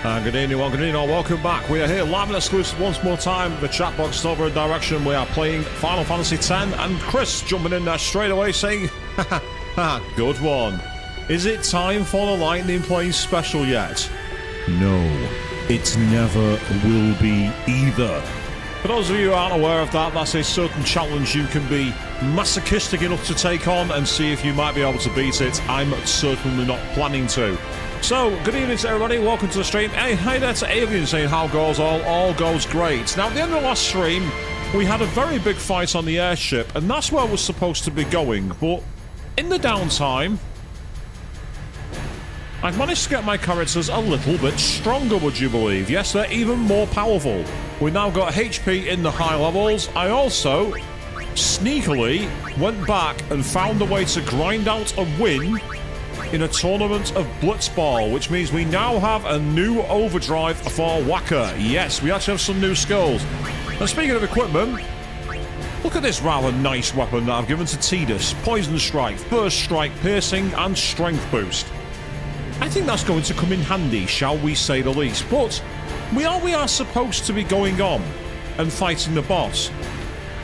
Good evening, welcome back. We are here live and exclusive once more time. The chat box is over in direction. We are playing Final Fantasy X, and Chris jumping in there straight away saying, ha, good one. Is it time for the Lightning Plane special yet? No, it never will be either. For those of you who aren't aware of that, that's a certain challenge you can be masochistic enough to take on and see if you might be able to beat it. I'm certainly not planning to. So, good evening to everybody, welcome to the stream. Hey, hi there to Avian saying how goes all goes great. Now, at the end of the last stream, we had a very big fight on the airship, and that's where we're supposed to be going, but in the downtime, I've managed to get my characters a little bit stronger, would you believe? Yes, they're even more powerful. We now got HP in the high levels. I also sneakily went back and found a way to grind out a win in a tournament of Blitzball, which means we now have a new overdrive for Whacker. Yes, we actually have some new skills. And speaking of equipment, look at this rather nice weapon that I've given to Tidus. Poison Strike, First Strike, Piercing, and Strength Boost. I think that's going to come in handy, shall we say the least. But we are supposed to be going on and fighting the boss.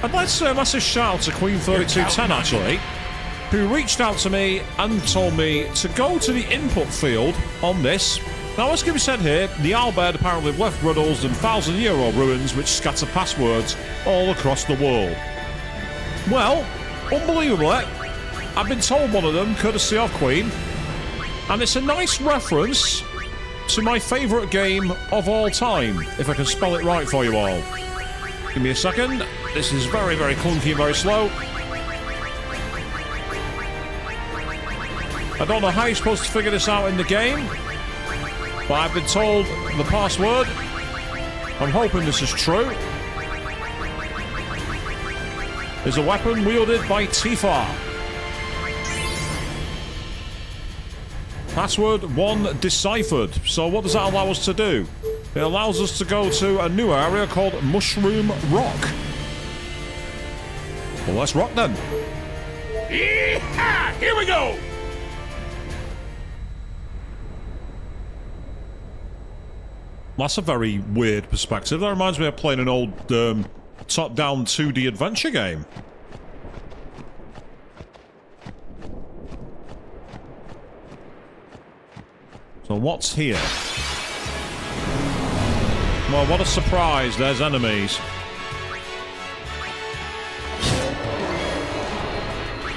I'd like to say a massive shout out to Queen 3210 actually, who reached out to me and told me to go to the input field on this. Now, as can be said here, the Albed apparently left riddles and 1,000-year ruins which scatter passwords all across the world. Well, unbelievably, I've been told one of them, courtesy of Queen, and it's a nice reference to my favourite game of all time, if I can spell it right for you all. Give me a second. This is very, very clunky and very slow. I don't know how you're supposed to figure this out in the game, but I've been told the password. I'm hoping this is true. Is a weapon wielded by Tifa. Password 1 deciphered. So what does that allow us to do? It allows us to go to a new area called Mushroom Rock. Well, let's rock then. Yeehaw! Here we go! That's a very weird perspective. That reminds me of playing an old top-down 2D adventure game. So what's here? Well, what a surprise. There's enemies.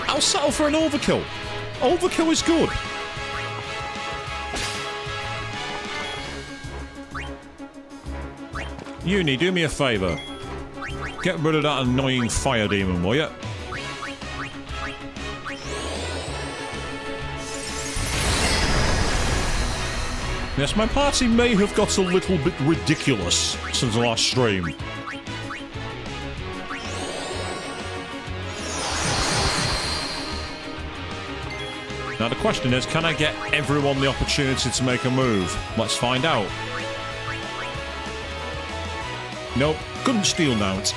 I'll settle for an overkill. Overkill is good. Uni, do me a favour. Get rid of that annoying fire demon, will you? Yes, my party may have got a little bit ridiculous since the last stream. Now the question is, can I get everyone the opportunity to make a move? Let's find out. Nope, couldn't steal nought.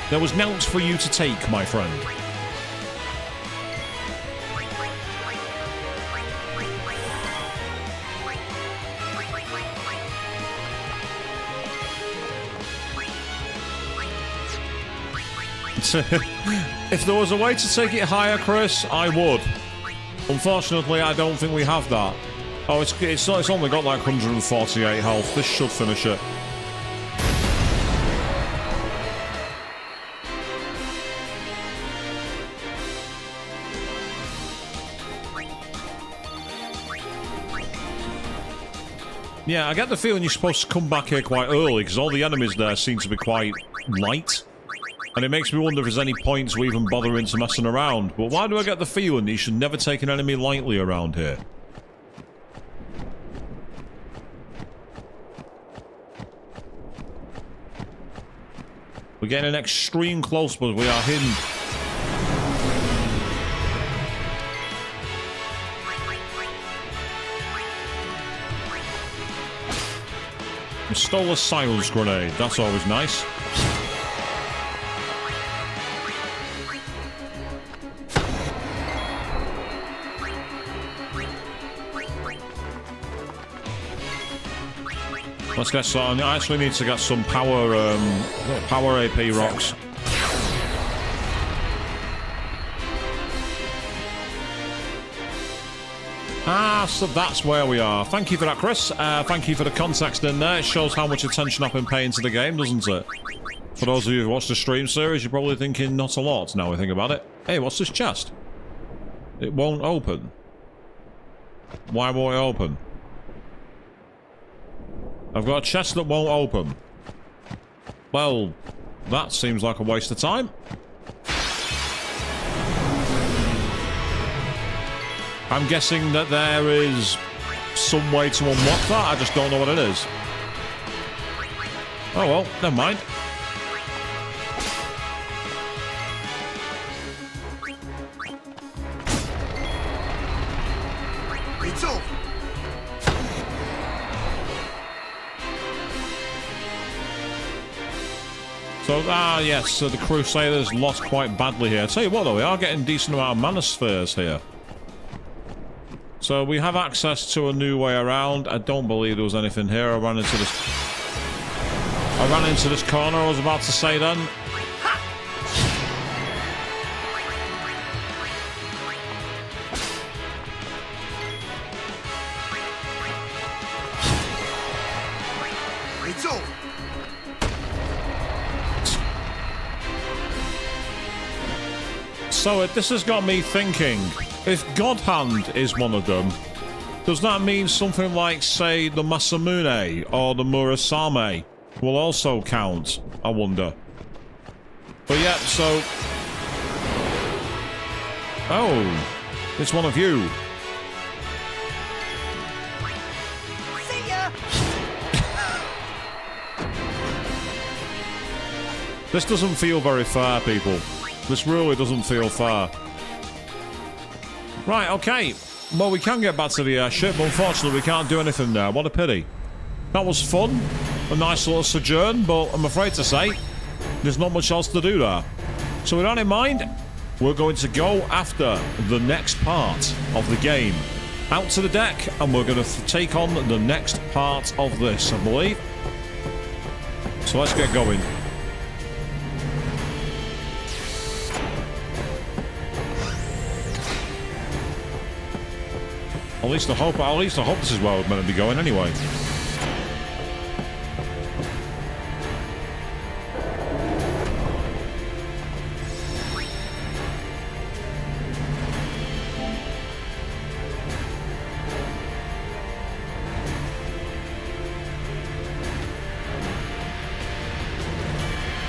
There was nought for you to take, my friend. If there was a way to take it higher, Chris, I would. Unfortunately, I don't think we have that. Oh, it's only got like 148 health. This should finish it. Yeah, I get the feeling you're supposed to come back here quite early, because all the enemies there seem to be quite light. And it makes me wonder if there's any point to even bothering to messing around. But why do I get the feeling that you should never take an enemy lightly around here? We're getting an extreme close, but we are hidden. We stole a silence grenade. That's always nice. Let's get some. I actually need to get some power AP rocks. Ah, so that's where we are. Thank you for that, Chris. Thank you for the context in there. It shows how much attention I've been paying to the game, doesn't it? For those of you who've watched the stream series, you're probably thinking not a lot now I think about it. Hey, what's this chest? It won't open. Why won't it open? I've got a chest that won't open. Well, that seems like a waste of time. I'm guessing that there is some way to unlock that. I just don't know what it is. Oh well, never mind. It's over. So, yes, so the Crusaders lost quite badly here. Tell you what, though, we are getting a decent amount of mana spheres here. So we have access to a new way around. I don't believe there was anything here. I ran into this corner, I was about to say then. It's over. So this has got me thinking, if God Hand is one of them, does that mean something like, say, the Masamune or the Murasame will also count, I wonder? But yeah, so... Oh, it's one of you. See ya. This doesn't feel very fair, people. This really doesn't feel fair. Right, okay. Well, we can get back to the airship, but unfortunately we can't do anything there. What a pity. That was fun. A nice little sojourn, but I'm afraid to say, there's not much else to do there. So with that in mind, we're going to go after the next part of the game. Out to the deck, and we're going to take on the next part of this, I believe. So let's get going. At least I hope this is where we're meant to be going anyway.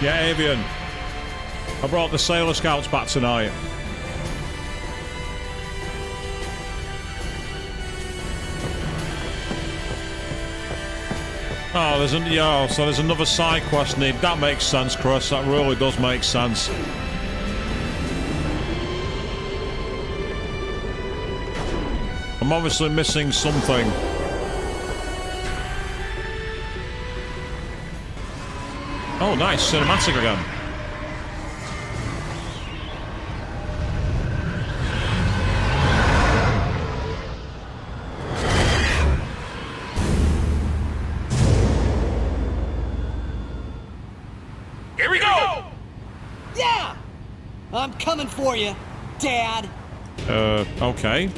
Yeah, Avian. I brought the Sailor Scouts back tonight. Oh, so there's another side quest need. That makes sense, Chris. That really does make sense. I'm obviously missing something. Oh, nice. Cinematic again. I'm coming for you, Dad. Okay.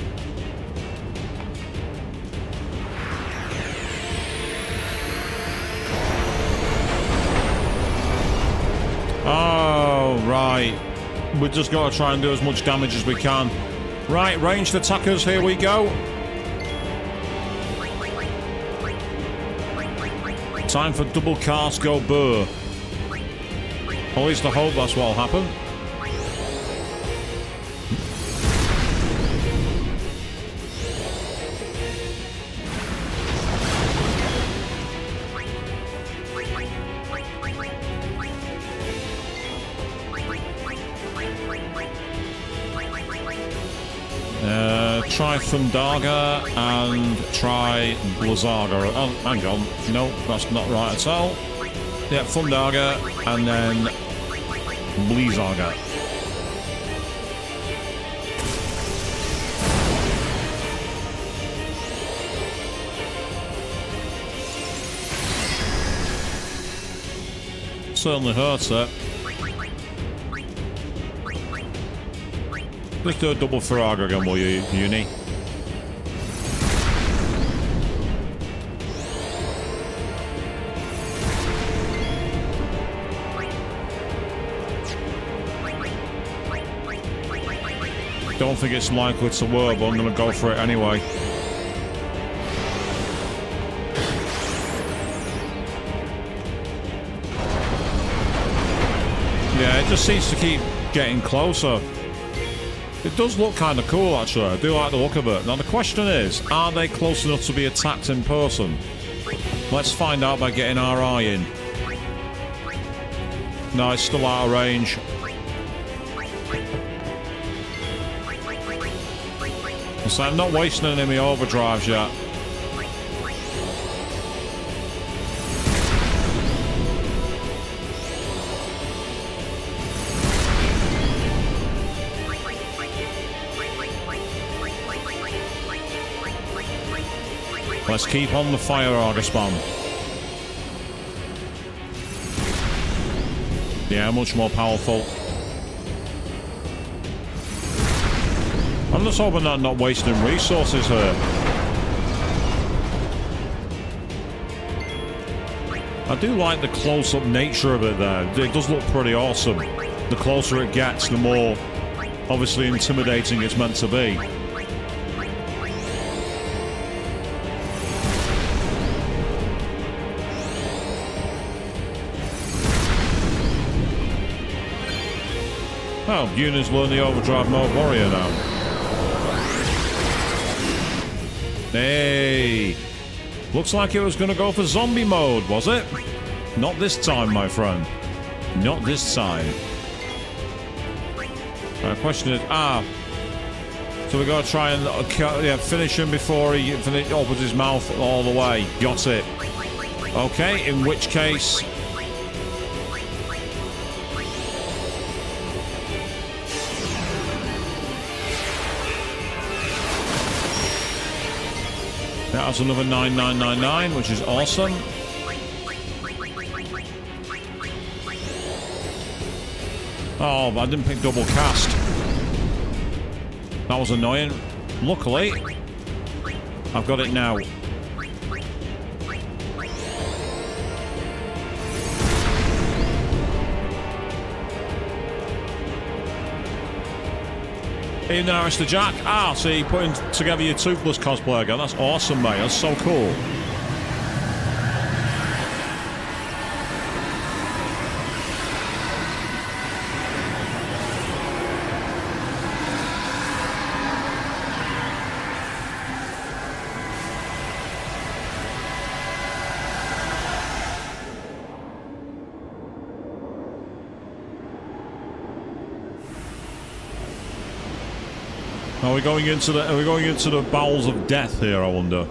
Oh, right. We just got to try and do as much damage as we can. Right, ranged attackers, here we go. Time for double cast go burr. At least I hope that's what'll happen. Try Thundaga and try Blizzaga. Oh, hang on. No, that's not right at all. Yeah, Thundaga and then Blizzaga. certainly hurts it. Let's do a double Farraga again, will you, Uni? Don't think it's likely to work, but I'm going to go for it anyway. Yeah, it just seems to keep getting closer. It does look kind of cool, actually. I do like the look of it. Now, the question is, are they close enough to be attacked in person? Let's find out by getting our eye in. No, it's still out of range. So I'm not wasting any of my overdrives yet. Let's keep on the fire, Argus-Man. Yeah, much more powerful. I'm just hoping that I'm not wasting resources here. I do like the close-up nature of it there. It does look pretty awesome. The closer it gets, the more obviously intimidating it's meant to be. Oh, Uni's learned the overdrive mode warrior now. Hey! Looks like it was going to go for zombie mode, was it? Not this time, my friend. Not this time. The question is... So we got to try and finish him before he opens his mouth all the way. Got it. Okay, in which case... That's another 9999, which is awesome. Oh, but I didn't pick double cast. That was annoying. Luckily, I've got it now. In there, Mr. Jack. See, putting together your Toothless cosplay again. That's awesome, mate. That's so cool. Are we going into the bowels of death here, I wonder?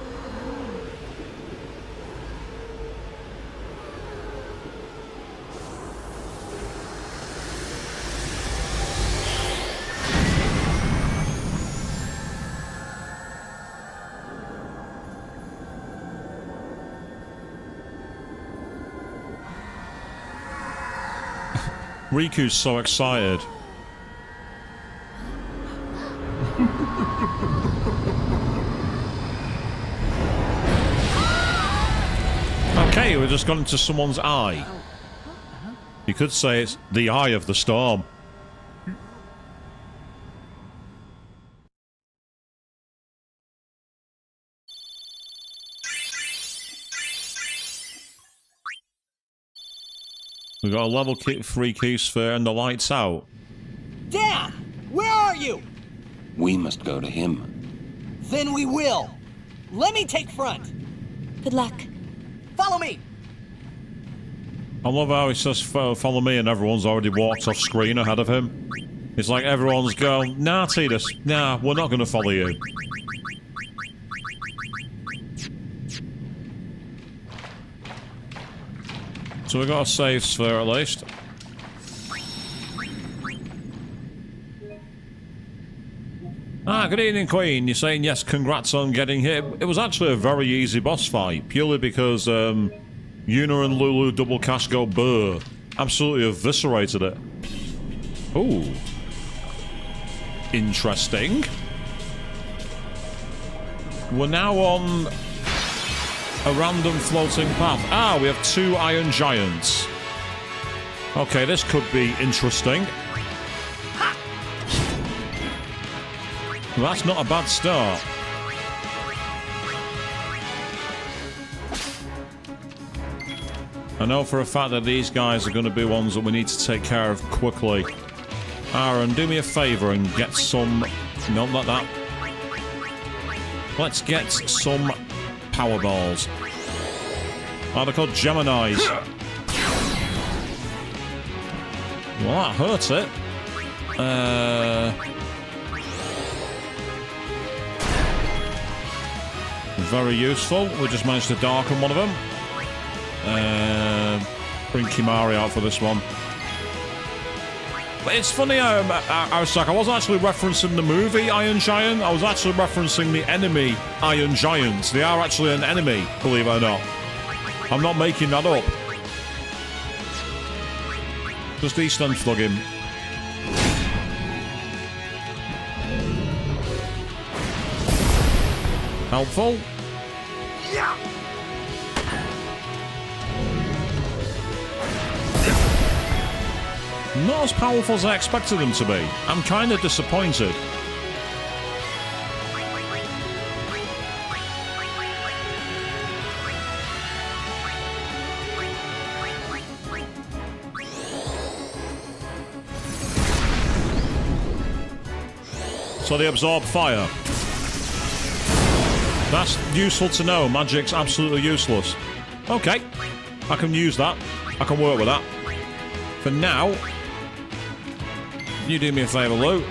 Riku's so excited. Okay, we just got into someone's eye. You could say it's the eye of the storm. We got a level 3 key sphere and the lights out. Dad! Where are you? We must go to him. Then we will. Let me take front. Good luck. Follow me. I love how he says follow me and everyone's already walked off screen ahead of him. It's like everyone's going, nah, Tidus, nah, we're not going to follow you. So we got a save sphere at least. Good evening, Queen. You're saying yes, congrats on getting hit. It was actually a very easy boss fight, purely because Yuna and Lulu double cast go burr. absolutely eviscerated it. Ooh. Interesting. We're now on a random floating path. Ah, we have 2 iron giants. Okay, this could be interesting. Well, that's not a bad start. I know for a fact that these guys are going to be ones that we need to take care of quickly. Aaron, do me a favour and get some... No, not that. Let's get some power balls. Oh, they're called Geminis. Well, that hurts it. Very useful. We just managed to darken one of them. Bring Kimari out for this one. But it's funny, I was like, I wasn't actually referencing the movie Iron Giant. I was actually referencing the enemy Iron Giants. They are actually an enemy, believe it or not. I'm not making that up. Just East End flug him. Helpful. Yeah. Not as powerful as I expected them to be. I'm kind of disappointed. So they absorb fire. That's useful to know. Magic's absolutely useless. Okay. I can use that. I can work with that. For now, you do me a favour, Lou.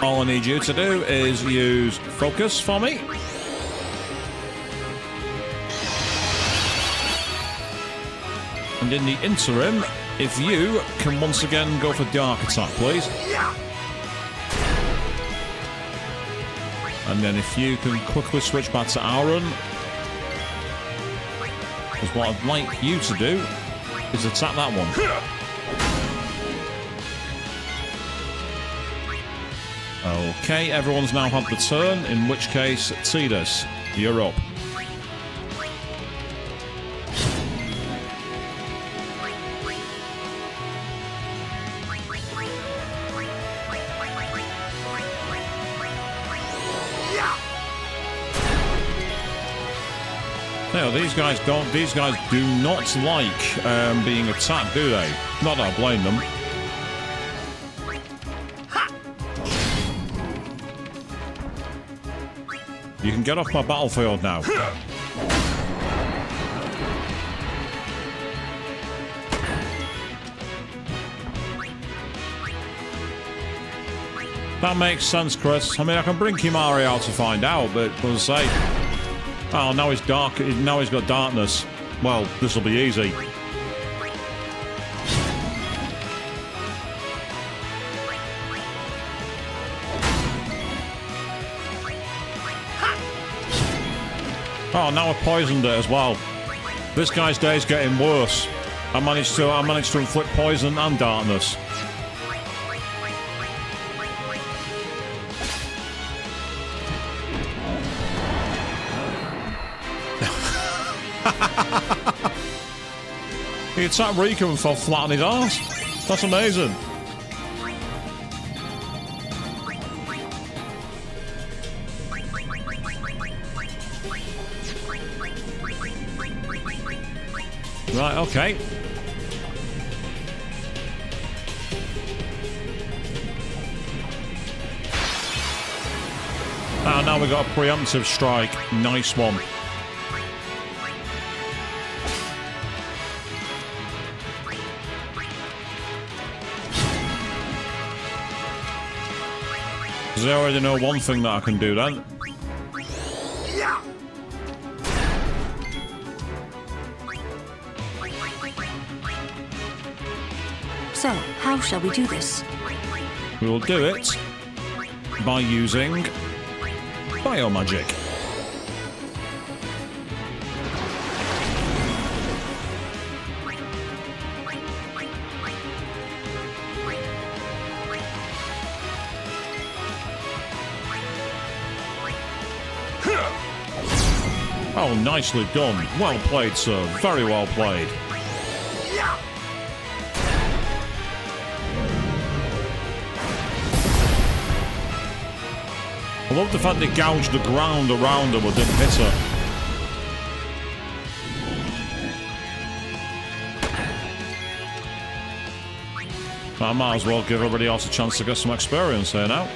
All I need you to do is use focus for me. And in the interim, if you can once again go for dark attack, please. And then if you can quickly switch back to Aaron. Because what I'd like you to do is attack that one. Okay, everyone's now had the turn, in which case, Tidus, you're up. No, these guys do not like being attacked, do they? Not that I blame them. You can get off my battlefield now. That makes sense, Chris. I mean, I can bring Kimari out to find out, but as I say... Oh, now he's dark. Now he's got darkness. Well, this will be easy. Oh, now I've poisoned it as well. This guy's day is getting worse. I managed to inflict poison and darkness. He attacked Rika and fell flat on his arse. That's amazing. Right, okay. Ah, now we've got a preemptive strike. Nice one. Because I already know one thing that I can do then. So, how shall we do this? We will do it by using biomagic. Oh, nicely done. Well played, sir. Very well played. I love the fact they gouged the ground around her but didn't hit her. I might as well give everybody else a chance to get some experience here now.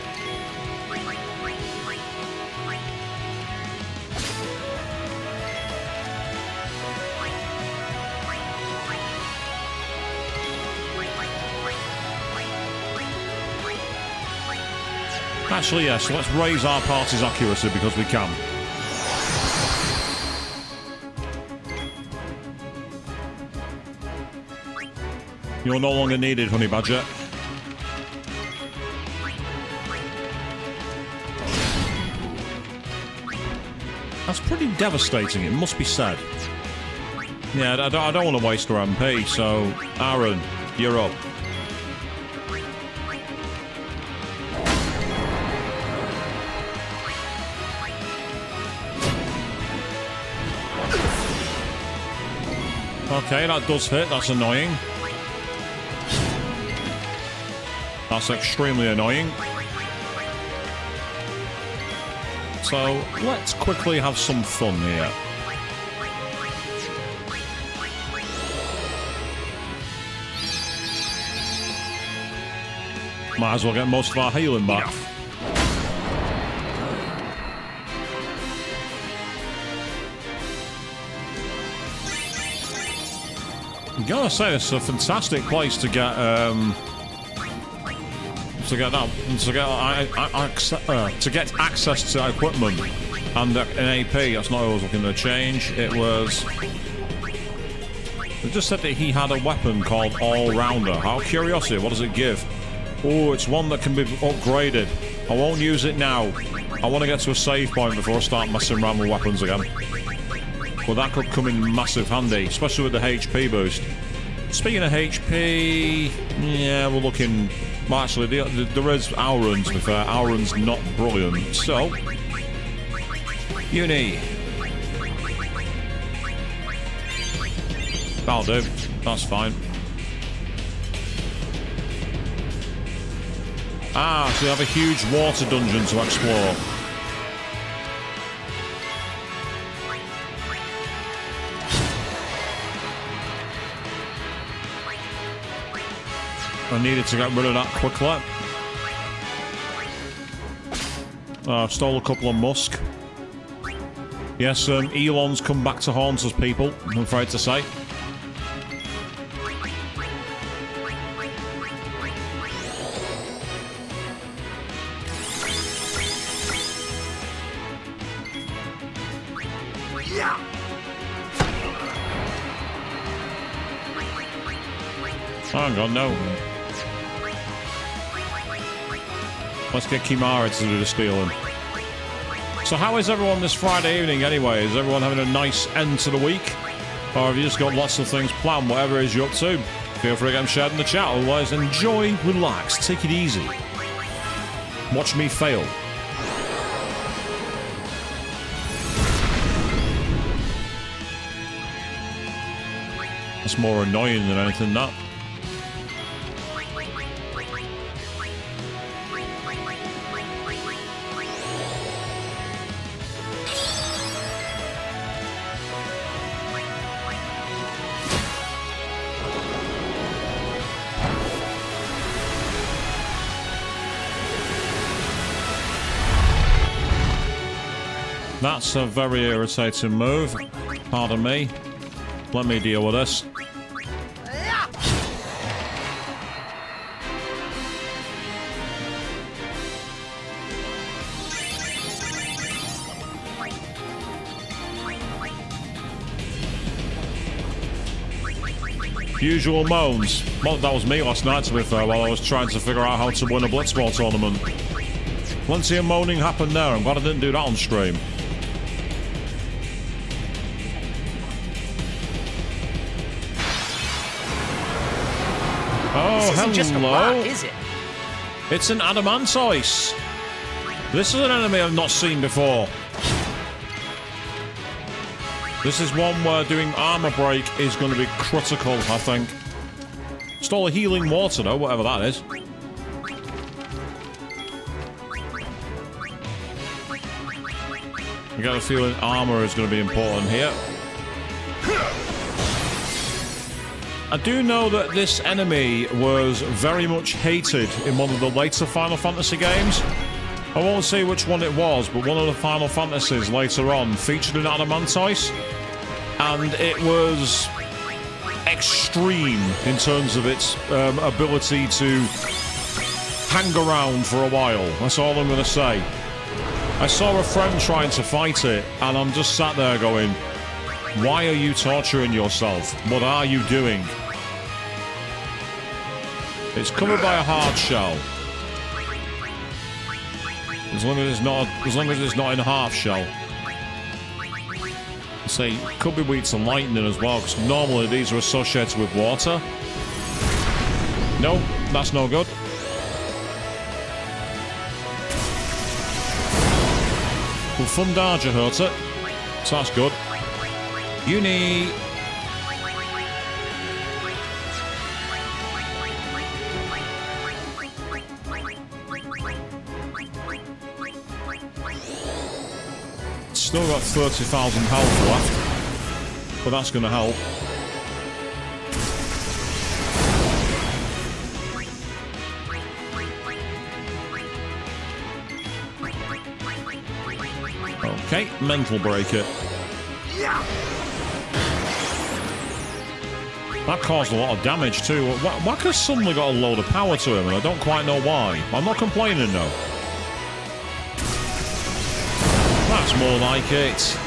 Actually, yes, let's raise our party's accuracy because we can. You're no longer needed, Honey Badger. That's pretty devastating, it must be said. Yeah, I don't want to waste her MP, so... Aaron, you're up. Okay, that does hit. That's annoying. That's extremely annoying. So, let's quickly have some fun here. Might as well get most of our healing back. I'm gonna say it's a fantastic place to get access to equipment and an AP. That's not what I was looking to change. It was. It just said that he had a weapon called All Rounder. Out of curiosity, what does it give? Oh, it's one that can be upgraded. I won't use it now. I want to get to a save point before I start messing around with weapons again. Well, that could come in massive handy, especially with the HP boost. Speaking of HP, yeah, we're looking... Well, actually, there is Auron, to be fair. Auron's not brilliant, so... Uni. That'll do. That's fine. Ah, so we have a huge water dungeon to explore. I needed to get rid of that quickly. Stole a couple of musk. Yes, Elon's come back to haunt us, people, I'm afraid to say. Hang on, no. Let's get Kimara to do the stealing. So how is everyone this Friday evening anyway? Is everyone having a nice end to the week? Or have you just got lots of things planned, whatever it is you're up to? Feel free to get them shared in the chat. Otherwise, enjoy, relax, take it easy. Watch me fail. That's more annoying than anything, that. That's a very irritating move. Pardon me. Let me deal with this. Usual moans. Well, that was me last night, to be fair, while I was trying to figure out how to win a Blitzball tournament. Plenty of moaning happened there. I'm glad I didn't do that on stream. Oh, this isn't just a rock, is it? It's an Adamantoise. This is an enemy I've not seen before. This is one where doing armor break is going to be critical, I think. Stole a healing water, though, whatever that is. I got a feeling armor is going to be important here. I do know that this enemy was very much hated in one of the later Final Fantasy games. I won't say which one it was, but one of the Final Fantasies later on featured an Adamantice, and it was extreme in terms of its ability to hang around for a while. That's all I'm going to say. I saw a friend trying to fight it, and I'm just sat there going, why are you torturing yourself? What are you doing? It's covered by a hard shell. As long as it's not in a half shell. Say, could be weak to lightning as well, because normally these are associated with water. No, that's no good. Well, Fundarja hurt it, so that's good. Uni. Still got 30,000 health left, but that's going to help. Okay, mental break it. That caused a lot of damage too. Wacker's suddenly got a load of power to him, and I don't quite know why. I'm not complaining though. That's more like it.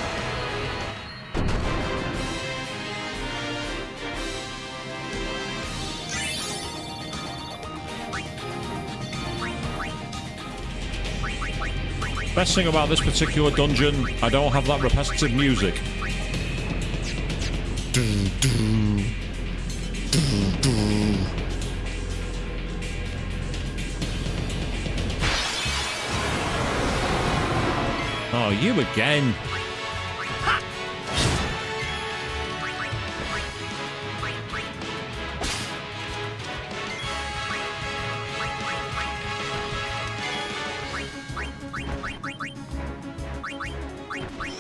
Best thing about this particular dungeon, I don't have that repetitive music. Oh, you again.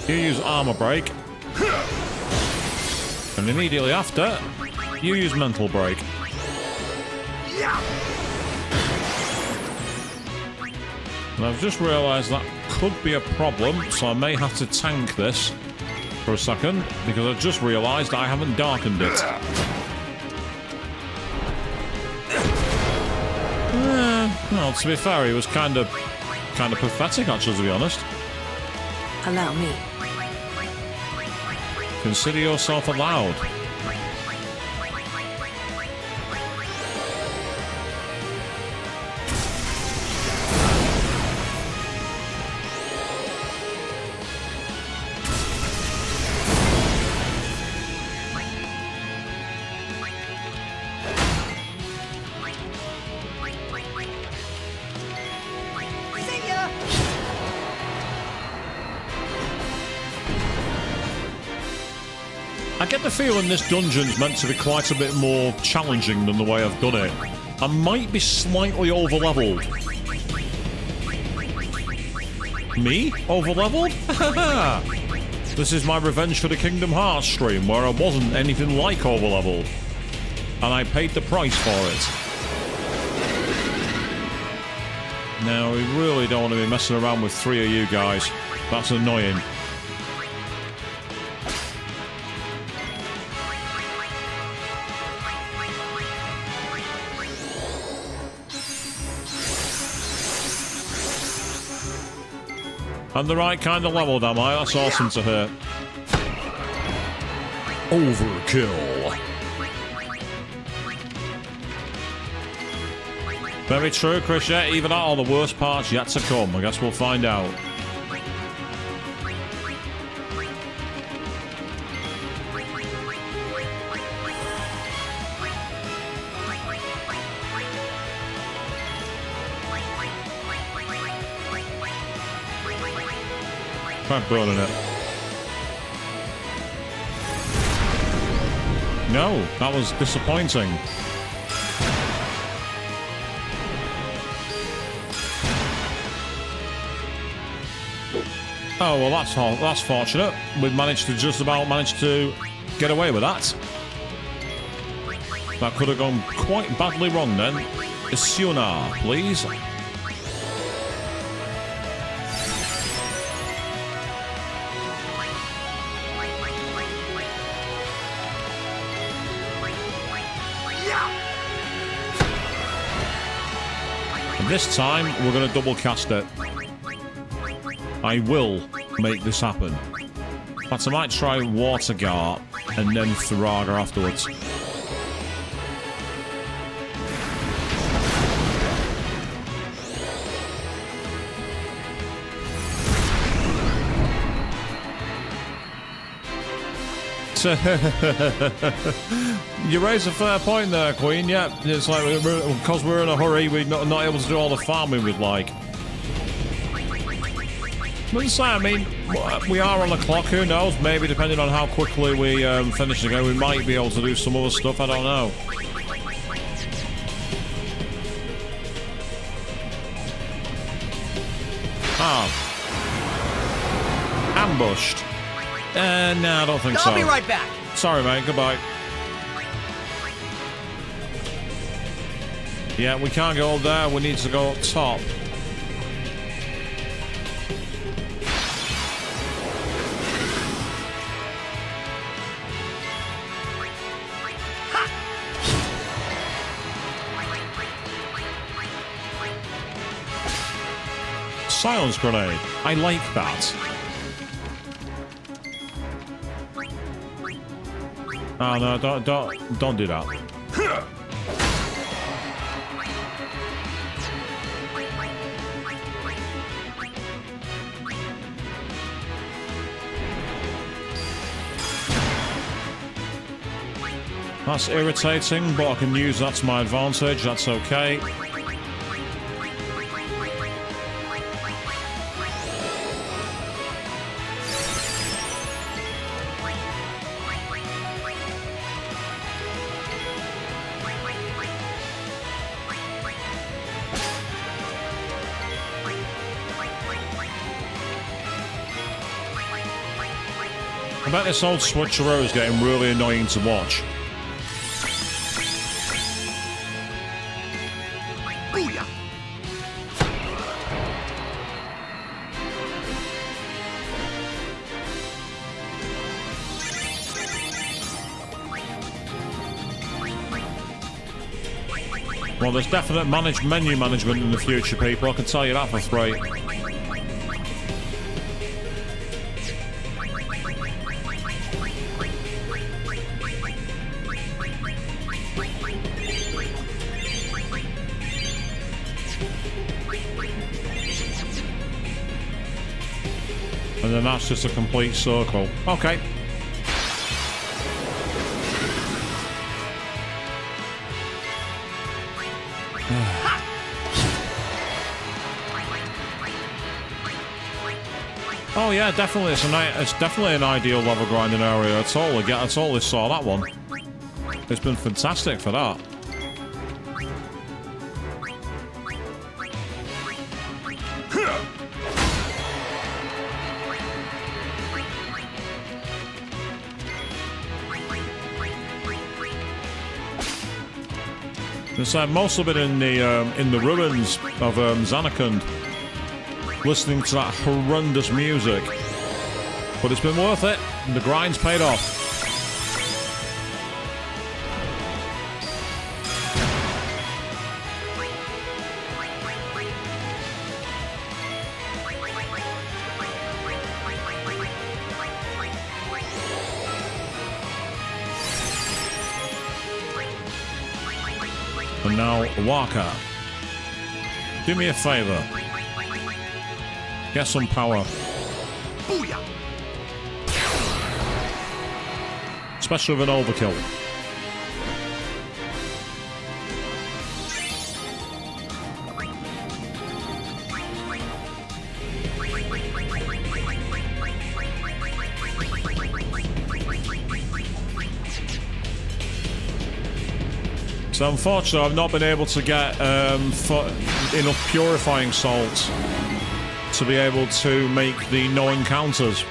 You use armor break. And immediately after, you use mental break. And I've just realised that could be a problem, so I may have to tank this for a second, because I just realised I haven't darkened it. Well, to be fair, he was kind of pathetic, actually, to be honest. Allow me. Consider yourself allowed. I get the feeling this dungeon's meant to be quite a bit more challenging than the way I've done it. I might be slightly over-leveled. Me? Over-leveled? This is my Revenge for the Kingdom Hearts stream, where I wasn't anything like over-leveled. And I paid the price for it. Now, we really don't want to be messing around with 3 of you guys. That's annoying. I'm the right kind of leveled, am I? That's awesome to hear. Overkill. Very true, Chris. Yeah, even that are the worst parts yet to come. I guess we'll find out. Try burning it. No, that was disappointing. Oh, well, that's fortunate. We've managed to just about get away with that. That could have gone quite badly wrong then. Isuna, please. And this time, we're going to double cast it. I will make this happen. But I might try Watergar and then Thraga afterwards. You raise a fair point there, Queen. Yeah, it's like because we're in a hurry, we're not able to do all the farming we'd like. But say, I mean, we are on the clock. Who knows? Maybe depending on how quickly we finish the game, we might be able to do some other stuff. I don't know. Ah, ambushed. No, I don't think so. I'll be right back. Sorry, mate. Goodbye. Yeah, we can't go up there. We need to go up top. Silence grenade. I like that. Oh no! Don't do that. That's irritating, but I can use that to my advantage. That's okay. I bet this old switcheroo is getting really annoying to watch. Booyah! Well, there's definite menu management in the future, people. I can tell you that for free. And then that's just a complete circle. Okay. Oh yeah, definitely. It's definitely an ideal level grinding area. I totally saw that one. It's been fantastic for that. It's most of it in the ruins of Zanarkand, listening to that horrendous music. But it's been worth it. The grind's paid off. And now, Waka, do me a favor. Get some power. Booyah! Especially with an overkill. So unfortunately, I've not been able to get enough purifying salt to be able to make the no encounters.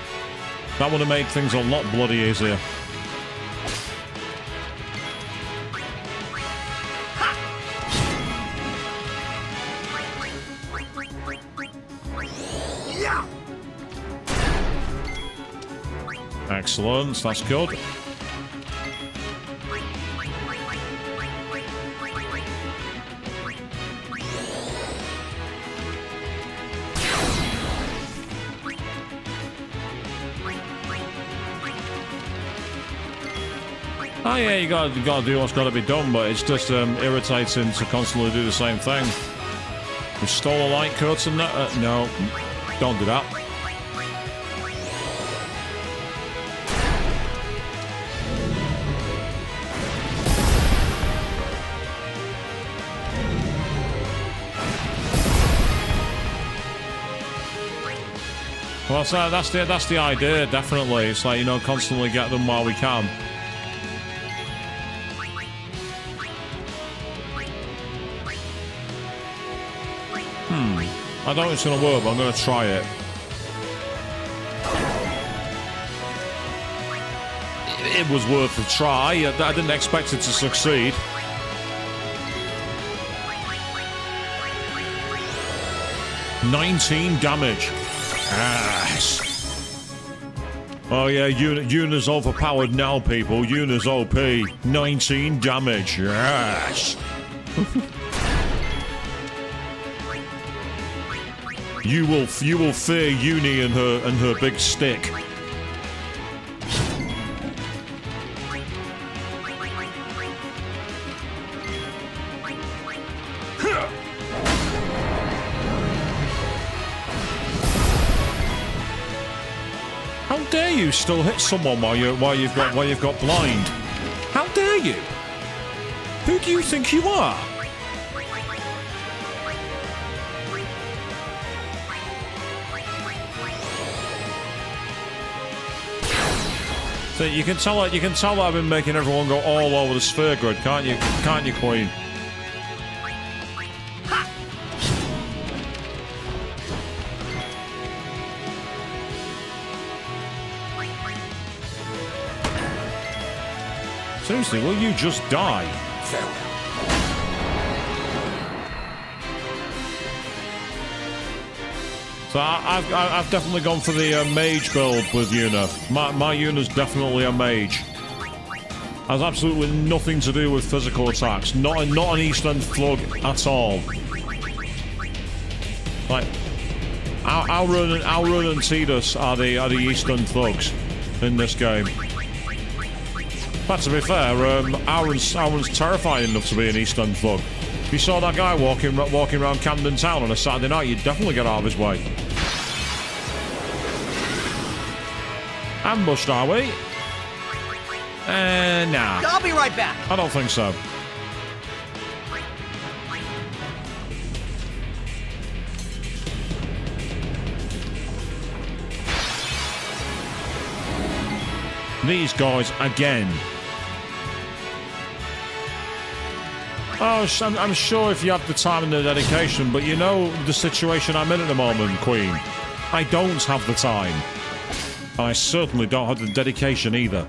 That would have made things a lot bloody easier. Excellent, that's good. Oh yeah, you gotta do what's gotta be done, but it's just irritating to constantly do the same thing. You stole a light curtain? No, don't do that. Well, so that's the idea, definitely. It's like, you know, constantly get them while we can. I don't think it's going to work, but I'm going to try it. It was worth a try. I didn't expect it to succeed. $19 damage. Yes. Oh yeah, Yuna's overpowered now, people. Yuna's OP. 19 damage. Yes. You will fear Uni and her big stick. How dare you still hit someone while you've got blind? How dare you? Who do you think you are? So you can tell that I've been making everyone go all over the sphere grid, can't you? Can't you, Queen? Seriously, will you just die? Farewell. So I've definitely gone for the mage build with Yuna. My Yuna's definitely a mage. Has absolutely nothing to do with physical attacks. Not an East End Thug at all. Like Aurun and Tidus are the East End Thugs in this game. But to be fair, Aurun's terrifying enough to be an East End Thug. If you saw that guy walking around Camden Town on a Saturday night, you'd definitely get out of his way. Ambushed, are we? Nah. I'll be right back. I don't think so. These guys again. Oh, I'm sure if you have the time and the dedication, but you know the situation I'm in at the moment, Queen. I don't have the time. And I certainly don't have the dedication either.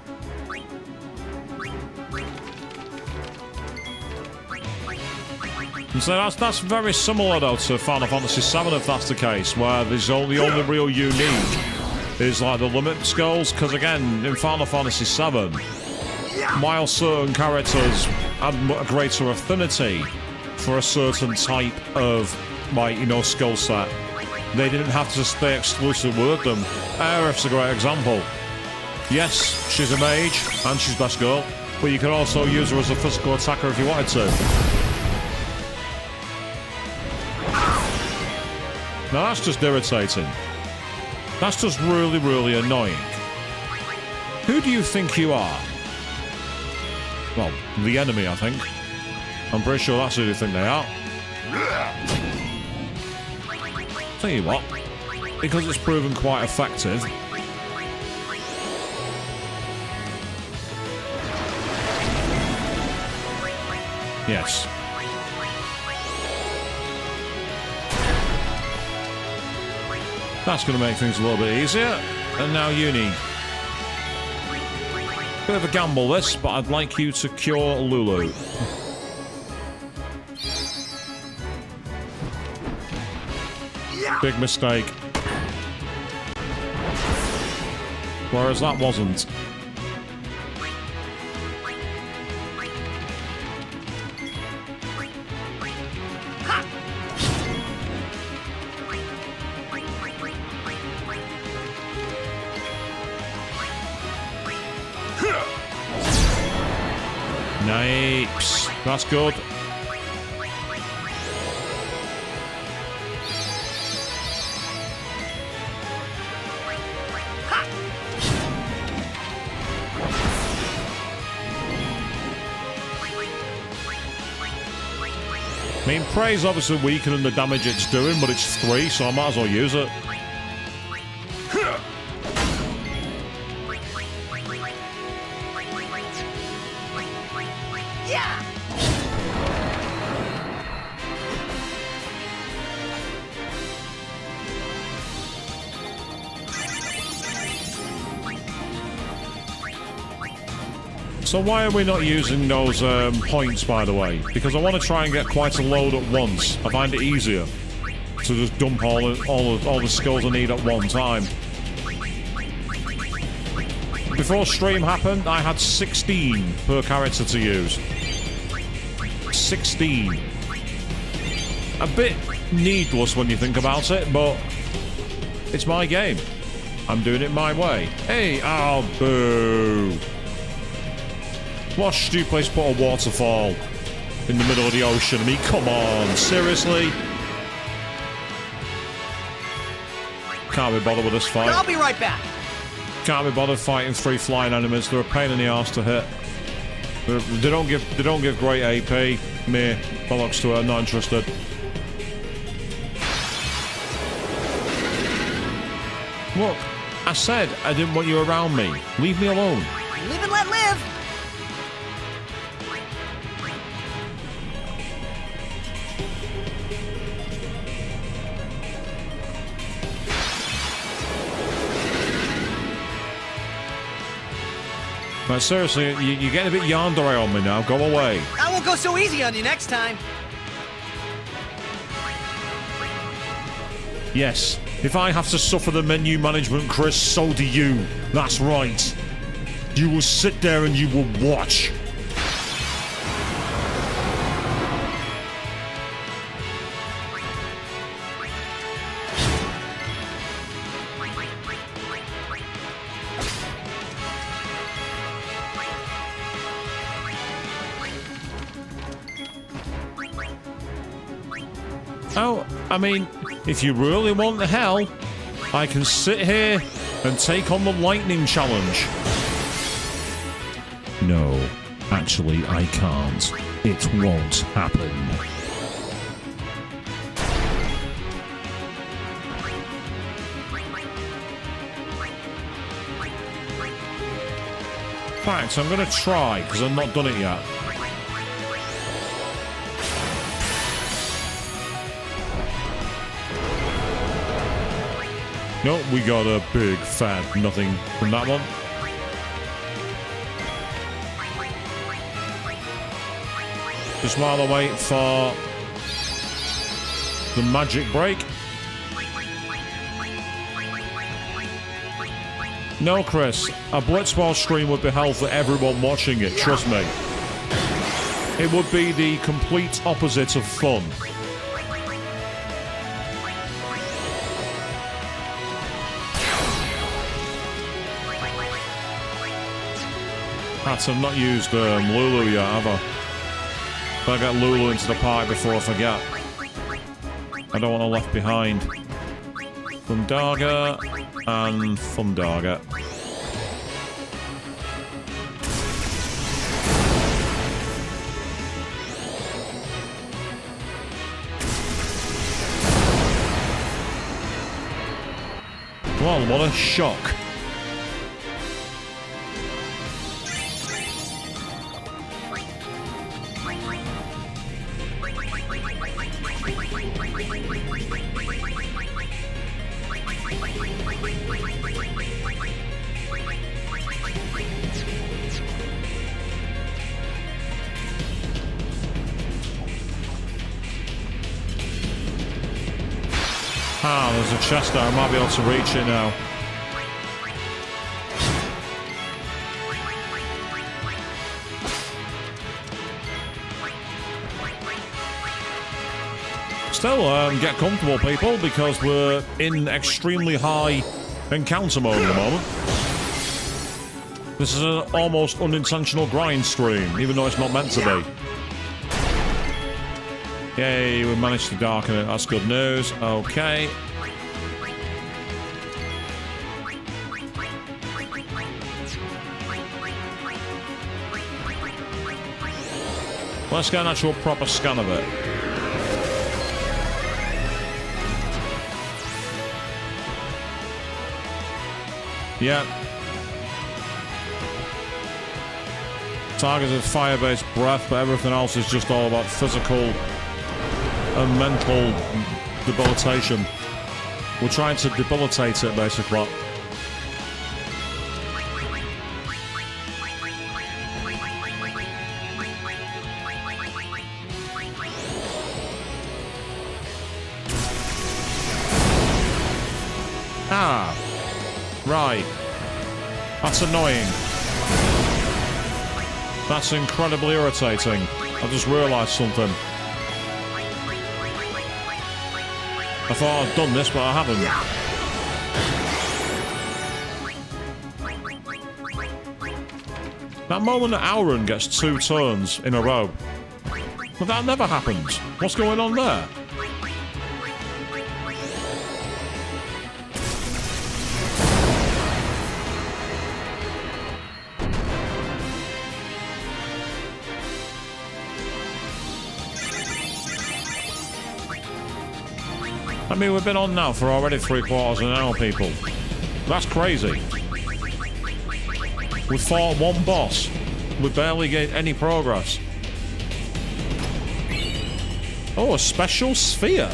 And so that's very similar, though, to Final Fantasy VII, if that's the case, where there's the only real unique is like the limit skulls, because again, in Final Fantasy VII, while certain characters had a greater affinity for a certain type of, like, you know, skill set, they didn't have to stay exclusive with them. Aerith's a great example. Yes, she's a mage, and she's best girl, but you could also use her as a physical attacker if you wanted to. Now that's just irritating. That's just really, really annoying. Who do you think you are? Well, the enemy, I think. I'm pretty sure that's who they think they are. Tell you what, because it's proven quite effective. Yes. That's going to make things a little bit easier. And now Uni. Bit of a gamble this, but I'd like you to cure Lulu. Big mistake. Whereas that wasn't. Nice. That's good. I mean, Prey's obviously weakening the damage it's doing, but it's 3, so I might as well use it. So why are we not using those points, by the way? Because I want to try and get quite a load at once. I find it easier to just dump all the skills I need at one time. Before stream happened, I had 16 per character to use. 16. A bit needless when you think about it, but it's my game. I'm doing it my way. Hey, oh, boo. What stupid place to put a waterfall in the middle of the ocean? I mean, come on, seriously? Can't be bothered with this fight. I'll be right back. Can't be bothered fighting 3 flying enemies. They're a pain in the arse to hit. They don't give great AP. Me, bollocks to it. I'm not interested. Look, I said I didn't want you around me. Leave me alone. Live and let live. But seriously, you're getting a bit yandere on me now. Go away. I won't go so easy on you next time. Yes, if I have to suffer the menu management, Chris, so do you. That's right. You will sit there and you will watch. Oh, I mean, if you really want the hell, I can sit here and take on the lightning challenge. No, actually, I can't. It won't happen. In fact, I'm going to try, because I've not done it yet. No, we got a big fat nothing from that one. Just while I wait for the magic break. No, Chris, a Blitzball stream would be hell for everyone watching it, trust me. It would be the complete opposite of fun. I've not used Lulu yet, have I? But I get Lulu into the park before I forget. I don't want her left behind. Fundaga and Fundaga. Well, what a shock. Ah, there's a chest there. I might be able to reach it now. Still, get comfortable, people, because we're in extremely high encounter mode at the moment. This is an almost unintentional grind stream, even though it's not meant to be. Yay, we managed to darken it. That's good news. Okay. Let's get an actual proper scan of it. Yeah. Target is fire-based breath, but everything else is just all about physical and mental debilitation. We're trying to debilitate it, basically. Ah. Right. That's annoying. That's incredibly irritating. I just realised something. I thought I'd done this, but I haven't. That moment that Auron gets 2 turns in a row. But that never happens. What's going on there? I mean, we've been on now for already 3/4 of an hour, people. That's crazy. We fought one boss. We barely get any progress. Oh, a special sphere.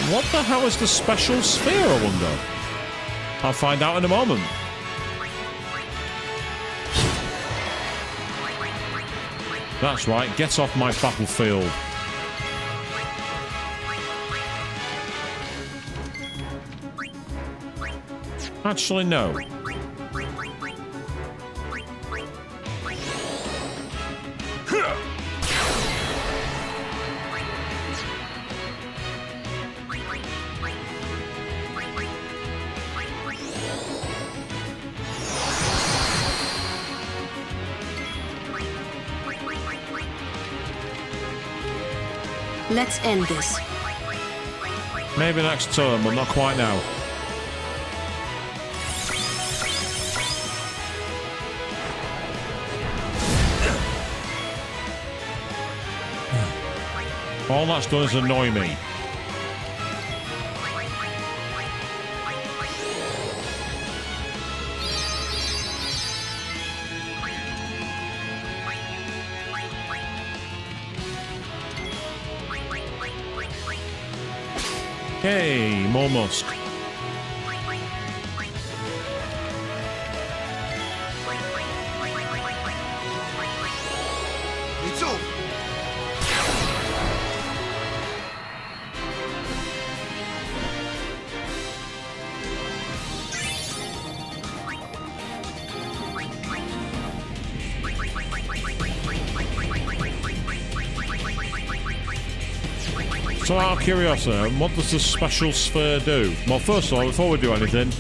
What the hell is the special sphere, I wonder? I'll find out in a moment. That's right, get off my battlefield. Actually, no. Let's end this. Maybe next turn, but not quite now. All that's done is annoy me. Okay, more musk. It's over. So out of curiosity, what does the special sphere do? Well, first of all, before we do anything...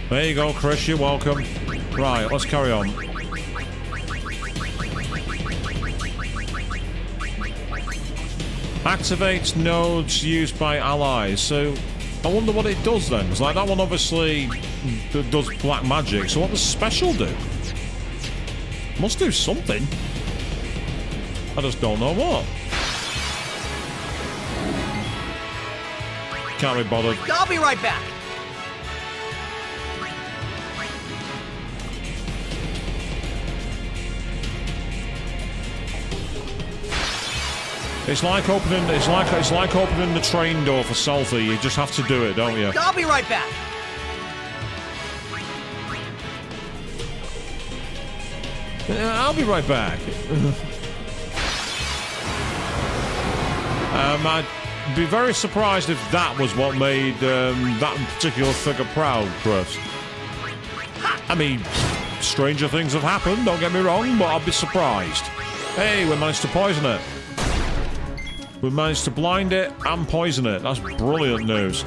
There you go, Chris, you're welcome. Right, let's carry on. Activates nodes used by allies. So, I wonder what it does then. It's like that one obviously does black magic. So what does special do? Must do something. I just don't know what. Can't be bothered. I'll be right back. It's like opening. It's like opening the train door for Selfie. You just have to do it, don't you? I'll be right back. I'll be right back. I'd be very surprised if that was what made that particular figure proud, Chris. I mean, stranger things have happened, don't get me wrong, but I'd be surprised. Hey, we managed to poison it. We managed to blind it and poison it. That's brilliant news.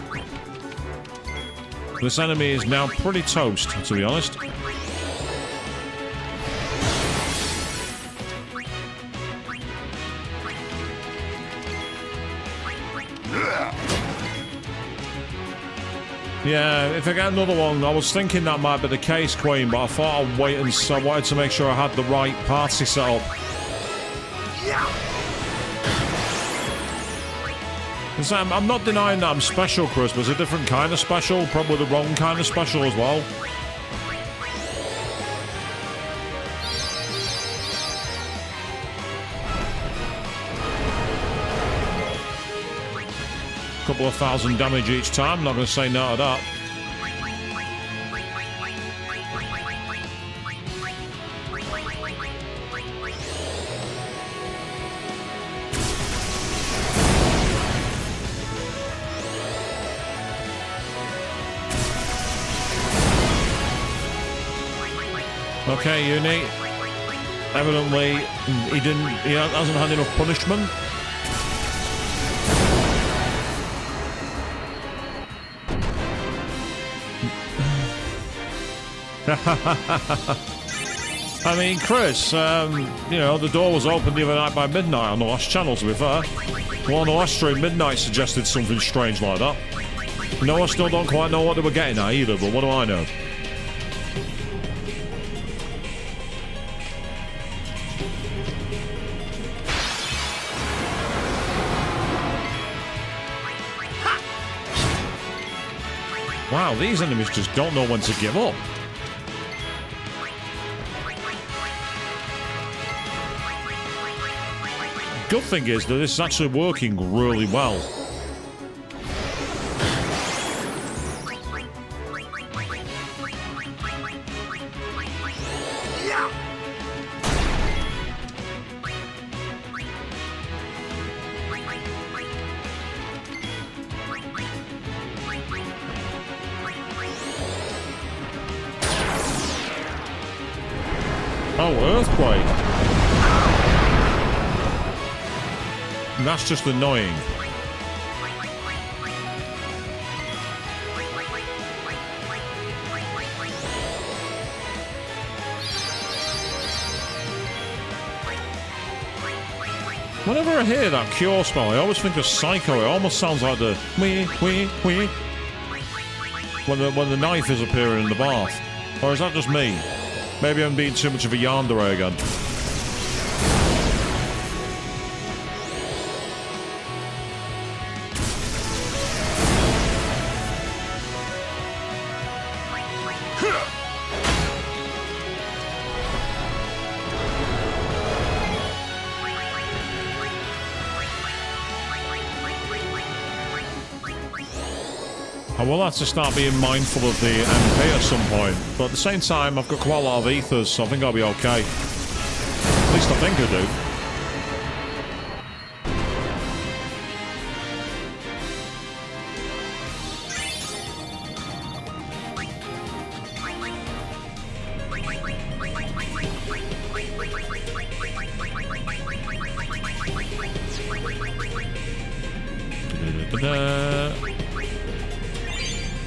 This enemy is now pretty toast, to be honest. Yeah, if I get another one, I was thinking that might be the case, Queen, but I thought I'd wait and I wanted to make sure I had the right party set up. I'm not denying that I'm special, Chris, but it's a different kind of special, probably the wrong kind of special as well. Couple of thousand damage each time, not going to say no to that. Okay, Uni. Evidently, he hasn't had enough punishment. I mean, Chris, you know, the door was open the other night by midnight on the last channel, to be fair. Well, on the last stream, midnight suggested something strange like that. No, I still don't quite know what they were getting at either, but what do I know? Wow, these enemies just don't know when to give up. Good thing is that this is actually working really well. Oh, earthquake. That's just annoying. Whenever I hear that cure spell, I always think of Psycho. It almost sounds like the wee when the knife is appearing in the bath. Or is that just me? Maybe I'm being too much of a yandere again. I will have to start being mindful of the MP at some point, but at the same time, I've got quite a lot of ethers, so I think I'll be okay. At least I think I do.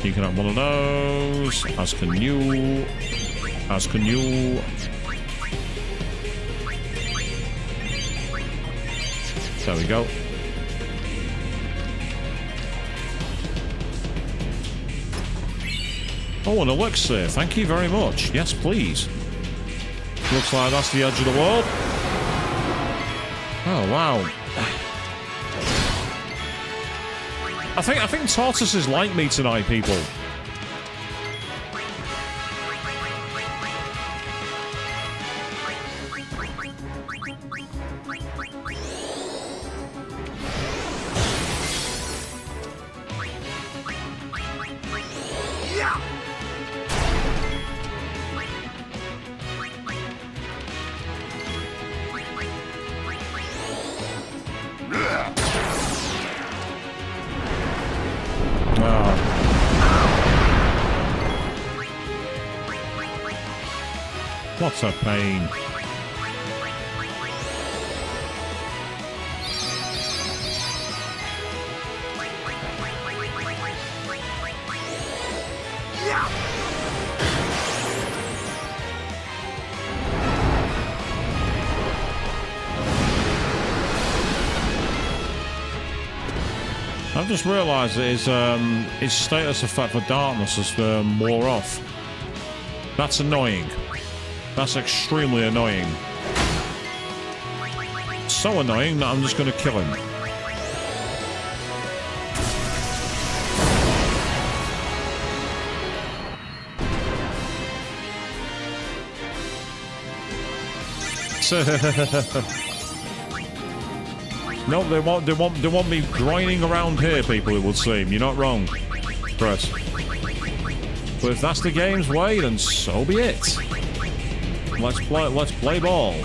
You can have one of those, as can you, as can you. There we go. Oh, an elixir, thank you very much. Yes, please. Looks like that's the edge of the world. Oh, wow. I think Tortoise is like me tonight, people. What a pain. I've just realised that his status effect for darkness has wore off. That's annoying. That's extremely annoying. So annoying that I'm just going to kill him. No, they want me grinding around here, people, it would seem. You're not wrong, Chris. But if that's the game's way, then so be it. Let's play ball.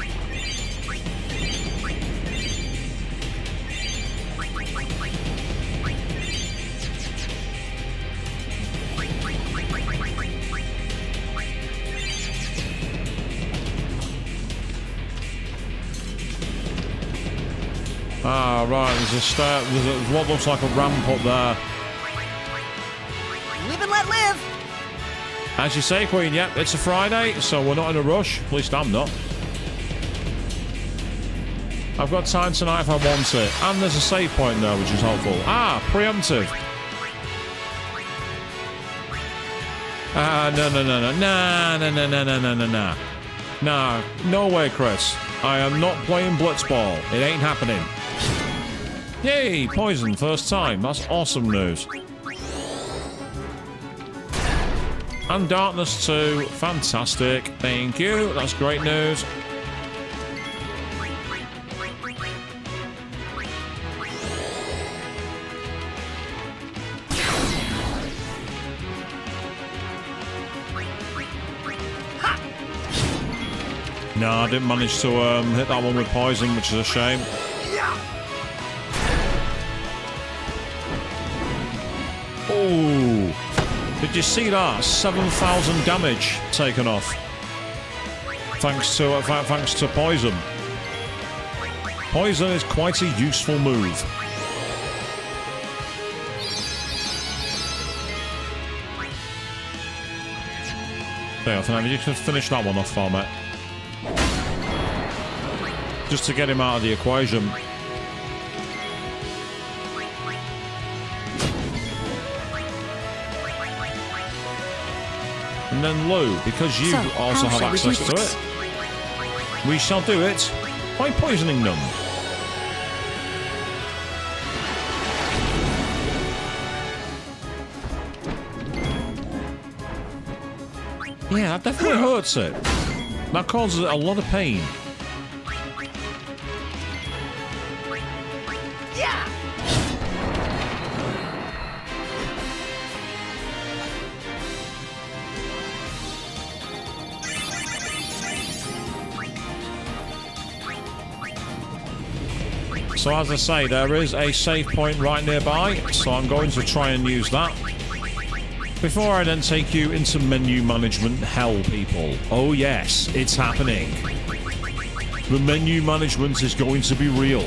Ah, right, there's a start. There's what looks like a ramp up there. Live and let live! As you say, Queen, yep, it's a Friday, so we're not in a rush. At least I'm not. I've got time tonight if I want it. And there's a save point there, which is helpful. Ah, preemptive. Ah, no. Nah, no way, Chris. I am not playing Blitzball. It ain't happening. Yay, poison, first time. That's awesome news. And darkness too. Fantastic. Thank you. That's great news. No, I didn't manage to hit that one with poison, which is a shame. Oh, did you see that? 7,000 damage taken off. Thanks to poison. Poison is quite a useful move. There, I think you can finish that one off for me. Just to get him out of the equation. And then Lou, because you also have access to it, we shall do it by poisoning them. Yeah, that definitely hurts it. That causes it a lot of pain. So as I say, there is a save point right nearby, so I'm going to try and use that. Before I then take you into menu management hell, people. Oh yes, it's happening. The menu management is going to be real.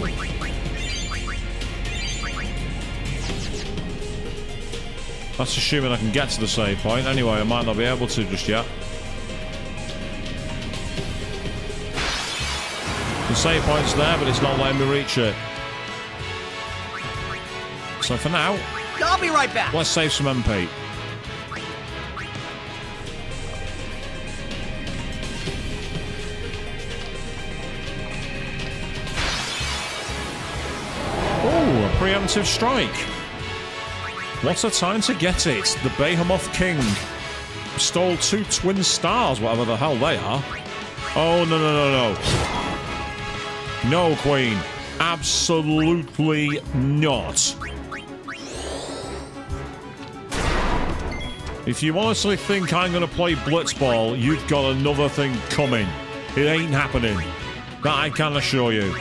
That's assuming I can get to the save point. Anyway, I might not be able to just yet. The save point's there, but it's not letting me reach it. So for now, I'll be right back. Let's save some MP. Oh, a preemptive strike. What a time to get it. The Behemoth King stole 2 twin stars, whatever the hell they are. Oh, no. No, Queen. Absolutely not. If you honestly think I'm going to play Blitzball, you've got another thing coming. It ain't happening. That I can assure you.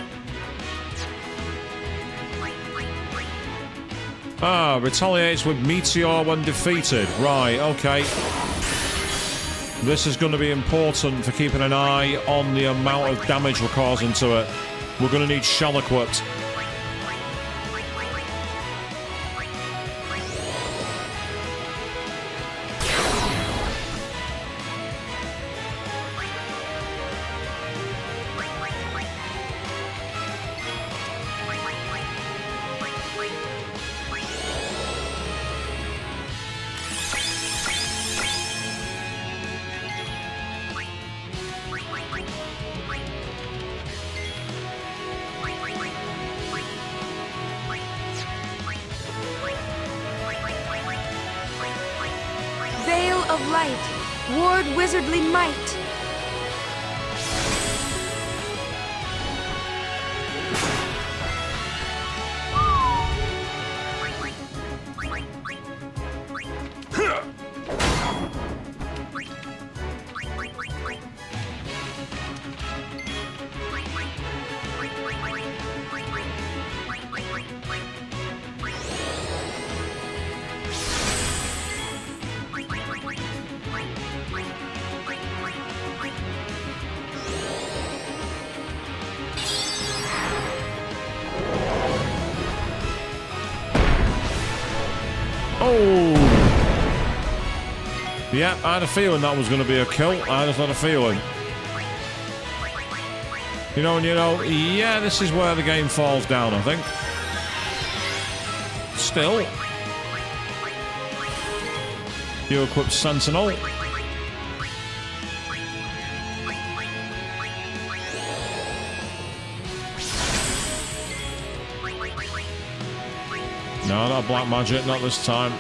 Ah, retaliates with Meteor when defeated. Right, okay. This is going to be important for keeping an eye on the amount of damage we're causing to it. We're going to need shell equipped. Veil of light, ward wizardly might. Oh! Yeah, I had a feeling that was going to be a kill. I just had a feeling. You know, yeah, this is where the game falls down, I think. Still. You equip Sentinel. No, not black magic, not this time.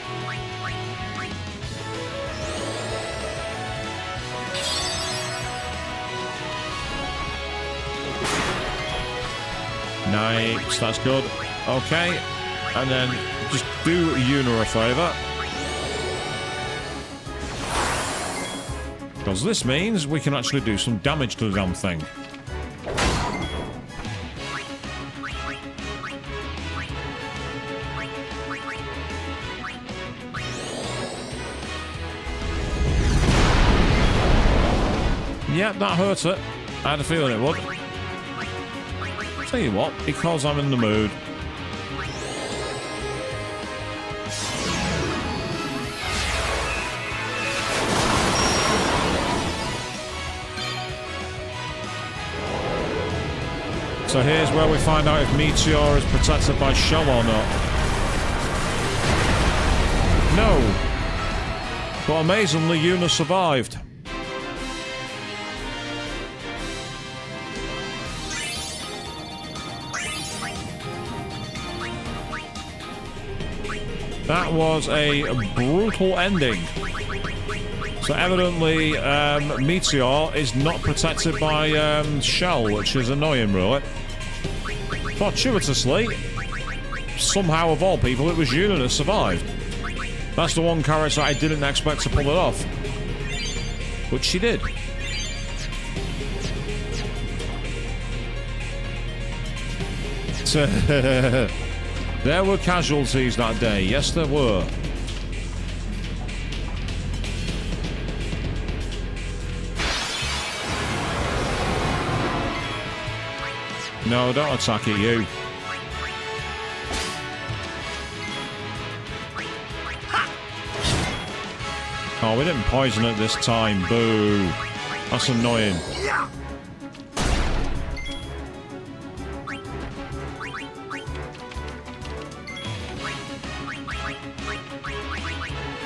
Nice, that's good. Okay, and then just do Una a favour. Because this means we can actually do some damage to the damn thing. Yeah, that hurt it. I had a feeling it would. Tell you what, because I'm in the mood. So here's where we find out if Meteor is protected by shell or not. No. But amazingly, Una survived. That was a brutal ending. So evidently, Meteor is not protected by Shell, which is annoying, really. Fortuitously, somehow of all people, it was Una that survived. That's the one character I didn't expect to pull it off. But she did. There were casualties that day. Yes, there were. No, don't attack it, you. Oh, we didn't poison it this time. Boo. That's annoying.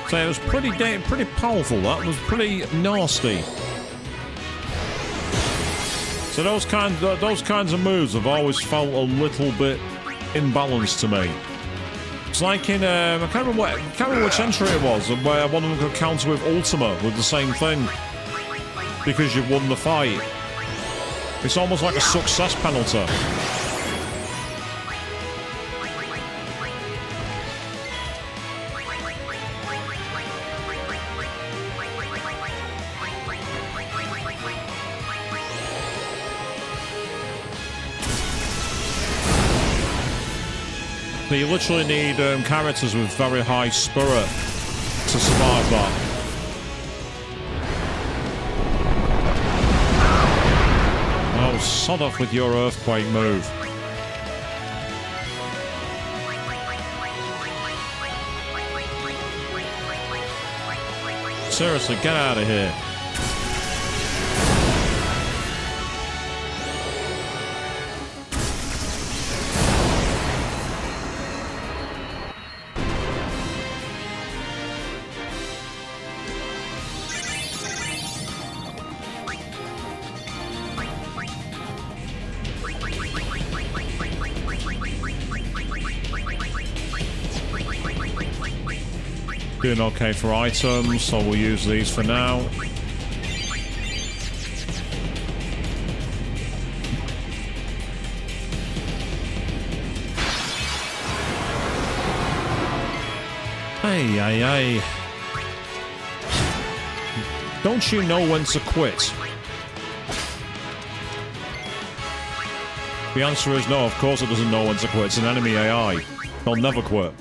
So it was pretty powerful. That was pretty nasty. So those kinds of moves have always felt a little bit imbalanced to me. It's like in I can't remember which entry it was, where one of them could counter with Ultima with the same thing because you've won the fight. It's almost like a success penalty. So you literally need characters with very high spirit to survive that. sod off with your earthquake move. Seriously, get out of here. Doing okay for items, so we'll use these for now. Hey. Don't you know when to quit? The answer is no, of course it doesn't know when to quit. It's an enemy AI. They'll never quit.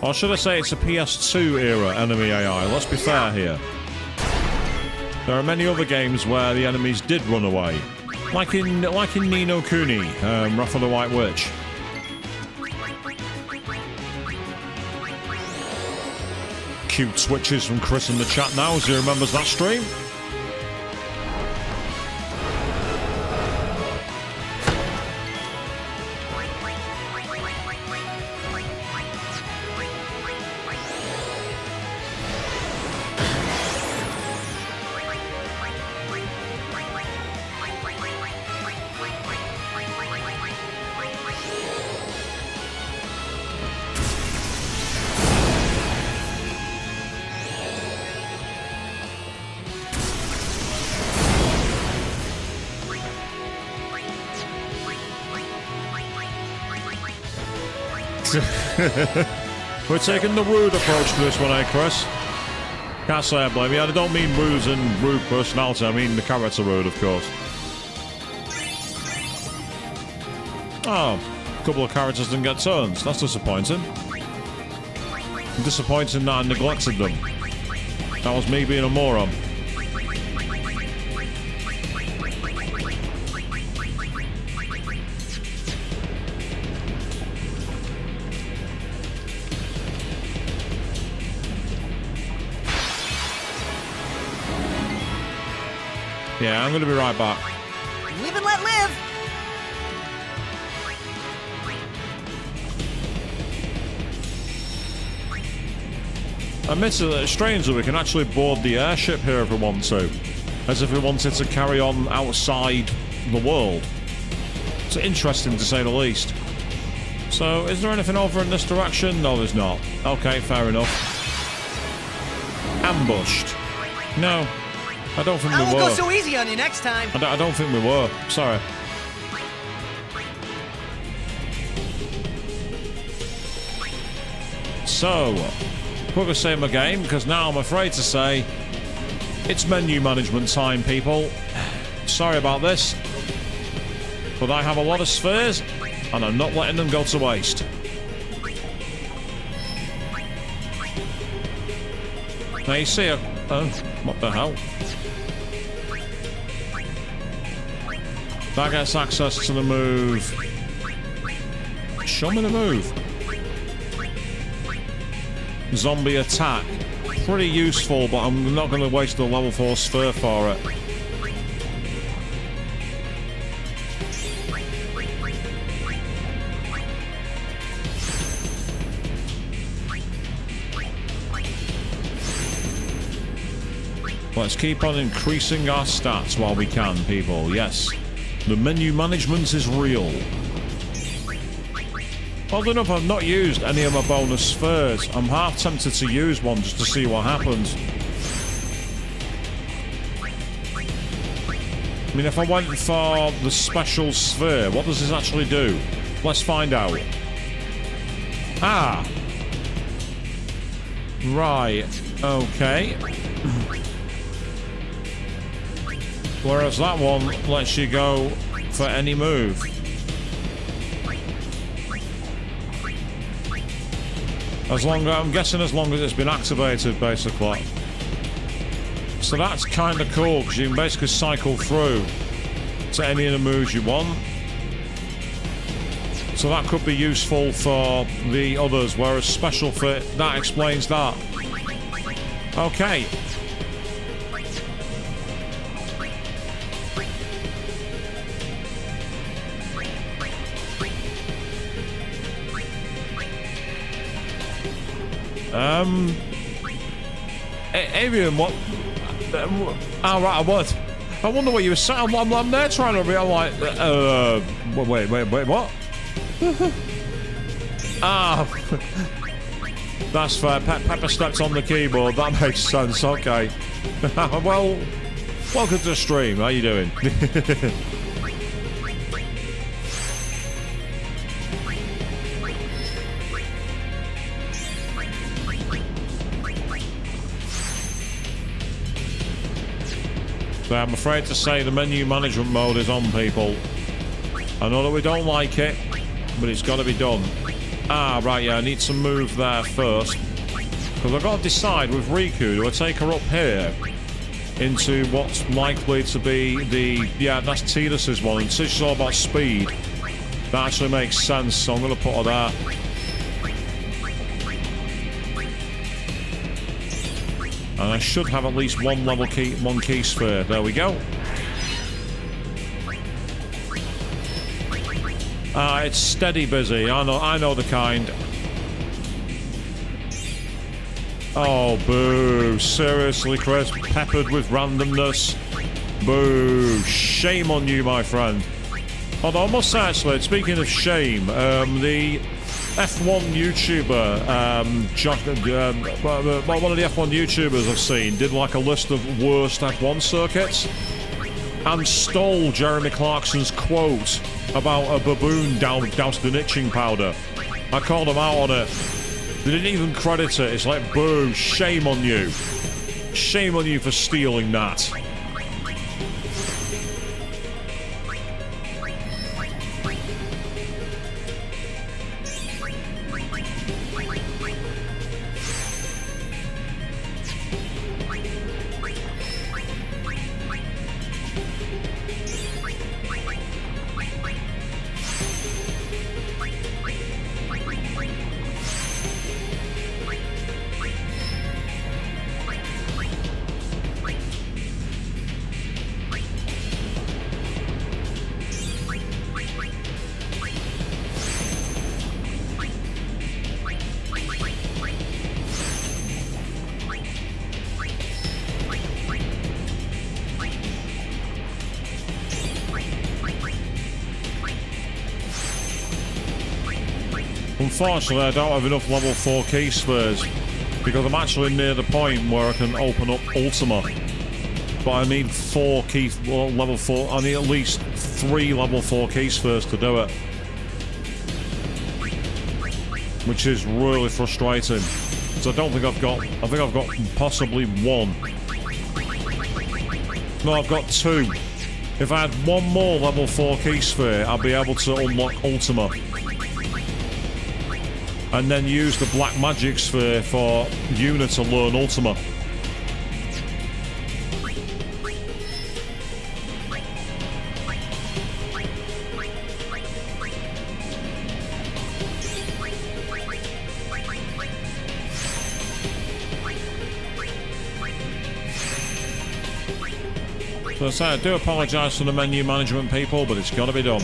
Or should I say it's a PS2 era enemy AI? Let's be fair here. There are many other games where the enemies did run away. Like in Ni no Kuni, Wrath of the White Witch. Cute switches from Chris in the chat now, as he remembers that stream. We're taking the rude approach to this one, eh, Chris? Can't say I blame you. I don't mean rude and rude personality. I mean the character rude, of course. Oh, a couple of characters didn't get turns. That's disappointing. Disappointing that I neglected them. That was me being a moron. Yeah, I'm gonna be right back. Live and let live! Admittedly, it's strange that we can actually board the airship here if we want to. As if we wanted to carry on outside the world. It's interesting to say the least. So, is there anything over in this direction? No, there's not. Okay, fair enough. Ambushed. No. I don't think we were. I won't go so easy on you next time. I don't think we were. Sorry. So, quickly save my game, because now I'm afraid to say it's menu management time, people. Sorry about this, but I have a lot of spheres, and I'm not letting them go to waste. Now you see, oh, what the hell? That gets access to the move. Show me the move. Zombie attack. Pretty useful, but I'm not going to waste the level 4 sphere for it. Let's keep on increasing our stats while we can, people. Yes. The menu management is real. Oddly enough, I've not used any of my bonus spheres. I'm half tempted to use one just to see what happens. I mean, if I went for the special sphere, what does this actually do? Let's find out. Ah! Right. Okay. Whereas that one lets you go for any move. I'm guessing as long as it's been activated, basically. So that's kind of cool, because you can basically cycle through to any of the moves you want. So that could be useful for the others, whereas special fit, that explains that. Okay. Avian, what? Right, what? I wonder what you were saying. I'm there trying to be. I'm like, wait, what? That's fair. Pepper stepped on the keyboard. That makes sense. Okay. Well, welcome to the stream. How you doing? So I'm afraid to say the menu management mode is on, people. I know that we don't like it, but it's got to be done. Right, yeah, I need to move there first. Because I've got to decide with Riku, do I take her up here into what's likely to be the... Yeah, that's Tidus's one. And since she's all about speed, that actually makes sense, so I'm going to put her there. And I should have at least one level key, one key sphere. There we go. It's steady busy. I know the kind. Oh, boo. Seriously, Chris? Peppered with randomness. Boo. Shame on you, my friend. Although I must say, actually, speaking of shame, the F1 YouTuber, one of the F1 YouTubers I've seen did like a list of worst F1 circuits and stole Jeremy Clarkson's quote about a baboon doused in itching powder. I called him out on it. They didn't even credit it. It's like, boo, shame on you. Shame on you for stealing that. Unfortunately, I don't have enough level 4 key spheres because I'm actually near the point where I can open up Ultima. But I need 4 key level 4. I need at least 3 level 4 key spheres to do it, which is really frustrating. So I don't think I've got. I think I've got possibly 1. No, I've got 2. If I had 1 more level 4 key sphere, I'd be able to unlock Ultima. And then use the black magic sphere for Yuna to learn Ultima. So I do apologise to the menu management people, but it's got to be done.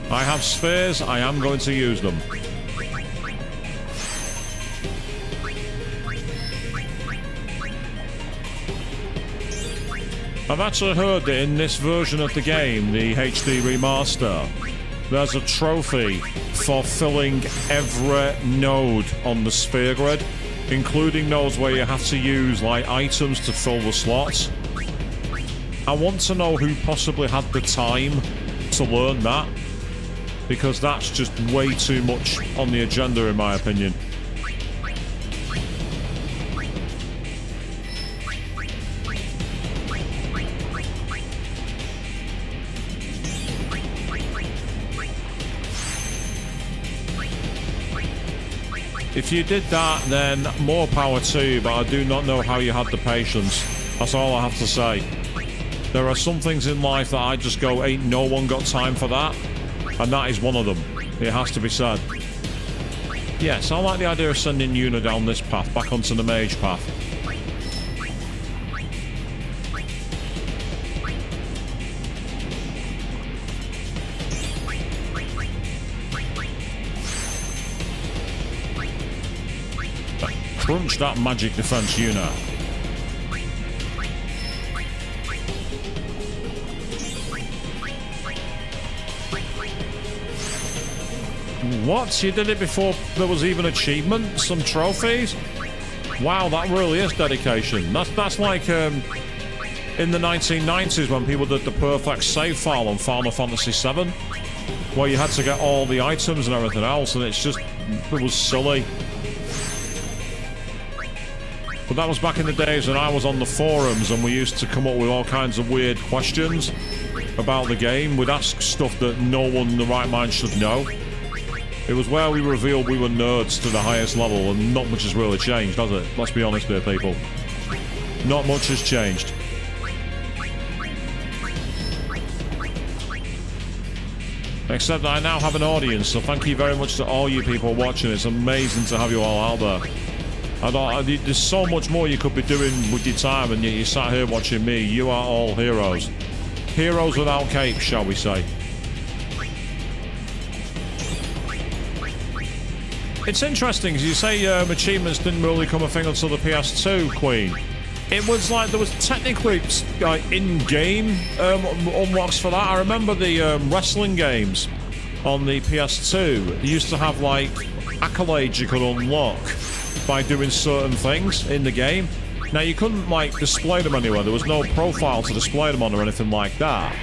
I have spheres, I am going to use them. I've actually heard that in this version of the game, the HD remaster, there's a trophy for filling every node on the sphere grid, including those where you have to use like items to fill the slots. I want to know who possibly had the time to learn that, because that's just way too much on the agenda, in my opinion. If you did that, then more power to you, but I do not know how you had the patience. That's all I have to say. There are some things in life that I just go, ain't no one got time for that. And that is one of them. It has to be said. Yes, I like the idea of sending Yuna down this path, back onto the mage path. Crunch that magic defense, Yuna. What? You did it before there was even achievement? Some trophies? Wow, that really is dedication. That's like in the 1990s when people did the perfect save file on Final Fantasy VII, where you had to get all the items and everything else, and it was silly. But that was back in the days when I was on the forums and we used to come up with all kinds of weird questions about the game. We'd ask stuff that no one in the right mind should know. It was where we revealed we were nerds to the highest level, and not much has really changed, has it? Let's be honest here, people. Not much has changed. Except that I now have an audience, so thank you very much to all you people watching. It's amazing to have you all out there. There's so much more you could be doing with your time, and yet you sat here watching me. You are all heroes. Heroes without capes, shall we say. It's interesting, because you say achievements didn't really come a thing until the PS2, Queen. It was like there was technically in-game unlocks for that. I remember the wrestling games on the PS2. They used to have like accolades you could unlock by doing certain things in the game. Now you couldn't like display them anywhere. There was no profile to display them on or anything like that.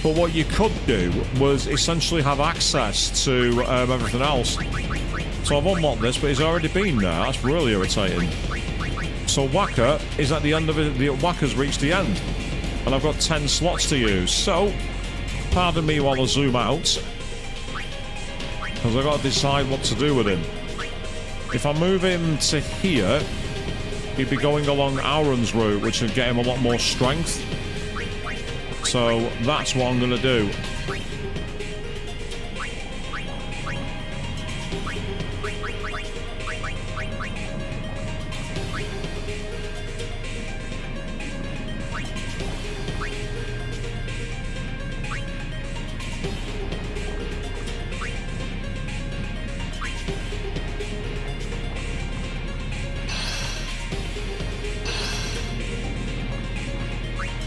But what you could do was essentially have access to everything else. So I've unlocked this, but he's already been there. That's really irritating. So Waka is at the end of it. The Waka's reached the end, and I've got 10 slots to use. So, pardon me while I zoom out, because I've got to decide what to do with him. If I move him to here, he'd be going along Auron's route, which would get him a lot more strength. So that's what I'm going to do.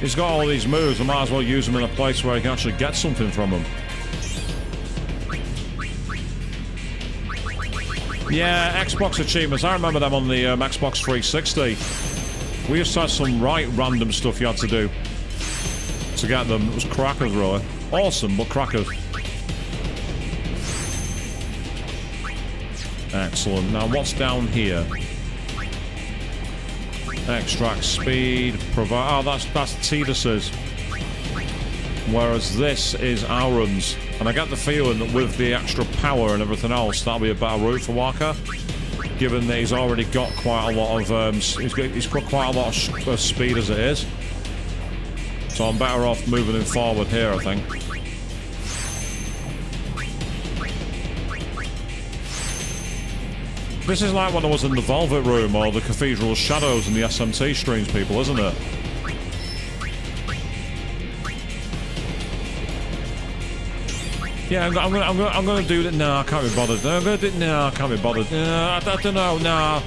He's got all these moves, I might as well use them in a place where I can actually get something from them. Yeah, Xbox achievements. I remember them on the Xbox 360. We used to have some right random stuff you had to do to get them. It was crackers, really. Awesome, but crackers. Excellent. Now, what's down here? Extract speed, provide. Oh, that's Tidus's. Whereas this is Auron's. And I get the feeling that with the extra power and everything else, that'll be a better route for Waka. Given that he's already got quite a lot of he's got quite a lot of speed as it is. So I'm better off moving him forward here, I think. This is like when I was in the Velvet Room or the Cathedral Shadows in the SMT streams, people, isn't it? Yeah, I'm gonna do that. No, I can't be bothered. I'm gonna do. No, I can't be bothered. No, I don't know. No,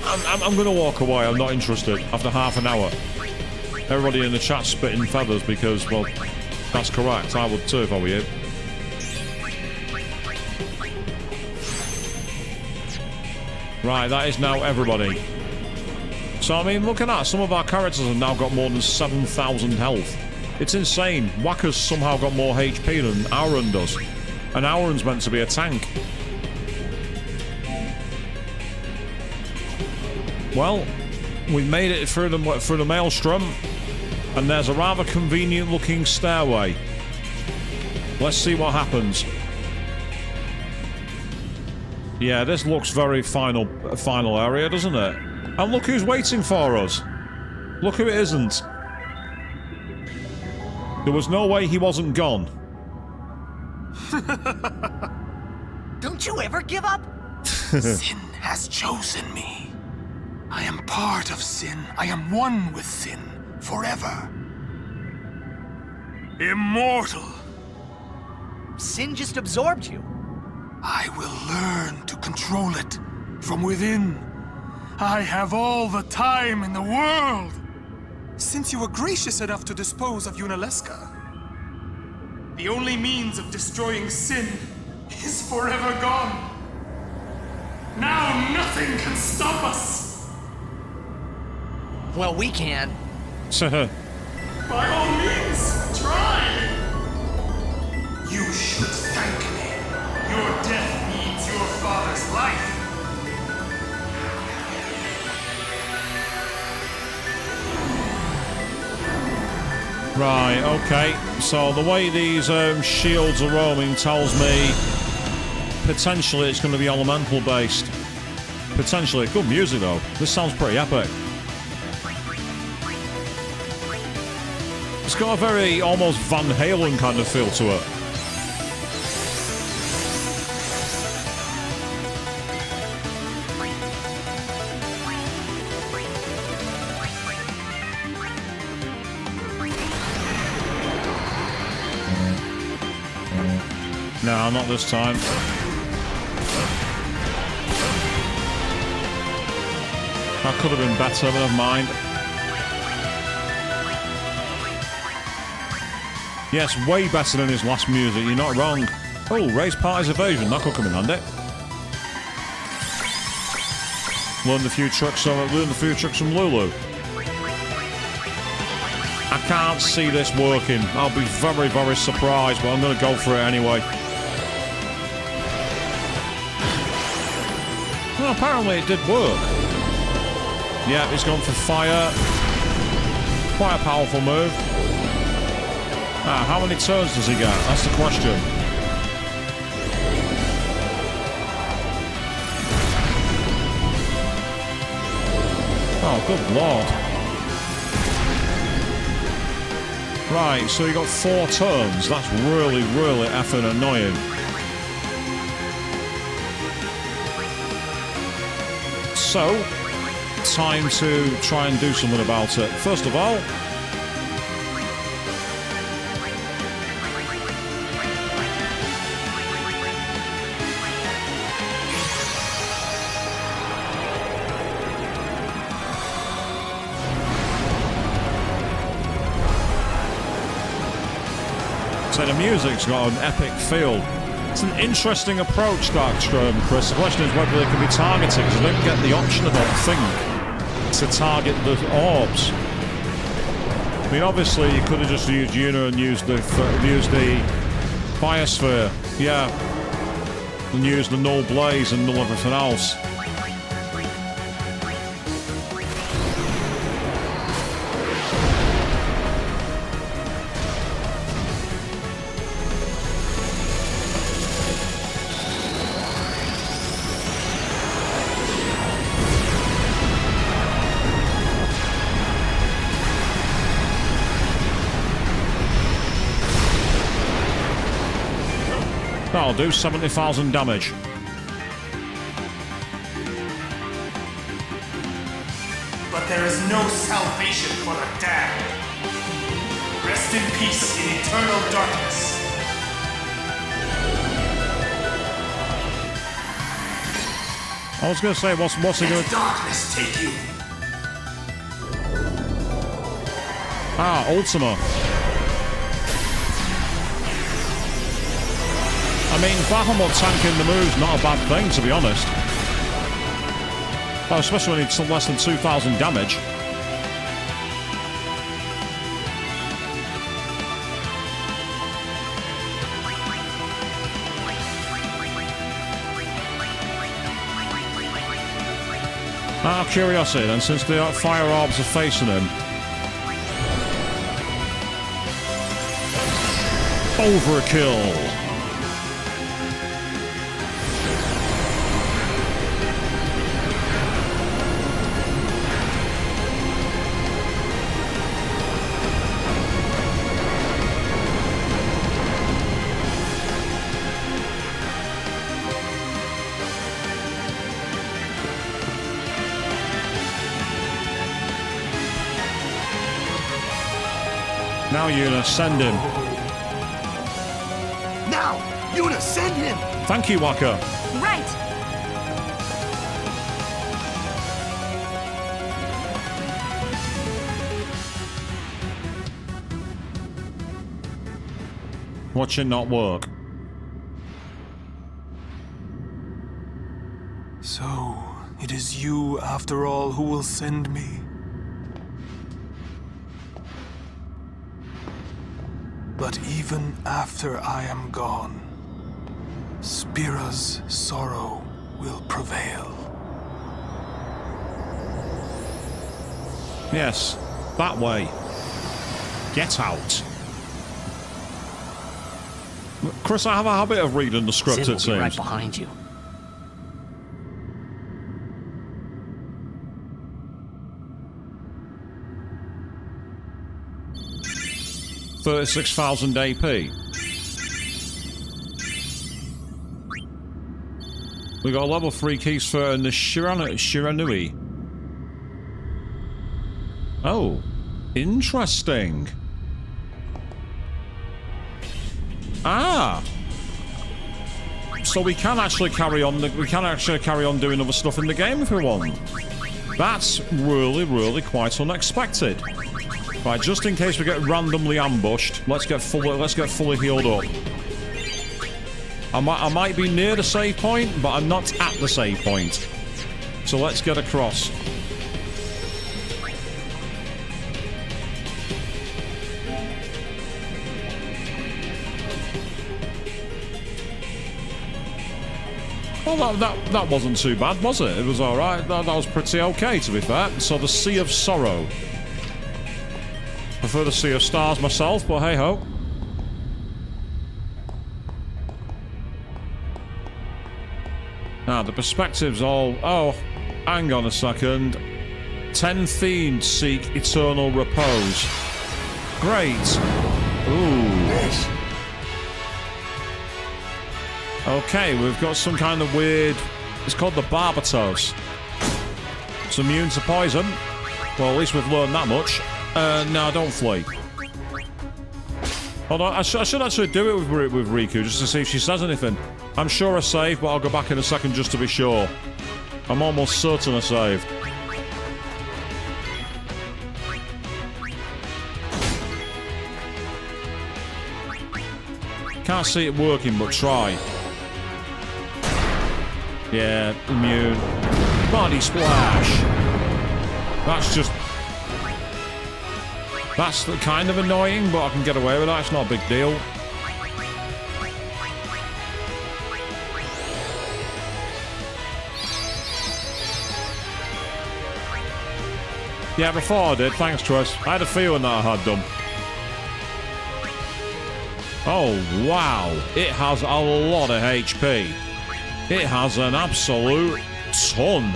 I'm gonna walk away. I'm not interested. After half an hour, everybody in the chat spitting feathers because, well, that's correct. I would too if I were you. Right, that is now everybody. So, I mean, look at that. Some of our characters have now got more than 7,000 health. It's insane. Waka's somehow got more HP than Auron does. And Auron's meant to be a tank. Well, we've made it through the maelstrom. And there's a rather convenient-looking stairway. Let's see what happens. Yeah, this looks very final area, doesn't it? And look who's waiting for us. Look who it isn't. There was no way he wasn't gone. Don't you ever give up? Sin has chosen me. I am part of sin. I am one with sin forever. Immortal. Sin just absorbed you. I will learn to control it from within. I have all the time in the world. Since you were gracious enough to dispose of Unalesca, the only means of destroying sin is forever gone. Now nothing can stop us. Well, we can. By all means, try. You should thank me. Your death means your father's life. Right, okay. So the way these shields are roaming tells me potentially it's going to be elemental based. Potentially. Good music though. This sounds pretty epic. It's got a very almost Van Halen kind of feel to it. No, not this time. That could have been better, but never mind. Yes, way better than his last music, you're not wrong. Oh, raise party's evasion, that could come in handy. Learn the few tricks from Lulu. I can't see this working. I'll be very, very surprised, but I'm going to go for it anyway. Well, apparently it did work. Yeah, he's gone for fire. Quite a powerful move. Ah, how many turns does he get? That's the question. Oh, good lord. Right, so you got 4 turns. That's really, really effing annoying. So, time to try and do something about it. First of all, so the music's got an epic feel. It's an interesting approach, Chris. The question is whether they can be targeted, because I don't get the option, I don't think, to target the orbs. I mean, obviously, you could have just used Una and used the Fire Sphere. Yeah. And used the Null Blaze and null everything else. That'll do 70,000 damage. But there is no salvation for the damned. Rest in peace in eternal darkness. I was going to say, what's it going to... darkness take you. Ah, Ultima. I mean, Bahamut tanking the move's not a bad thing, to be honest. Oh, especially when it's less than 2,000 damage. Out of curiosity, then, since the fire orbs are facing him. Overkill. Now, Yuna, send him. Now, Yuna, send him! Thank you, Waka. Right. Watch it not work. So, it is you, after all, who will send me. But even after I am gone, Spira's sorrow will prevail. Yes, that way. Get out. Chris, I have a habit of reading the script, Sin it will be right seems. behind you. $36,000 AP. We got level 3 keys for the Shiranui. Oh, interesting. Ah, so we can actually carry on. We can actually carry on doing other stuff in the game if we want. That's really, really quite unexpected. Right, just in case we get randomly ambushed, let's get fully healed up. I might be near the save point, but I'm not at the save point. So let's get across. Well, that wasn't too bad, was it? It was alright. That was pretty okay, to be fair. So the Sea of Sorrow. Prefer the Sea of Stars myself, but hey-ho. Now, the perspectives all... Oh, hang on a second. 10 Fiends seek eternal repose. Great. Ooh. Okay, we've got some kind of weird... It's called the Barbatos. It's immune to poison. Well, at least we've learned that much. No, don't flee. Hold on, I should actually do it with Riku, just to see if she says anything. I'm sure I saved, but I'll go back in a second just to be sure. I'm almost certain I saved. Can't see it working, but try. Yeah, immune. Body splash. That's just... That's kind of annoying, but I can get away with that. It's not a big deal. Yeah, before I did. Thanks, Tris. I had a feeling that I had done. Oh, wow. It has a lot of HP. It has an absolute ton.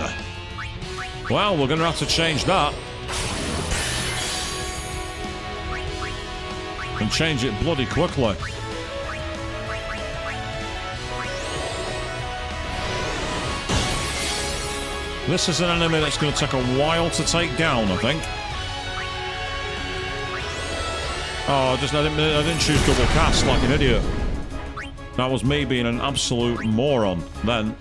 Well, we're going to have to change that. And change it bloody quickly. This is an enemy that's going to take a while to take down, I think. Oh, I didn't choose double cast like an idiot. That was me being an absolute moron then.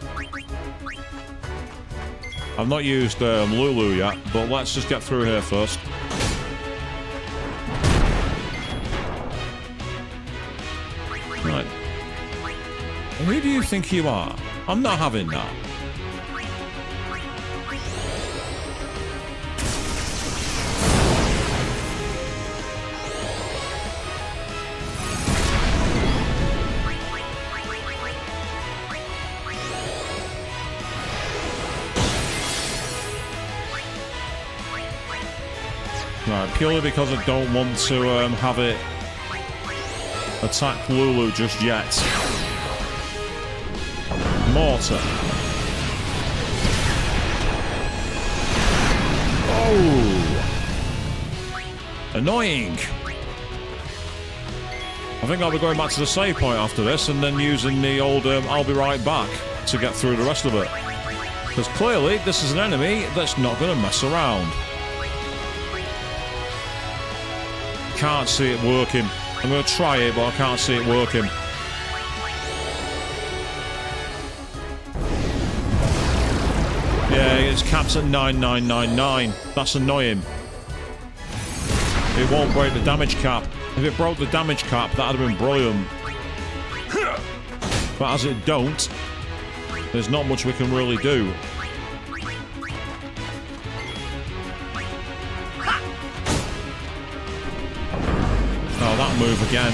I've not used Lulu yet, but let's just get through here first. Right. Who do you think you are? I'm not having that. Right, purely because I don't want to have it attack Lulu just yet. Mortar. Oh! Annoying! I think I'll be going back to the save point after this and then using the old I'll be right back to get through the rest of it. Because clearly this is an enemy that's not going to mess around. can't see it working. I'm going to try it, but I can't see it working. Yeah, it's capped at 9999. That's annoying. It won't break the damage cap. If it broke the damage cap, that'd have been brilliant. But as it don't, there's not much we can really do. Oh, that move again.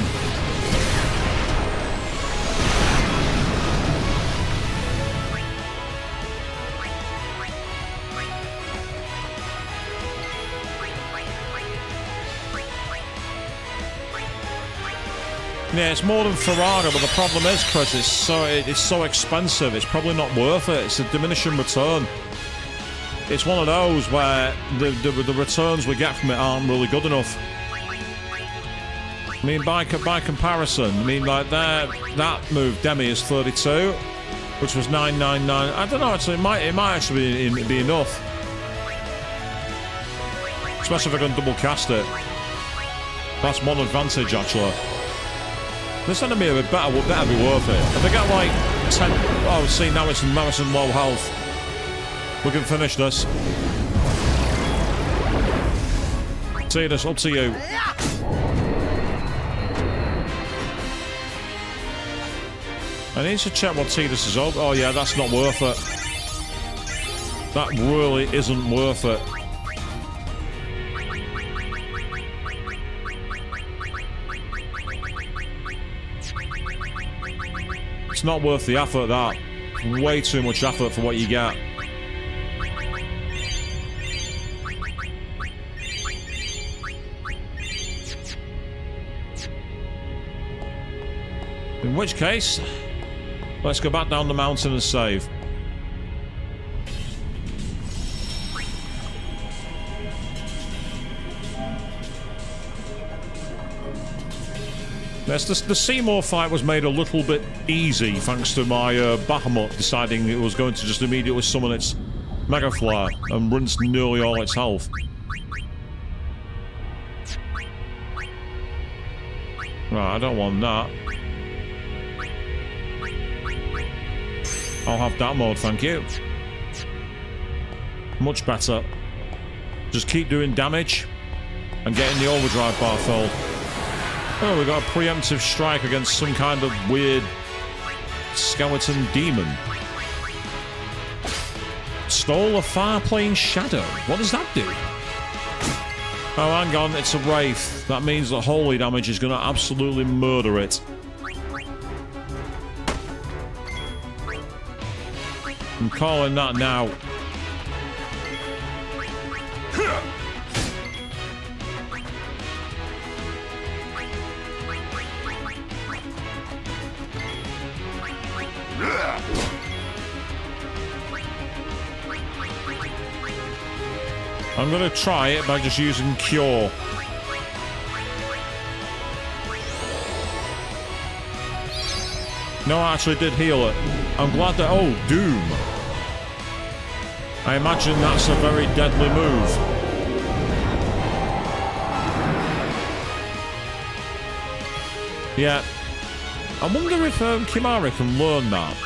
Yeah, it's more than Farraga, but the problem is, Chris, it's so expensive. It's probably not worth it. It's a diminishing return. It's one of those where the returns we get from it aren't really good enough. I mean, by comparison, I mean, like that move Demi is 32, which was 999. I don't know. Actually, it might actually be enough, especially if I can double cast it. That's one advantage, actually. This enemy better be worth it. If they get like 10... Oh, see, now it's in low health. We can finish this. Tidus, up to you. I need to check what Tidus is up. Oh, yeah, that's not worth it. That really isn't worth it. It's not worth the effort, that. Way too much effort for what you get. In which case, let's go back down the mountain and save. Yes, the Seymour fight was made a little bit easy thanks to my Bahamut deciding it was going to just immediately summon its Mega Flare and rinse nearly all its health. Right, I don't want that. I'll have that mode, thank you. Much better. Just keep doing damage and getting the overdrive bar filled. Oh, we got a preemptive strike against some kind of weird skeleton demon. Stole a far-plane shadow. What does that do? Oh, hang on, it's a wraith. That means that holy damage is going to absolutely murder it. I'm calling that now. I'm going to try it by just using Cure. No, I actually did heal it. I'm glad that... Oh, Doom. I imagine that's a very deadly move. Yeah. I wonder if Kimahri can learn that.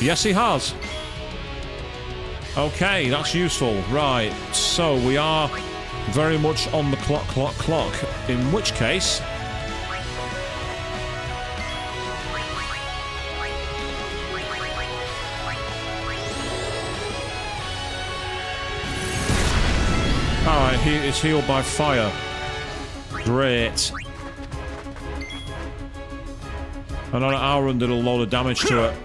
Yes, he has. Okay, that's useful. Right, so we are very much on the clock. In which case... Alright, it's healed by fire. Great. And on our run did a load of damage to it.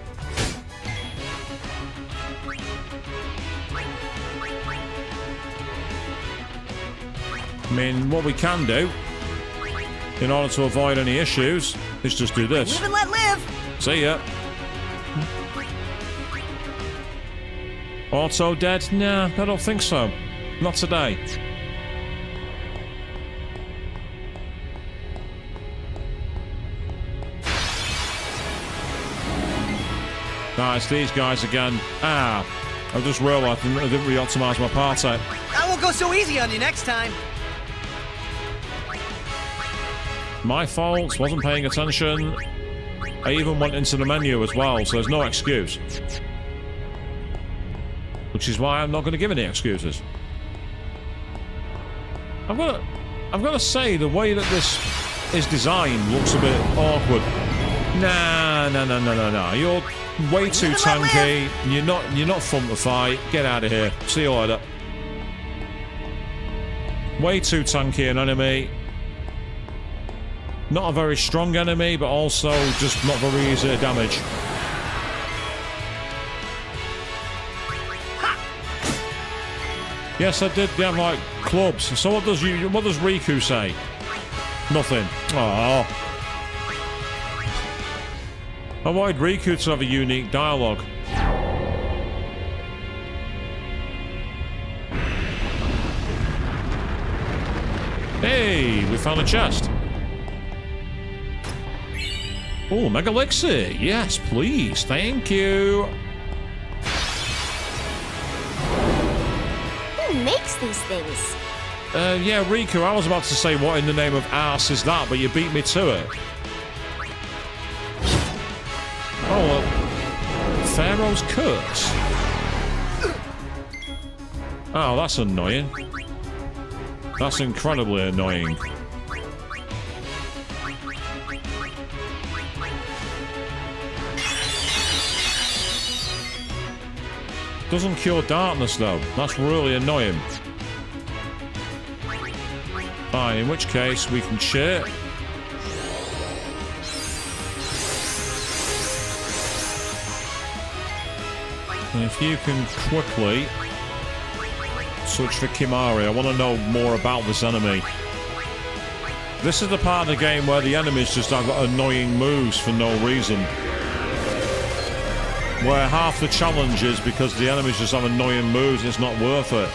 I mean, what we can do, in order to avoid any issues, is just do this. Live and let live! See ya. Auto dead? Nah, I don't think so. Not today. Nah, it's these guys again. Ah, I just realised I didn't re-optimise my party. I will won't go so easy on you next time. My fault, wasn't paying attention. I even went into the menu as well, so there's no excuse. Which is why I'm not going to give any excuses. I've got to say, the way that this is designed looks a bit awkward. Nah. You're way too tanky. You're not fun to fight. Get out of here. See you later. Way too tanky an enemy. Not a very strong enemy, but also just not very easy to damage. Yes, I did have like clubs. So what does Riku say? Nothing. Oh. I wanted Riku to have a unique dialogue. Hey, we found a chest. Oh, Mega Elixir. Yes, please. Thank you. Who makes these things? Yeah, Riku, I was about to say what in the name of ass is that, but you beat me to it. Oh, well. Pharaoh's Curse. Oh, that's annoying. That's incredibly annoying. Doesn't cure darkness, though. That's really annoying. Fine, in which case we can cheer. And if you can quickly switch for Kimari, I want to know more about this enemy. This is the part of the game where the enemies just have annoying moves for no reason. Where half the challenge is because the enemies just have annoying moves and it's not worth it.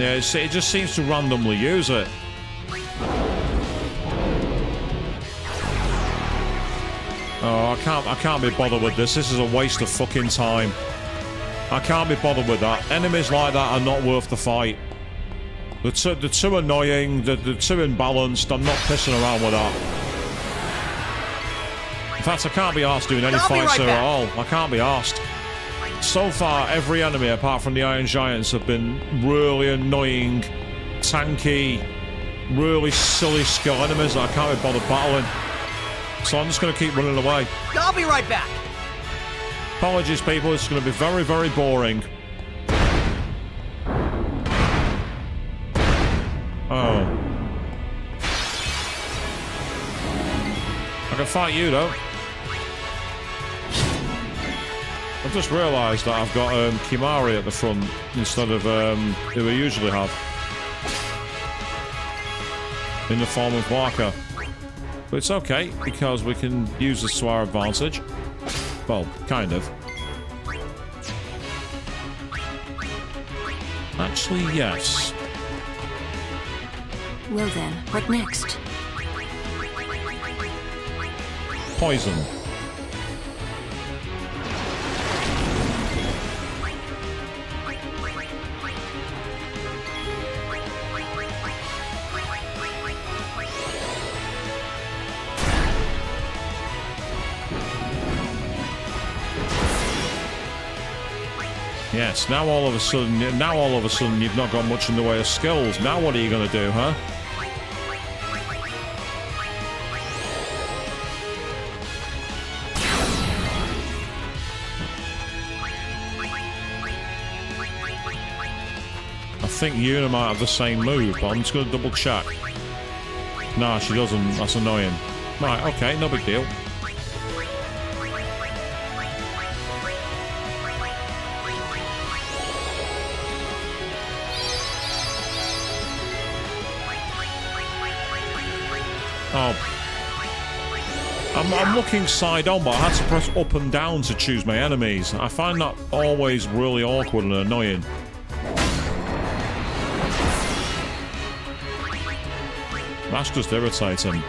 Yeah, it just seems to randomly use it. Oh, I can't be bothered with this. This is a waste of fucking time. I can't be bothered with that. Enemies like that are not worth the fight. They're too annoying. They're too imbalanced. I'm not pissing around with that. In fact, I can't be arsed doing any fights here at all. I can't be arsed. So far, every enemy apart from the Iron Giants have been really annoying, tanky, really silly skill enemies that I can't be bothered battling. So I'm just going to keep running away. I'll be right back. Apologies, people. It's going to be very, very boring. Oh. I can fight you, though. I've just realised that I've got Kimari at the front instead of who we usually have. In the form of Waka. But it's okay, because we can use this to our advantage. Well, kind of. Actually, yes. Well then, what next? Poison. Yes, now all of a sudden you've not got much in the way of skills. Now what are you going to do, huh? I think Yuna might have the same move, but I'm just going to double check. Nah, she doesn't. That's annoying. Right, okay, no big deal. Oh. I'm looking side on, but I had to press up and down to choose my enemies. I find that always really awkward and annoying. That's just irritating.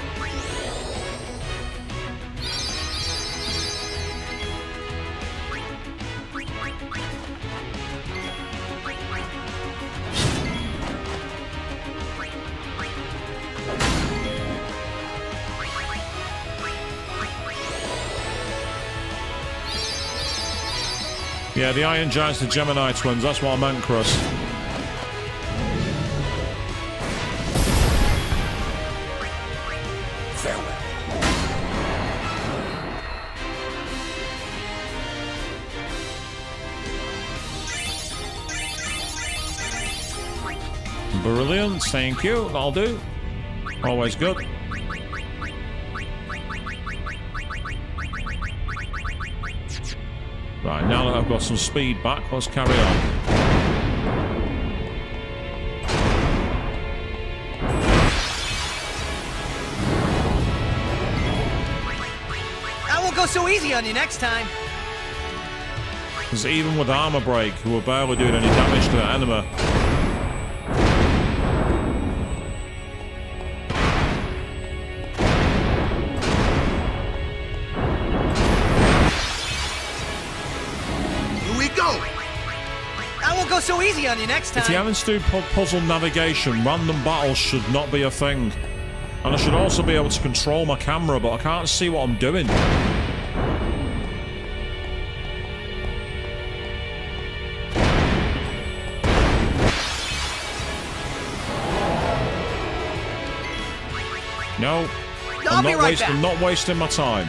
Yeah, the Iron Giants, the Gemini twins. That's what I meant, Chris. Farewell. Brilliant, thank you. That'll do. Always good. Right, now that I've got some speed back, let's carry on. I won't go so easy on you next time. Because even with armor break, we were barely doing any damage to the enemy. So easy on you next time. If you're having to do puzzle navigation, random battles should not be a thing. And I should also be able to control my camera, but I can't see what I'm doing. No, I'm not wasting my time.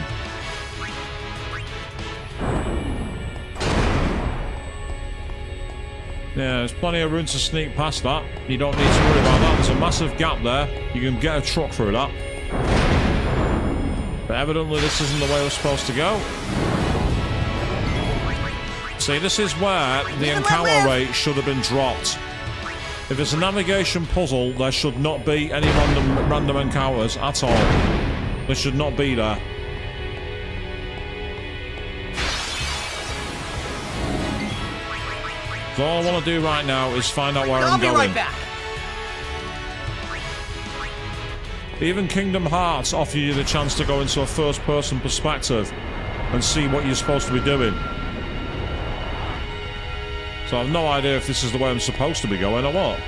Yeah, there's plenty of room to sneak past that. You don't need to worry about that. There's a massive gap there. You can get a truck through that. But evidently this isn't the way we're supposed to go. See, this is where the encounter rate should have been dropped. If it's a navigation puzzle, there should not be any random encounters at all. They should not be there. So all I want to do right now is find out where I'm going. I'll be right back. Even Kingdom Hearts offer you the chance to go into a first-person perspective and see what you're supposed to be doing. So I have no idea if this is the way I'm supposed to be going or what.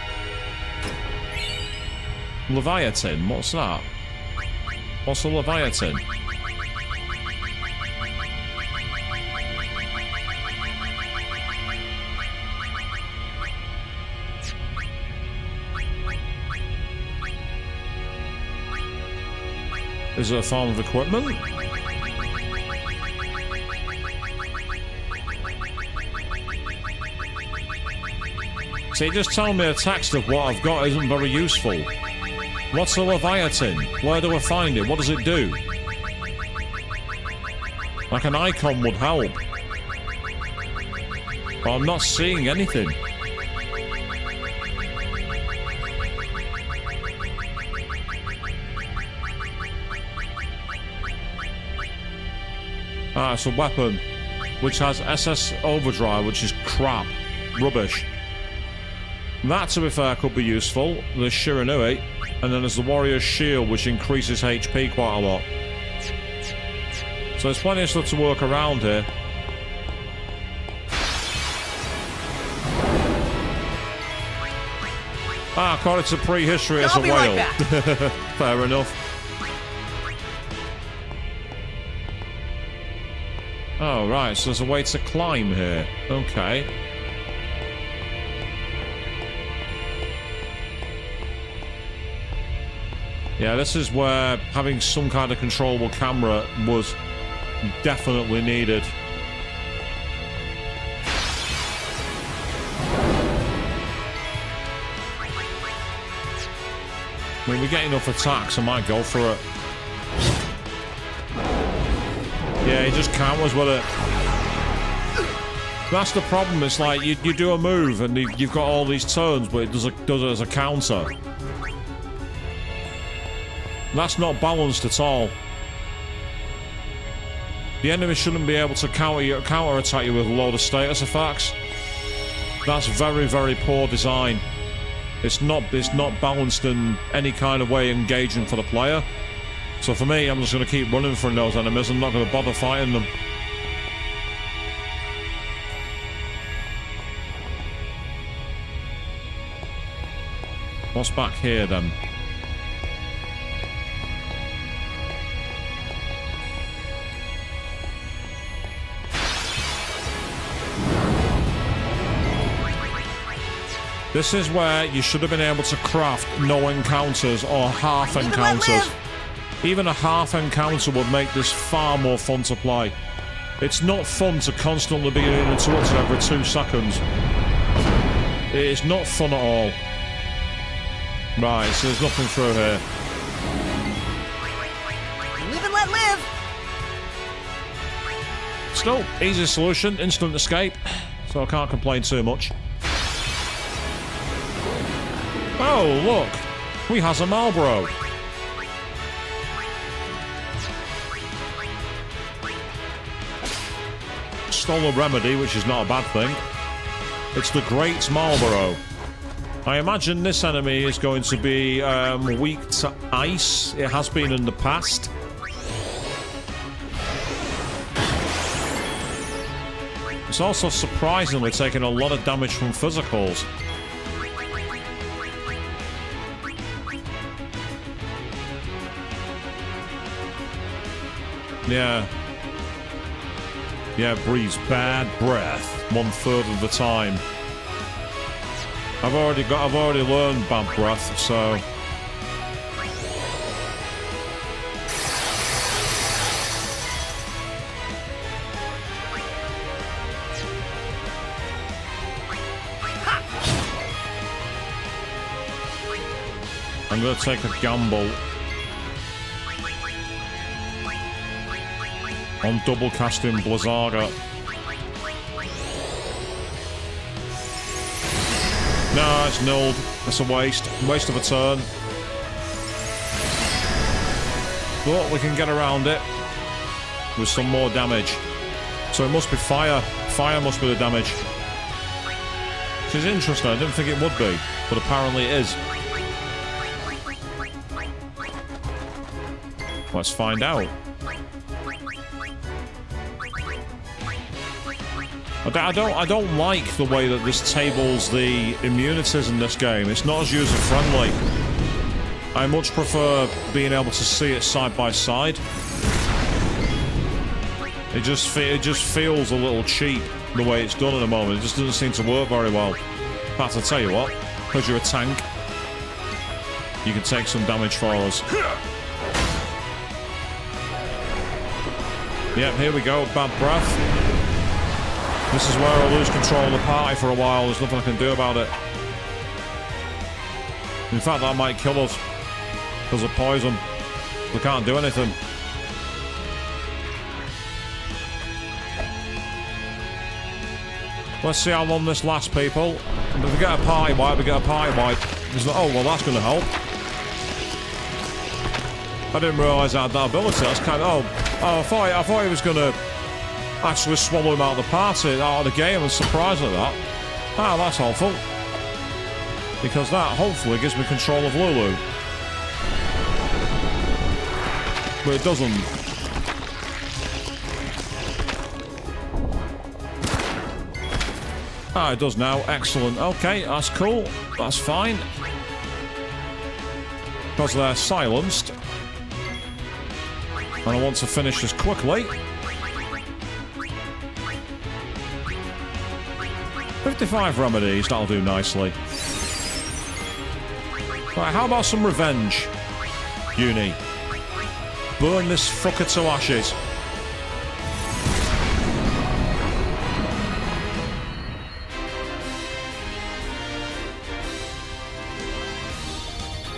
Leviathan, what's that? What's a Leviathan? Is it a form of equipment? See, just telling me a text of what I've got isn't very useful. What's a Leviathan? Where do I find it? What does it do? Like an icon would help. But I'm not seeing anything. Ah, it's a weapon which has SS Overdrive, which is crap. Rubbish. That, to be fair, could be useful. There's Shiranui, and then there's the Warrior's Shield, which increases HP quite a lot. So there's plenty of stuff to work around here. Ah, according to prehistory, it's a whale. Right fair enough. Oh, right, so there's a way to climb here. Okay. Yeah, this is where having some kind of controllable camera was definitely needed. When we get enough attacks, I might go for it. Yeah, he just counters with it. That's the problem. It's like you do a move and you've got all these turns, but it does it as a counter. That's not balanced at all. The enemy shouldn't be able to counter attack you with a load of status effects. That's very, very poor design. It's not balanced in any kind of way engaging for the player. So for me, I'm just going to keep running from those enemies. I'm not going to bother fighting them. What's back here then? This is where you should have been able to craft no encounters or half encounters. Even a half encounter would make this far more fun to play. It's not fun to constantly be interrupted every 2 seconds. It is not fun at all. Right, so there's nothing through here. Live and let live! Still, easy solution, instant escape. So I can't complain too much. Oh, look! We has a Marlboro. Stole a remedy, which is not a bad thing. It's the Great Marlboro. I imagine this enemy is going to be weak to ice. It has been in the past. It's also surprisingly taking a lot of damage from physicals. Yeah. Yeah, breathes bad breath 1/3 of the time. I've already learned bad breath, so I'm gonna take a gamble on double casting Blizzaga. No, it's nulled. It's a waste. Waste of a turn. But we can get around it with some more damage. So it must be fire. Fire must be the damage. Which is interesting. I didn't think it would be, but apparently it is. Let's find out. I don't like the way that this tables the immunities in this game. It's not as user-friendly. I much prefer being able to see it side by side. It just feels a little cheap the way it's done at the moment. It just doesn't seem to work very well. In fact, I'll tell you what, because you're a tank, you can take some damage for us. Yep, here we go, bad breath. This is where I lose control of the party for a while. There's nothing I can do about it. In fact, that might kill us because of poison. We can't do anything. Let's see how long this lasts, people. If we get a party wipe, we get a party wipe. Oh, well, that's going to help. I didn't realise I had that ability. That's kind of... Oh, I thought he was going to actually swallow him out of the party, out of the game. I was surprised at that. Ah, that's helpful. Because that, hopefully, gives me control of Lulu. But it doesn't. Ah, it does now. Excellent. Okay, that's cool. That's fine. Because they're silenced. And I want to finish this quickly. 55 remedies, that'll do nicely. Right, how about some revenge, Uni? Burn this fucker to ashes.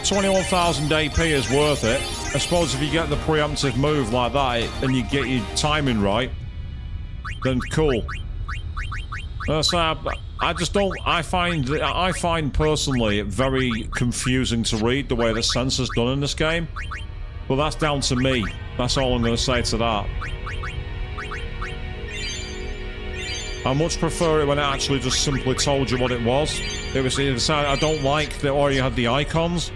$21,000 AP is worth it. I suppose if you get the preemptive move like that and you get your timing right, then cool. So I just don't. I find personally it very confusing to read the way the sensor's done in this game. But that's down to me. That's all I'm going to say to that. I much prefer it when it actually just simply told you what it was. I don't like that, or you had the icons.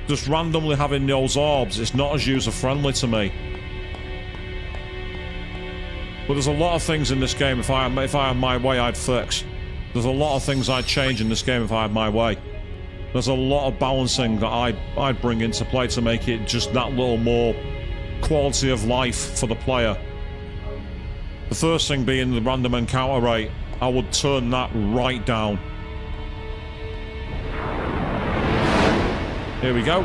Just randomly having those orbs, it's not as user-friendly to me. But there's a lot of things in this game, if I had my way, I'd fix. There's a lot of things I'd change in this game if I had my way. There's a lot of balancing that I'd bring into play to make it just that little more quality of life for the player. The first thing being the random encounter rate. I would turn that right down. Here we go.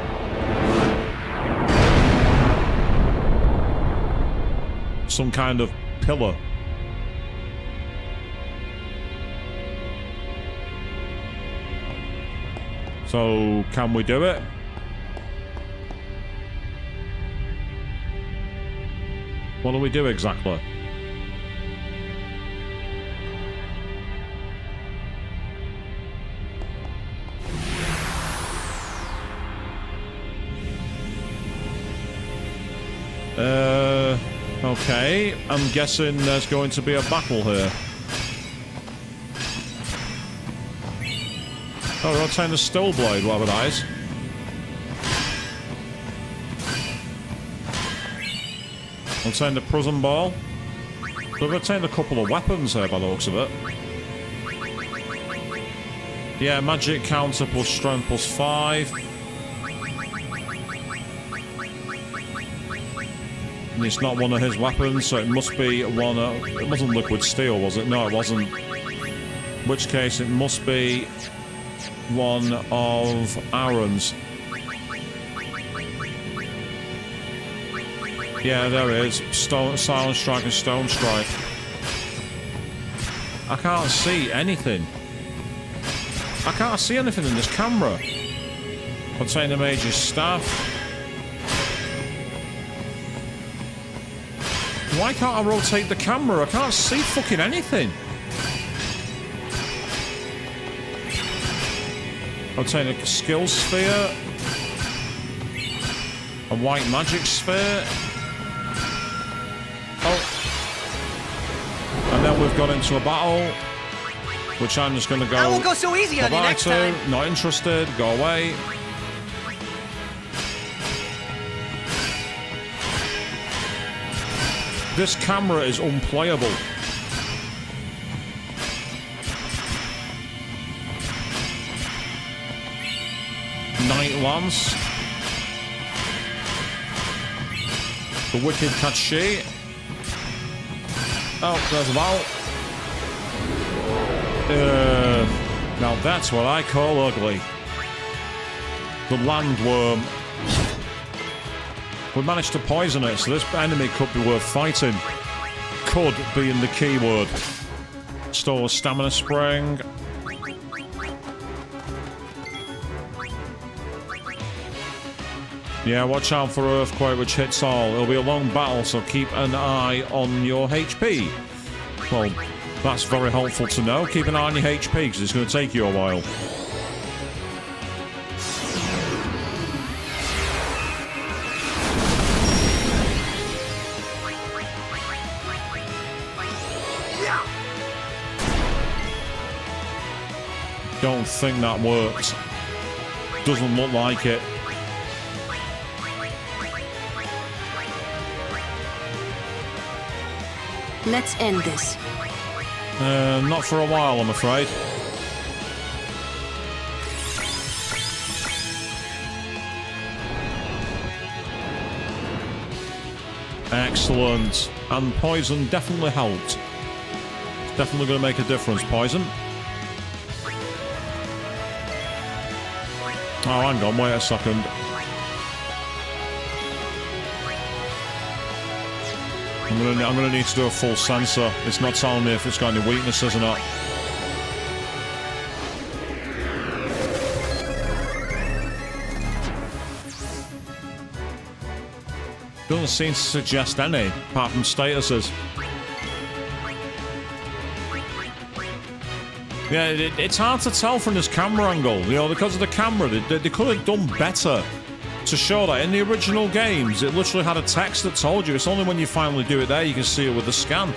Some kind of pillar. So, can we do it? What do we do exactly? Okay. I'm guessing there's going to be a battle here. Oh, we're obtaining the Still Blade, whatever that is. Obtained the Prison Ball. We've obtained a couple of weapons here by the looks of it. Yeah, magic counter plus strength plus 5. And it's not one of his weapons, so it must be one of... It wasn't liquid steel, was it? No, it wasn't. In which case, it must be one of Aaron's. Yeah, there it is. Silent Strike and Stone Strike. I can't see anything. I can't see anything in this camera. Obtain the Mage's Staff. Why can't I rotate the camera? I can't see fucking anything. Obtain a Skill Sphere. A White Magic Sphere. Oh. And then we've got into a battle, which I'm just going to go... I won't go so easy on you next time. Not interested. Go away. This camera is unplayable. Night Lance. The Wicked Kachi. Oh, there's a battle. Now that's what I call ugly. The Landworm. We managed to poison it, so this enemy could be worth fighting. Could be in the keyword. Store a Stamina Spring. Yeah, watch out for Earthquake, which hits all. It'll be a long battle, so keep an eye on your HP. Well, that's very helpful to know. Keep an eye on your HP, because it's going to take you a while. Don't think that works. Doesn't look like it. Let's end this. Not for a while, I'm afraid. Excellent. And poison definitely helped. It's definitely going to make a difference, poison. Oh, hang on, wait a second. I'm gonna need to do a full sensor. It's not telling me if it's got any weaknesses or not. Doesn't seem to suggest any, apart from statuses. Yeah, it's hard to tell from this camera angle, you know, because of the camera. They could have done better to show that. In the original games, it literally had a text that told you. It's only when you finally do it there you can see it with the scan.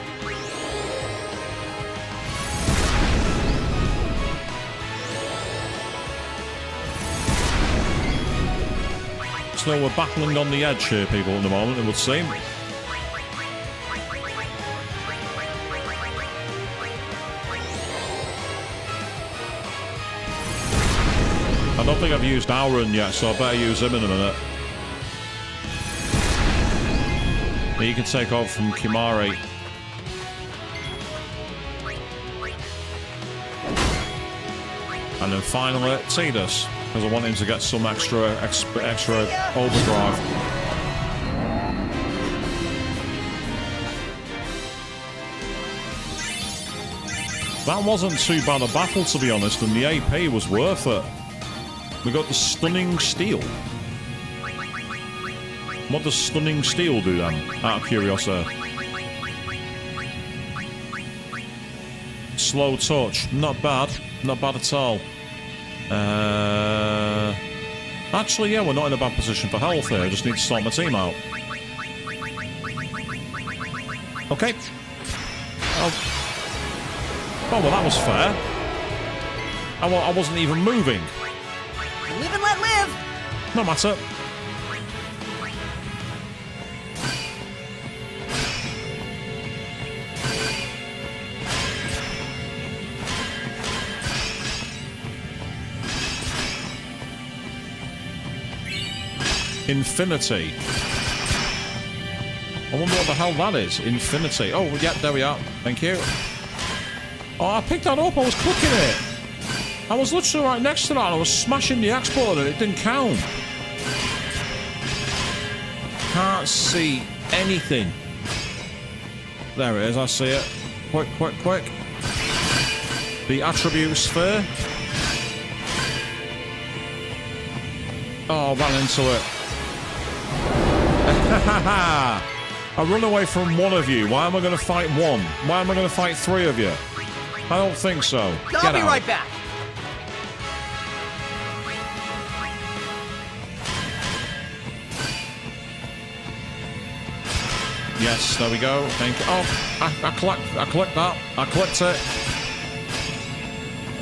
So we're battling on the edge here, people, at the moment, it would seem. I don't think I've used Auron yet, so I better use him in a minute. He can take off from Kimari. And then finally, Tidus. Because I want him to get some extra overdrive. That wasn't too bad a battle, to be honest, and the AP was worth it. We got the Stunning Steel. What does Stunning Steel do then, out of curiosity? Slow touch. Not bad. Not bad at all. Actually, yeah, we're not in a bad position for health here. I just need to sort my team out. Okay. Oh, well, that was fair. I wasn't even moving. Live and let live! No matter. Infinity. I wonder what the hell that is. Infinity. Oh, yeah, there we are. Thank you. Oh, I picked that up. I was clicking it. I was literally right next to that and I was smashing the X button and it didn't count. Can't see anything. There it is. I see it. Quick, quick, quick. The attribute sphere. Oh, ran into it. I run away from one of you. Why am I going to fight one? Why am I going to fight three of you? I don't think so. I'll be right back. Yes, there we go. Thank you. Oh, I clicked that. I clicked it.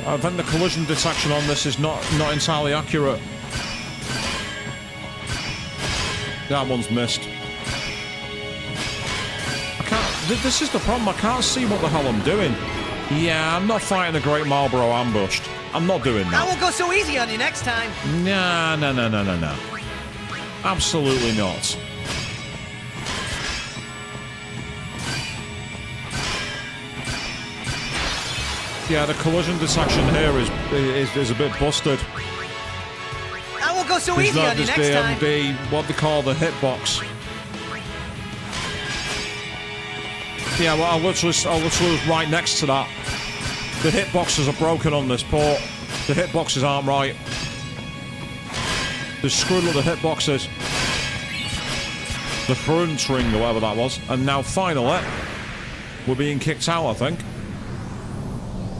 I think the collision detection on this is not entirely accurate. That one's missed. I can't... This is the problem. I can't see what the hell I'm doing. Yeah, I'm not fighting the Great Marlboro ambushed. I'm not doing that. I won't go so easy on you next time. Nah. Absolutely not. Yeah, the collision detection here is a bit busted. I won't go so easy on you next time. What they call the hitbox. Yeah, well, I literally was right next to that. The hitboxes are broken on this port. The hitboxes aren't right. They're screwed with the hitboxes. The front ring or whatever that was. And now finally, we're being kicked out, I think.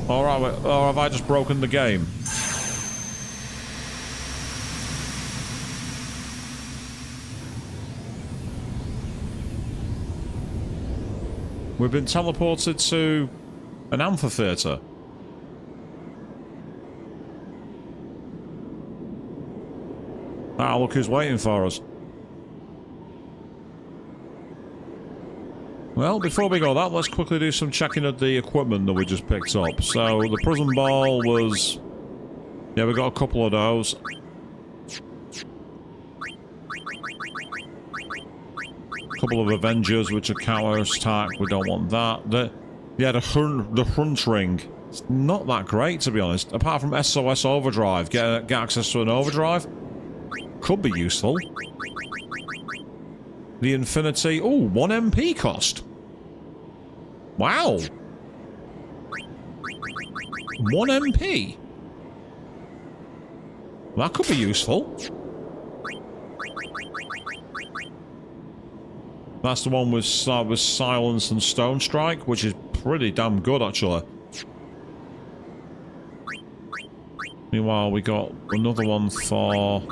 Or have I just broken the game? We've been teleported to an amphitheater. Ah, look who's waiting for us. Well, before we go that, let's quickly do some checking of the equipment that we just picked up. So, the prison ball was... Yeah, we got a couple of those. Couple of Avengers, which are counter-attack. We don't want that. The front ring. It's not that great, to be honest. Apart from SOS Overdrive. Get access to an overdrive. Could be useful. The Infinity. Ooh, 1 MP cost. Wow. 1 MP. That could be useful. That's the one with Silence and Stone Strike, which is pretty damn good, actually. Meanwhile, we got another one for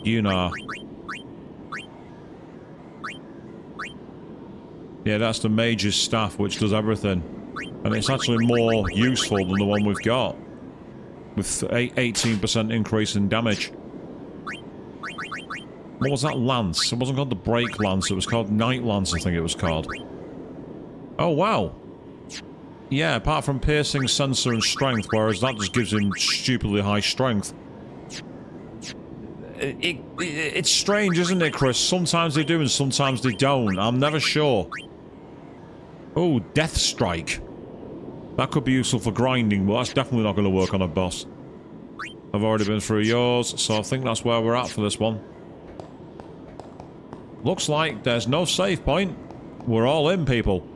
Yuna. Yeah, that's the Mage's Staff, which does everything. And it's actually more useful than the one we've got. With 18% increase in damage. What was that lance? It wasn't called the Break Lance, it was called Night Lance, I think it was called. Oh, wow. Yeah, apart from piercing, sensor, and strength, whereas that just gives him stupidly high strength. It's strange, isn't it, Chris? Sometimes they do and sometimes they don't. I'm never sure. Oh, Death Strike. That could be useful for grinding, but that's definitely not going to work on a boss. I've already been through yours, so I think that's where we're at for this one. Looks like there's no save point. We're all in, people.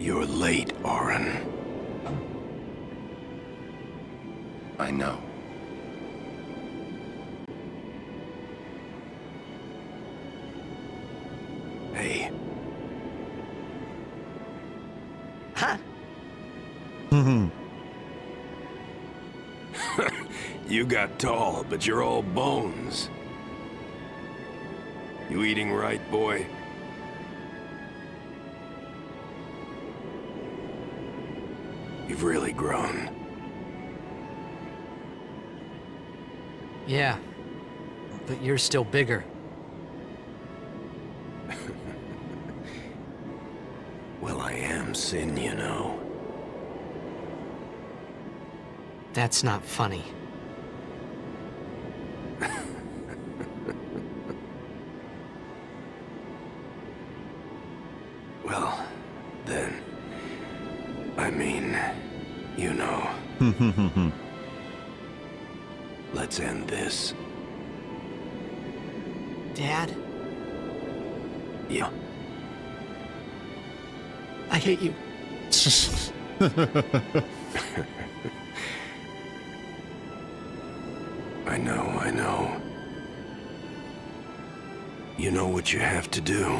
You're late, Oren. I know. Hey. Huh? You got tall, but you're all bones. You eating right, boy? You've really grown. Yeah. But you're still bigger. Well, I am Sin, you know. That's not funny. Well, then... I mean, you know. Let's end this. Dad, Yeah. I hate you. I know. You know what you have to do.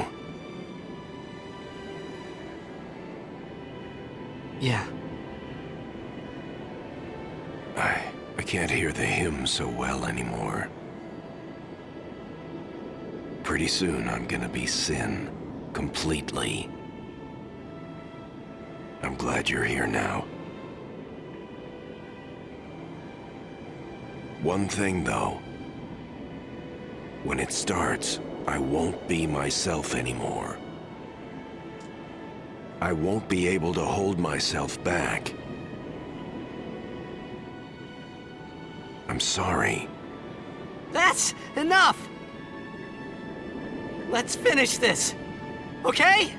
Yeah. I can't hear the hymn so well anymore. Pretty soon I'm gonna be Sin, completely. I'm glad you're here now. One thing though. When it starts, I won't be myself anymore. I won't be able to hold myself back. I'm sorry. That's enough! Let's finish this, okay?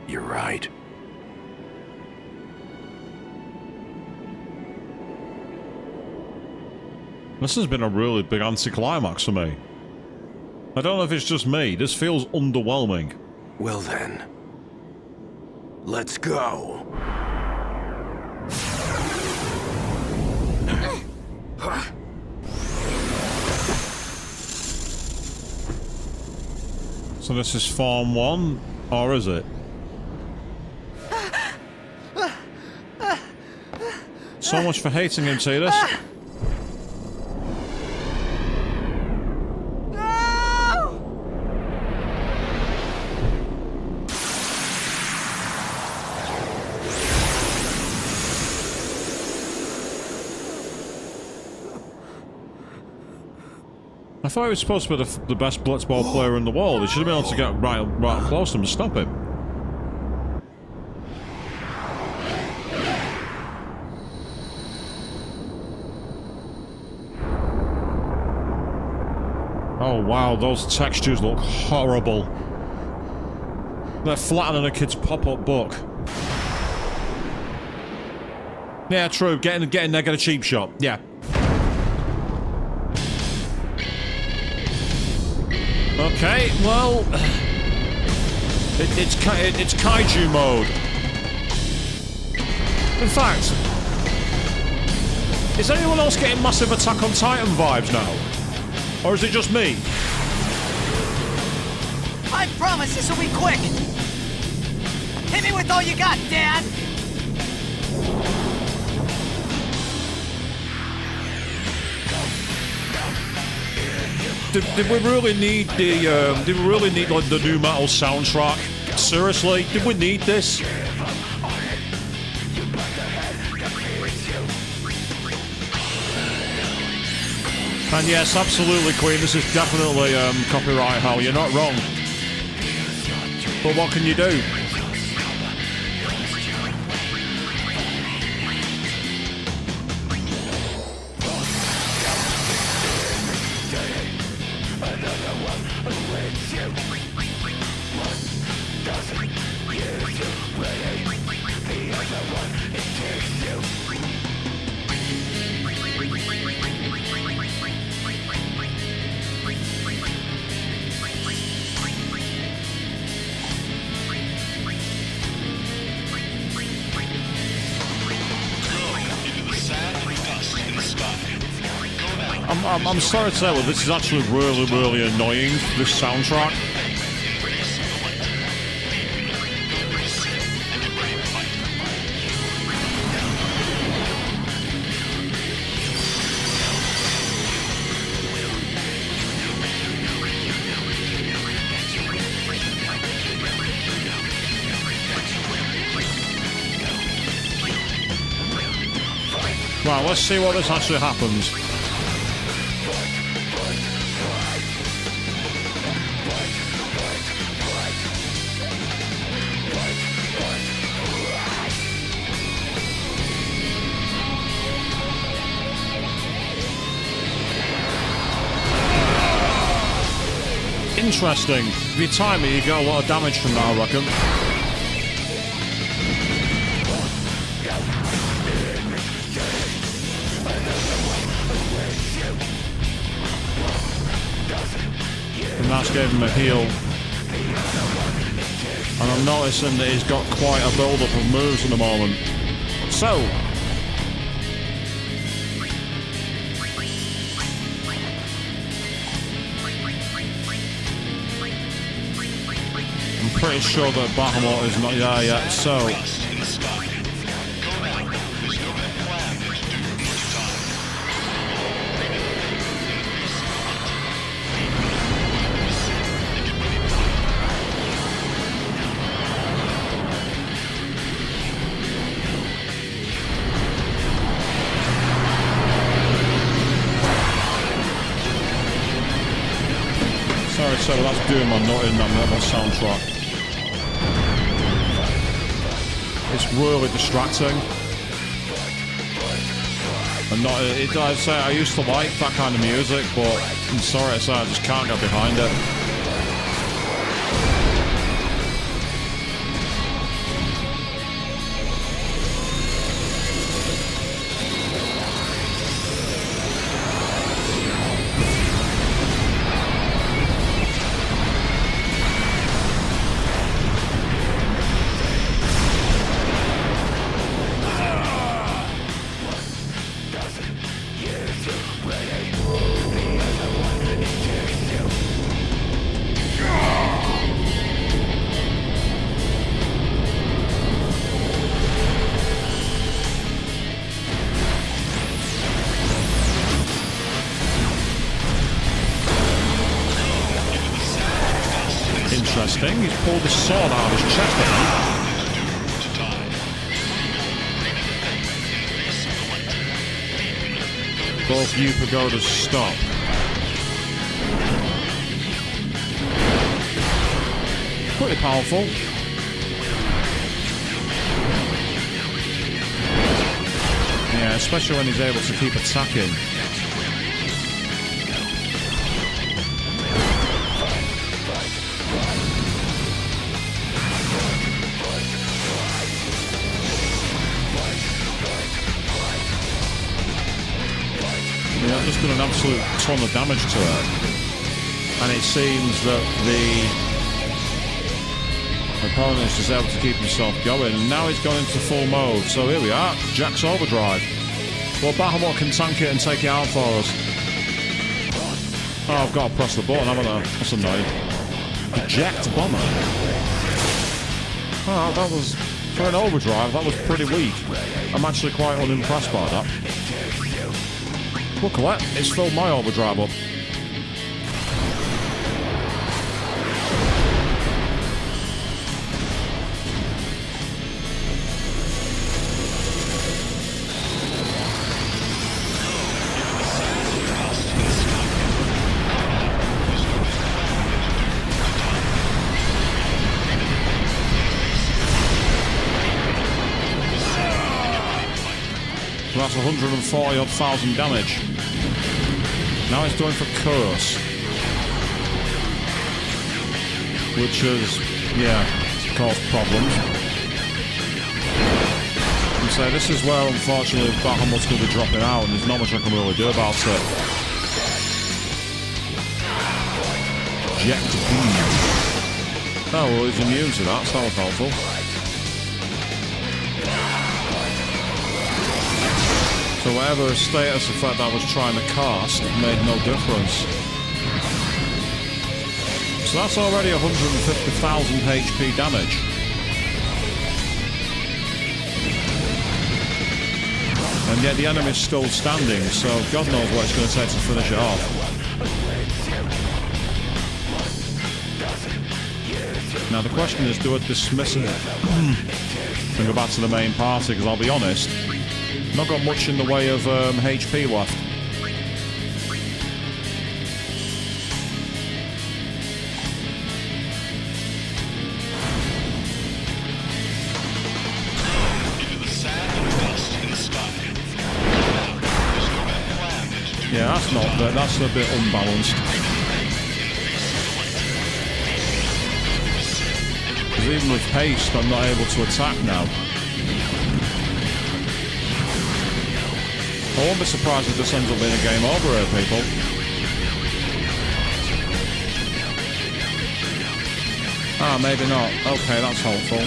You're right. This has been a really big anticlimax for me. I don't know if it's just me. This feels underwhelming. Well then, let's go. So this is Form 1, or is it? So much for hating him, Tidus. I thought he was supposed to be the best blitzball player in the world. He should have been able to get right up close to him and stop him. Oh wow, those textures look horrible. They're flatter than a kid's pop-up book. Yeah, true. Get in there, get a cheap shot. Yeah. Okay, well, it's kaiju mode. In fact, is anyone else getting massive Attack on Titan vibes now, or is it just me? I promise this will be quick. Hit me with all you got, Dad. Did we really need the like the new metal soundtrack? Seriously, did we need this? And yes, absolutely, Queen, this is definitely copyright hell. You're not wrong. But what can you do? I'm sorry to say, well, this is actually really, really annoying, this soundtrack. Right, let's see what this actually happens. Interesting. If you time it, you get a lot of damage from that, I reckon. And that's gave him a heal. And I'm noticing that he's got quite a build-up of moves at the moment. So, I'm pretty sure that Bahamut is not there yet, so... Sorry, so that's doing my nut in that metal soundtrack. It's really distracting. And not, I'd say I used to like that kind of music, but I'm sorry to say I just can't get behind it. Interesting, he's pulled the sword out of his chest now. Both you pagodas stop. Pretty powerful. Yeah, especially when he's able to keep attacking. I've just done an absolute ton of damage to her, and it seems that the opponent is just able to keep himself going, and now he's gone into full mode. So here we are, Jack's Overdrive. Well, Bahamut can tank it and take it out for us. Oh, I've got to press the button, haven't I? That's annoying. Eject Bomber. Oh, that was, for an overdrive, that was pretty weak. I'm actually quite unimpressed by that. Look at that, it's filled my overdrive up. that's 140,000 damage. Now it's going for Curse. Which has, yeah, caused problems. And so this is where, unfortunately, Bahamut's going to be dropping out, and there's not much I can really do about it. Jet Beam. Oh, well, he's immune to that, so that was helpful. So whatever status effect I was trying to cast made no difference. So that's already 150,000 HP damage. And yet the enemy's still standing, so God knows what it's going to take to finish it off. Now the question is, do I dismiss it and go back to the main party? Because I'll be honest, not got much in the way of HP left. Yeah, that's a bit unbalanced. Because even with haste, I'm not able to attack now. I won't be surprised if this ends up being a game over here, people. Ah, maybe not. Okay, that's helpful.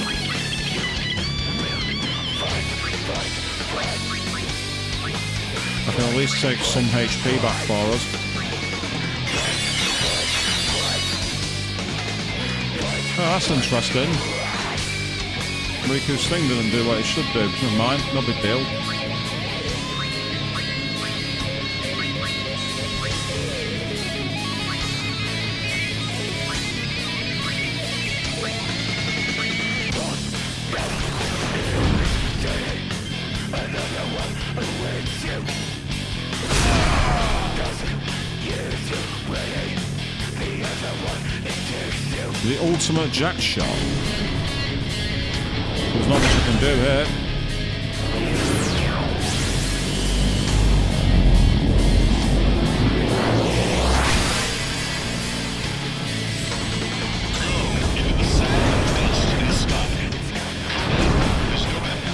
I can at least take some HP back for us. Oh, that's interesting. Riku's thing didn't do what it should do. Never mind, no big deal. The ultimate jack shot. There's not much I can do here.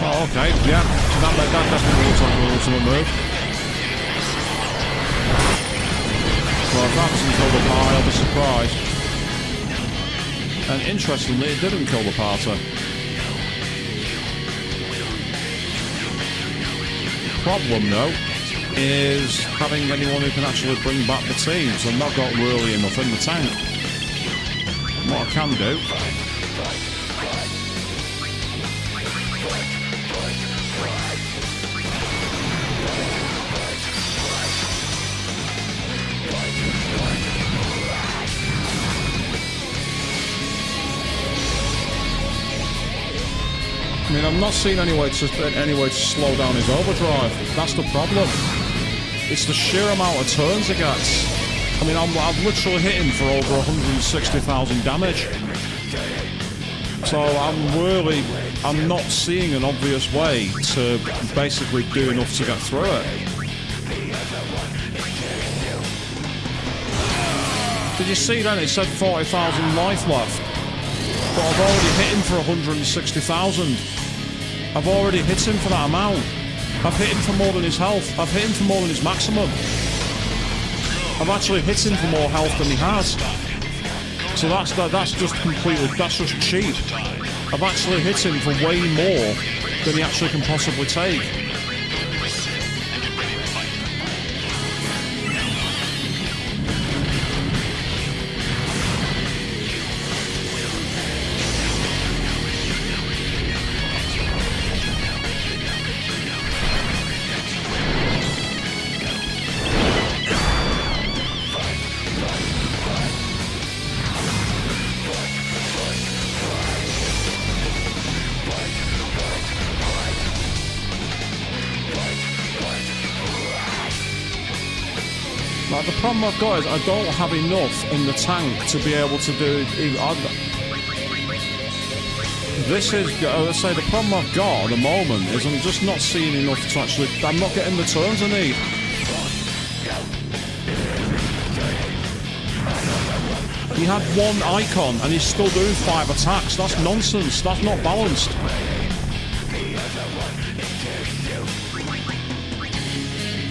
Oh, okay, yeah. That definitely looks like an ultimate move. Well, if that doesn't kill the pie, I'll be surprised. And interestingly, it didn't kill the party. Problem, though, is having anyone who can actually bring back the team. So I've not got really enough in the tank. What I can do... I mean, I'm not seeing any way to slow down his overdrive. That's the problem. It's the sheer amount of turns he gets. I mean, I've literally hit him for over 160,000 damage. So I'm not seeing an obvious way to basically do enough to get through it. Did you see then? It said 40,000 life left. But I've already hit him for 160,000. I've already hit him for that amount. I've hit him for more than his health. I've hit him for more than his maximum. I've actually hit him for more health than he has. So that's just completely, that's just cheap. I've actually hit him for way more than he actually can possibly take. Like, the problem I've got is I don't have enough in the tank to be able to do... This is, let's say, the problem I've got at the moment is I'm just not seeing enough to actually... I'm not getting the turns I need. He had one icon and he's still doing 5 attacks. That's nonsense. That's not balanced.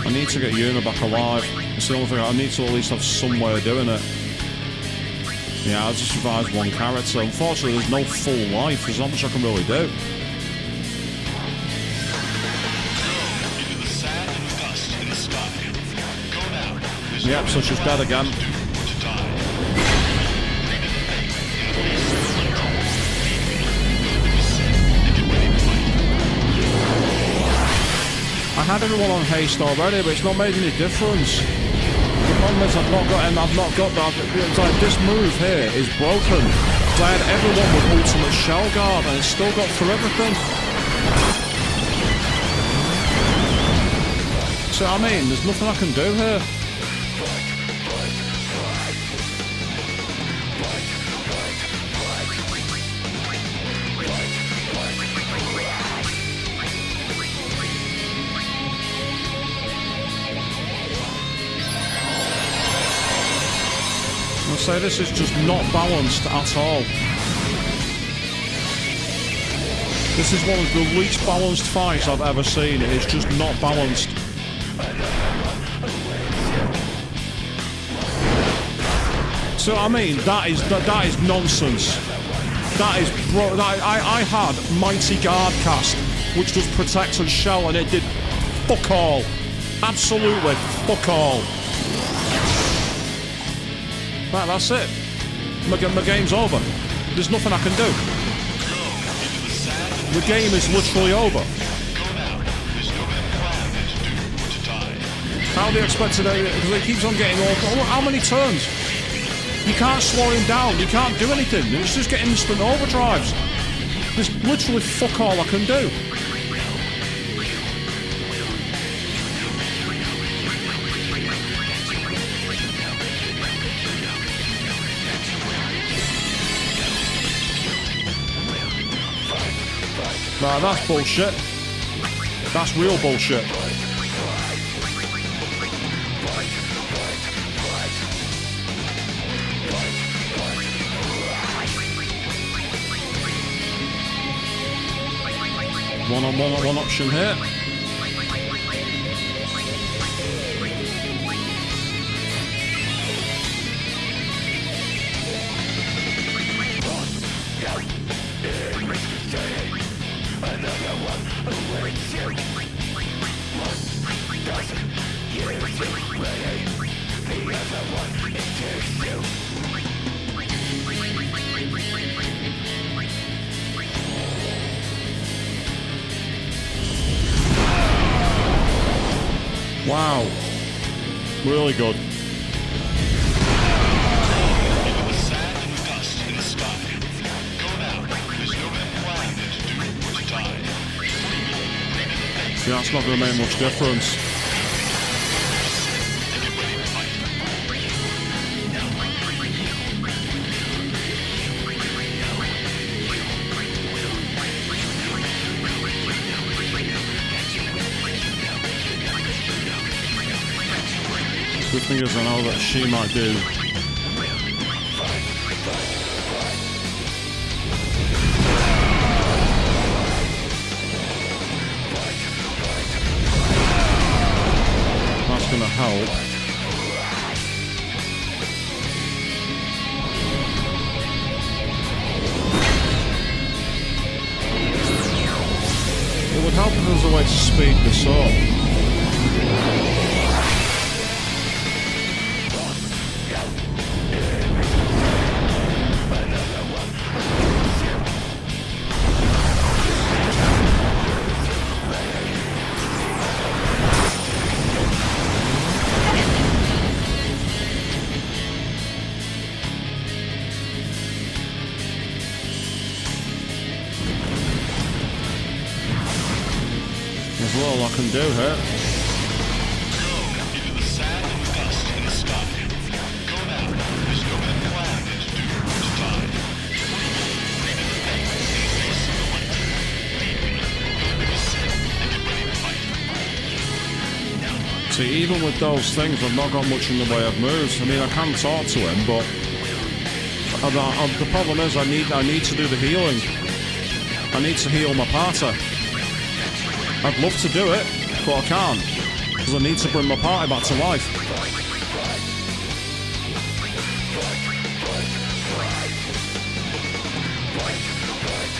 I need to get Yuna back alive. It's the only thing. I need to at least have some way of doing it. Yeah, I just survived one character. Unfortunately, there's no full life. There's not much I can really do. Yep, so she's dead again. I had everyone on haste already, but it's not made any difference. The problem is I've not got that. It's like this move here is broken. So I had everyone with ultimate shell guard and it's still got through everything. So I mean, there's nothing I can do here. So this is just not balanced at all. This is one of the least balanced fights I've ever seen. It is just not balanced. So I mean, that is nonsense. That is I had Mighty Guard cast, which does protect and shell, and it did fuck all. Absolutely fuck all. Right, that's it. My game's over. There's nothing I can do. The game is literally over. How do you expect to do it? Because he keeps on getting all... How many turns? You can't slow him down. You can't do anything. It's just getting instant overdrives. There's literally fuck all I can do. Nah, that's bullshit. That's real bullshit. One option here. Wow. Really good. See, that's not going to make much difference. Good thing is I know that she might do. That's gonna help. It would help if there was a way to speed this up. There's little I can do here. See, even with those things, I've not got much in the way of moves. I mean, I can talk to him, but the problem is I need to do the healing. I need to heal my party. I'd love to do it, but I can't, because I need to bring my party back to life.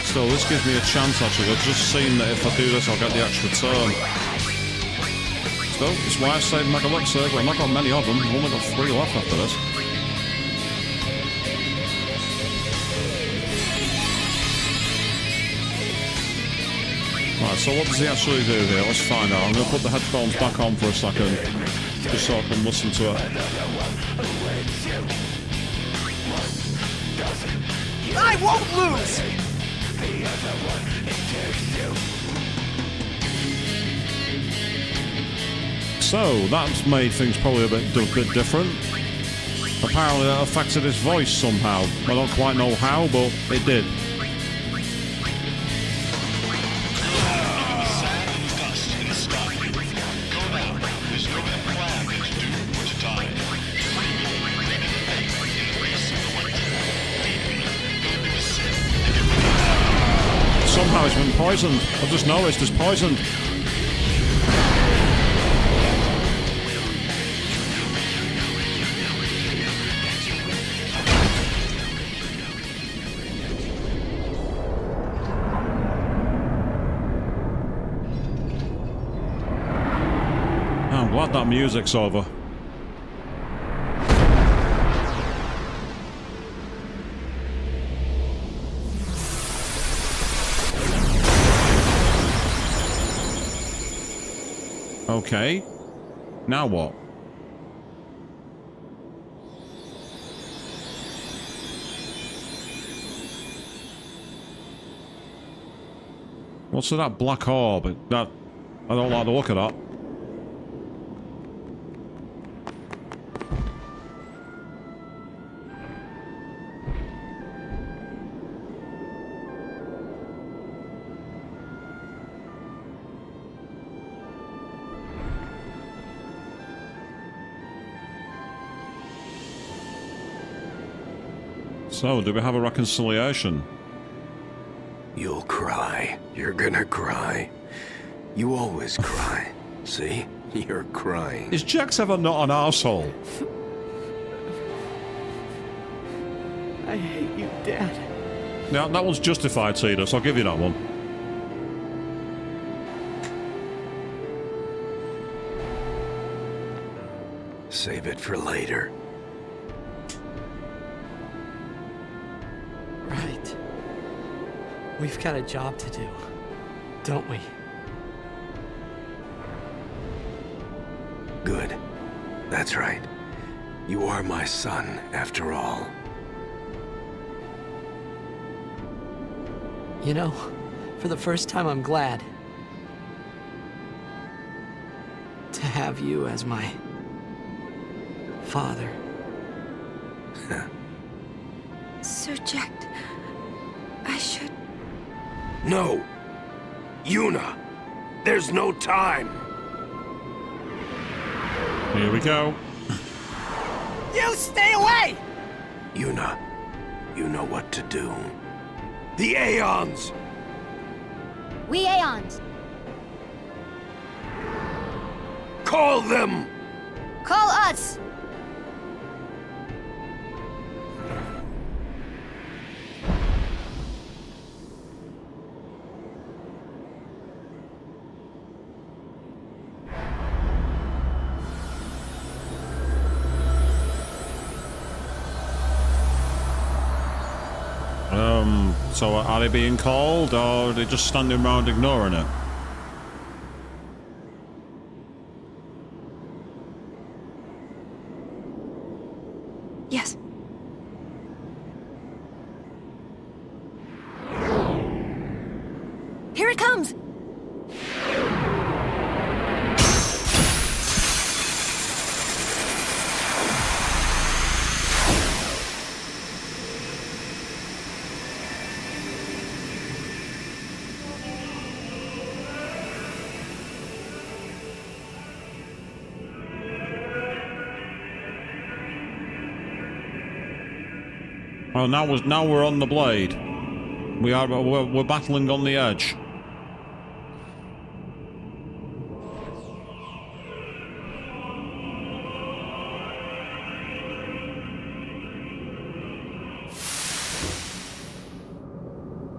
Still, this gives me a chance, actually. I've just seen that if I do this, I'll get the extra turn. So, that's why I saved Mega Elixir, but I've not got many of them. I've only got 3 left after this. Right, so what does he actually do here? Let's find out. I'm going to put the headphones back on for a second, just so I can listen to it. I won't lose! So, that's made things probably a bit different. Apparently that affected his voice somehow. I don't quite know how, but it did. Somehow it's been poisoned. I've just noticed it's poisoned. I'm glad that music's over. Okay. Now what? What's that black orb? That I don't like the look of that. So, do we have a reconciliation? You'll cry. You're gonna cry. You always cry. See? You're crying. Is Jax ever not an arsehole? I hate you, Dad. Now, that one's justified, Tidus. I'll give you that one. Save it for later. Right. We've got a job to do, don't we? Good. That's right. You are my son, after all. You know, for the first time I'm glad to have you as my father. Sir Jack, I should... No! Yuna! There's no time! Here we go. You stay away! Yuna, you know what to do. The Aeons! We Aeons. Call them! Call us! So are they being called, or are they just standing around ignoring it? Yes. Here it comes! Oh, now we're on the blade. We're battling on the edge.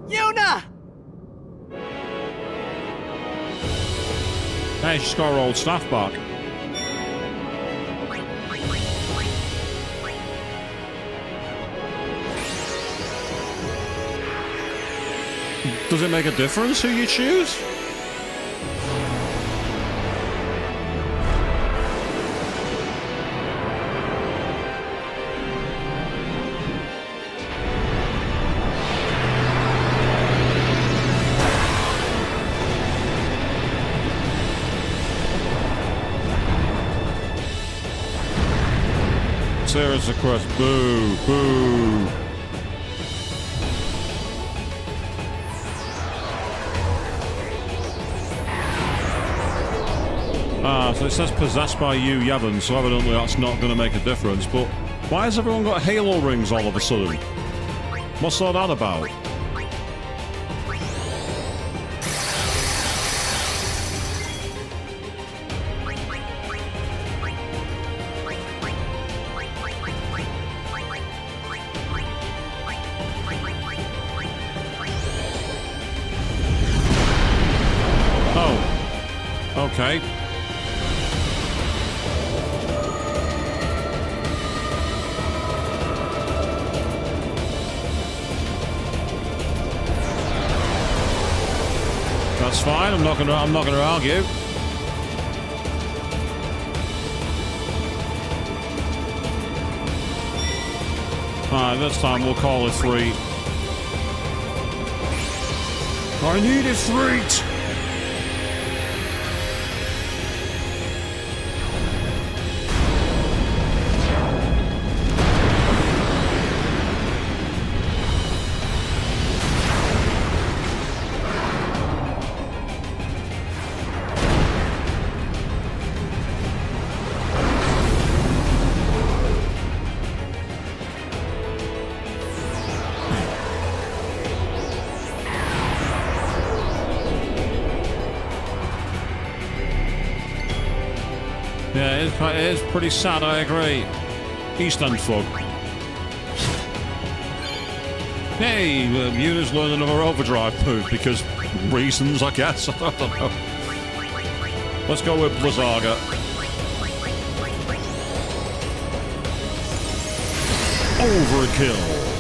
Yuna! Hey, she's got her old staff back. Does it make a difference who you choose? Sarah's a quest. Boo, boo. So it says possessed by you, Yevon, so evidently that's not going to make a difference, but why has everyone got halo rings all of a sudden? What's all that about? Oh. Okay. That's fine. I'm not gonna argue. Alright, this time we'll call it 3. I need a 3. Yeah, it is pretty sad, I agree. East End Fog. Hey, Yuna's learned another overdrive move because reasons, I guess. I don't know. Let's go with Blizzaga. Overkill.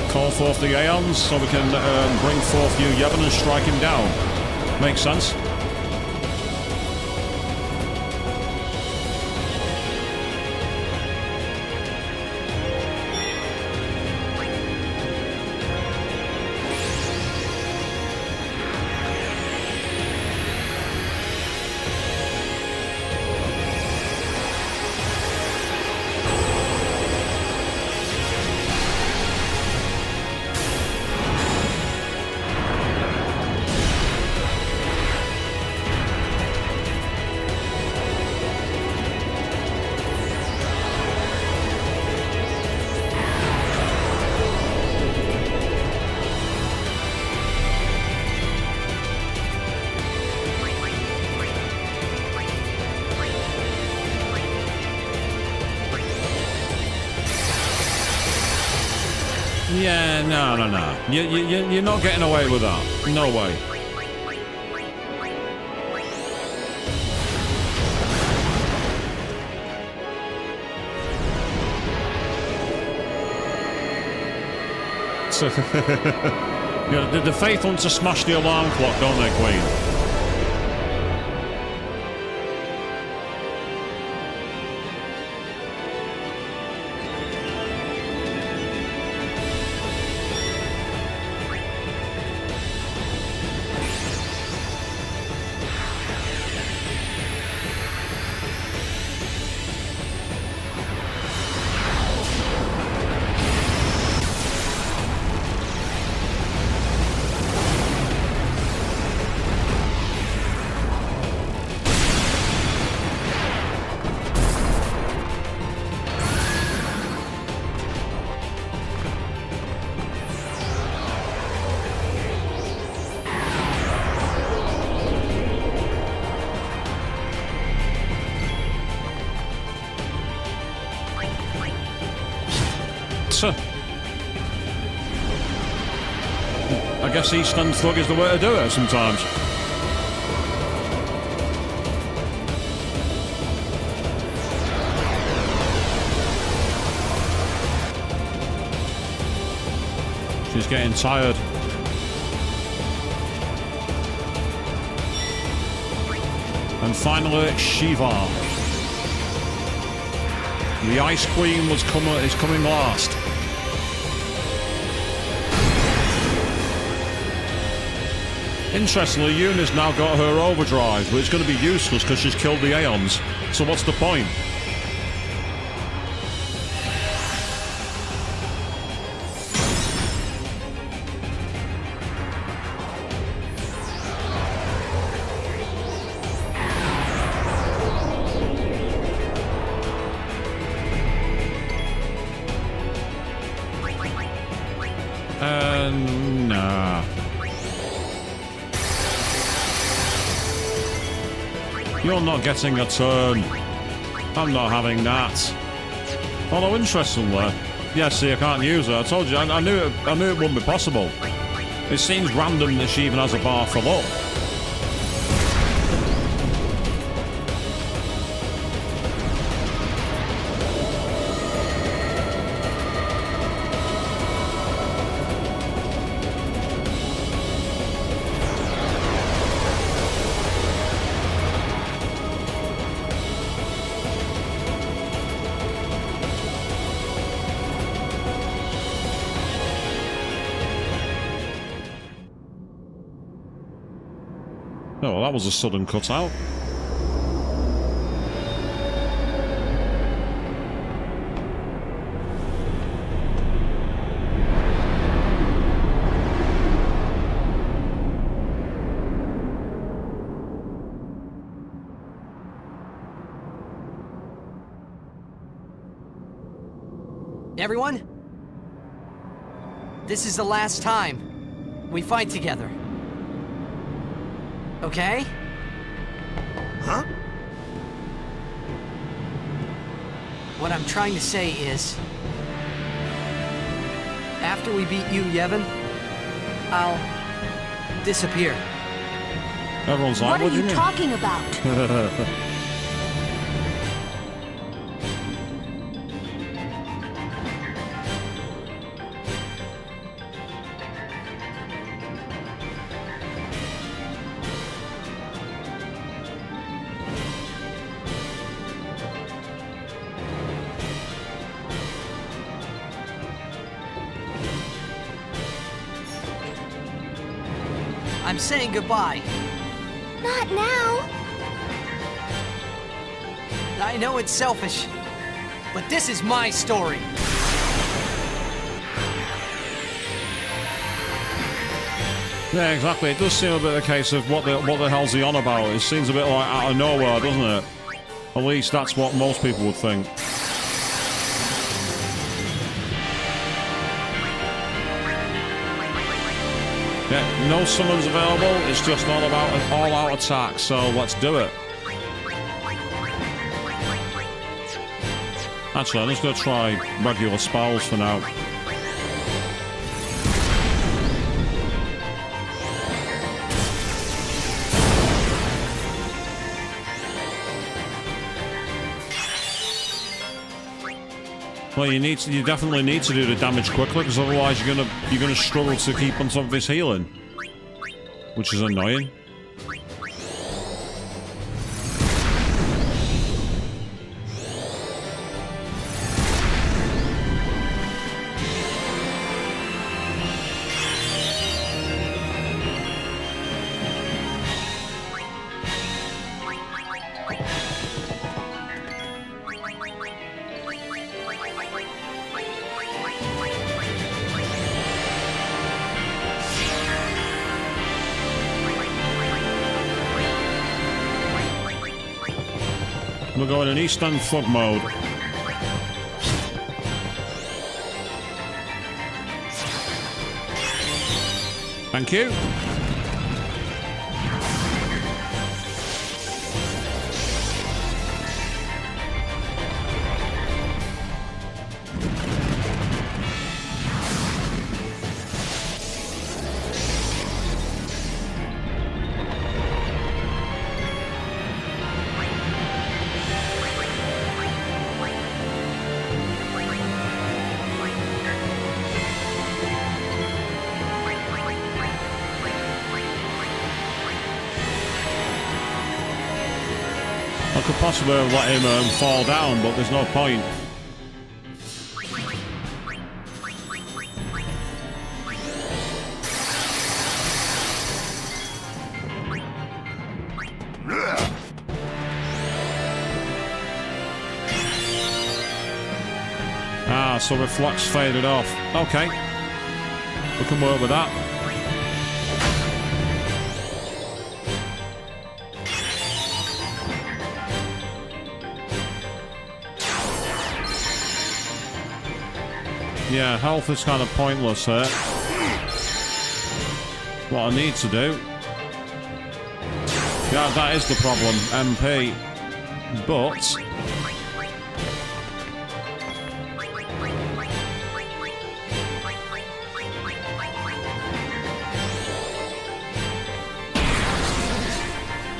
Call forth the Aeons so we can bring forth you, Yevon, and strike him down. Makes sense. Yeah, no. You're not getting away with that. No way. So, the Faith want to smash the alarm clock, don't they, Queen? matter. I guess East End Thug is the way to do it sometimes. She's getting tired. And finally, Shiva. The Ice Queen is coming last. Interestingly, Yuna's now got her overdrive, but it's going to be useless because she's killed the Aeons. So what's the point? Nah. You're not getting a turn. I'm not having that. Although, interestingly, yeah, see, I can't use her. I told you, I knew it wouldn't be possible. It seems random that she even has a bar for luck. Oh, well, that was a sudden cutout. Everyone? This is the last time we fight together. Okay? Huh? What I'm trying to say is, after we beat you, Yevon, I'll disappear. Everyone's like, What are do you mean?" talking about? I'm saying goodbye. Not now. I know it's selfish, but this is my story. Yeah, exactly. It does seem a bit a case of what the hell's he on about. It seems a bit like out of nowhere, doesn't it? At least that's what most people would think. Yeah, no summons available. It's just all about an all-out attack. So let's do it. Actually, I'm just going to try regular spells for now. Well, you definitely need to do the damage quickly, because otherwise you're gonna struggle to keep on top of his healing, which is annoying. We're going in Eastern Thug mode. Thank you. I could possibly let him fall down, but there's no point. Ah, so reflex faded off. Okay. We can work with that. Yeah, health is kind of pointless here. What I need to do... Yeah, that is the problem. MP. But...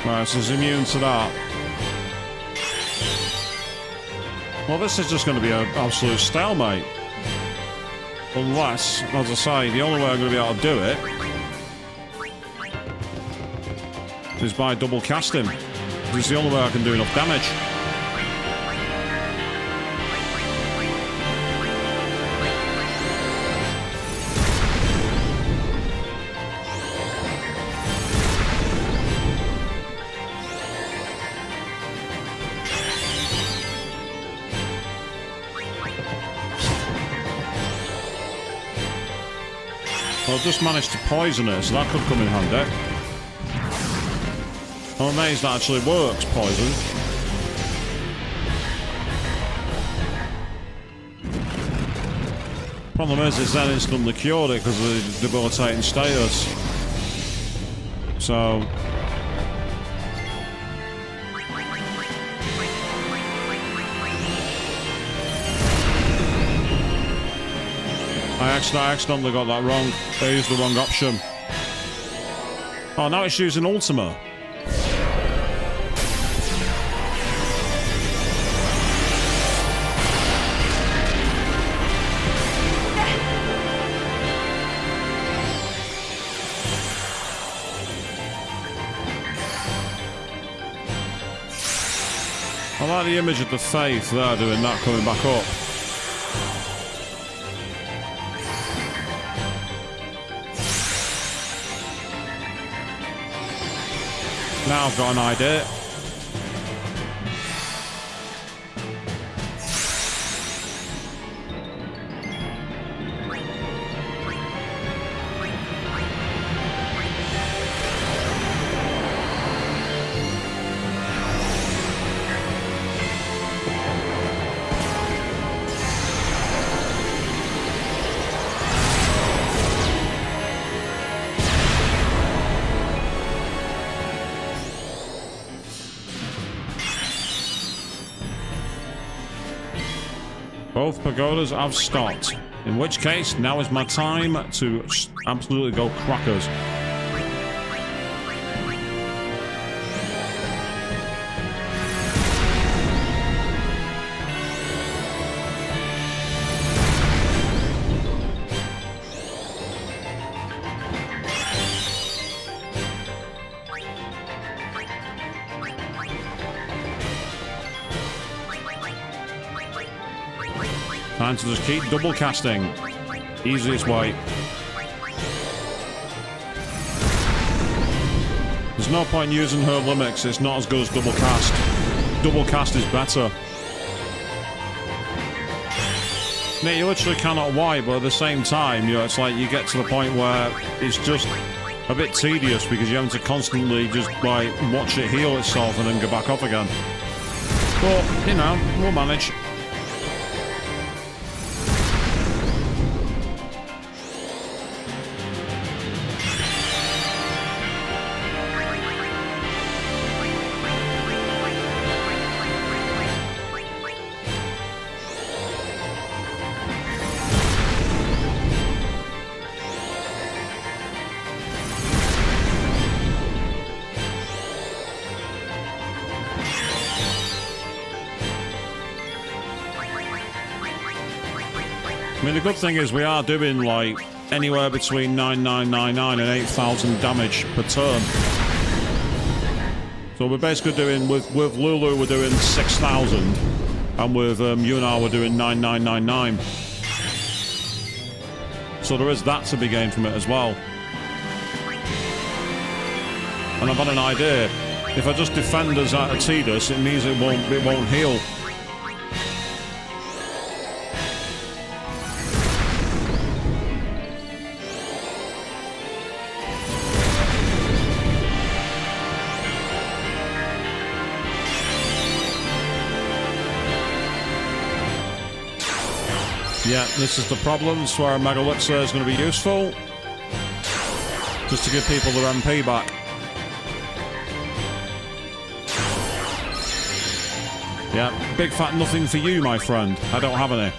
Right, so he's immune to that. Well, this is just going to be an absolute stalemate. Unless, as I say, the only way I'm going to be able to do it is by double casting. It's the only way I can do enough damage. Well, I've just managed to poison it, so that could come in handy. I'm amazed that actually works, poison. Problem is, it's then instantly cured it because of the debilitating status. So... I accidentally got that wrong. I used the wrong option. Oh, now it's using Ultima. I like the image of the Faith there doing that, coming back up. Now I've got an idea. Both pagodas have stopped. In which case, now is my time to absolutely go crackers. Time to just keep double casting. Easiest way. There's no point using her limits. It's not as good as double cast. Double cast is better. Mate, you literally cannot wipe, but at the same time, you know, it's like you get to the point where it's just a bit tedious because you're having to constantly just like watch it heal itself and then go back off again. But, you know, we'll manage. I mean, the good thing is we are doing, like, anywhere between 9,999 and 8,000 damage per turn. So we're basically doing, with Lulu, we're doing 6,000. And with Yuna, we're doing 9,999. So there is that to be gained from it as well. And I've had an idea. If I just defend us out of Tidus, it means it won't heal. Yeah, this is the problem. This is where a Mega Elixir is going to be useful. Just to give people their MP back. Yeah, big fat nothing for you, my friend. I don't have any.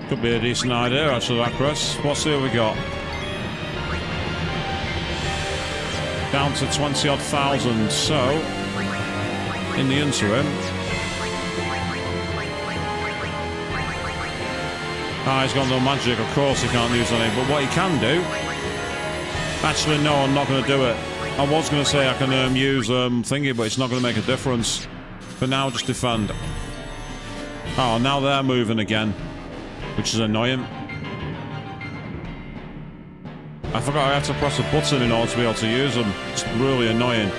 Could be a decent idea, actually, that, Chris. What's here we got? Down to 20-odd thousand, so in the interim, he's got no magic, of course he can't use any, but what he can do, actually no, I'm not going to do it. I was going to say I can use thingy, but it's not going to make a difference. For now, just defend. Oh, now they're moving again, which is annoying. I forgot I have to press a button in order to be able to use them. It's really annoying.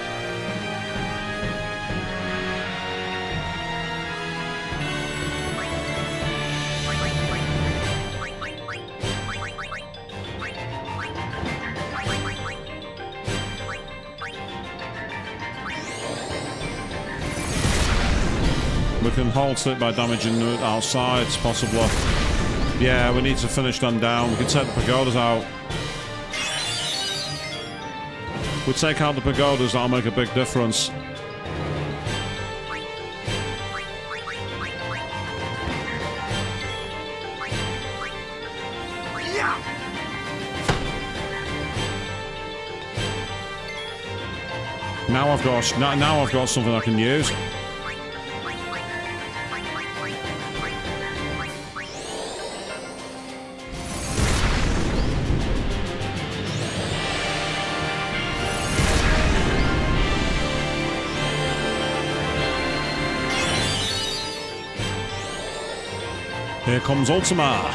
We can halt it by damaging the outsides, possibly. Yeah, we need to finish them down. We can take the pagodas out. We take out the pagodas, that'll make a big difference. Now I've got something I can use. Here comes Ultima.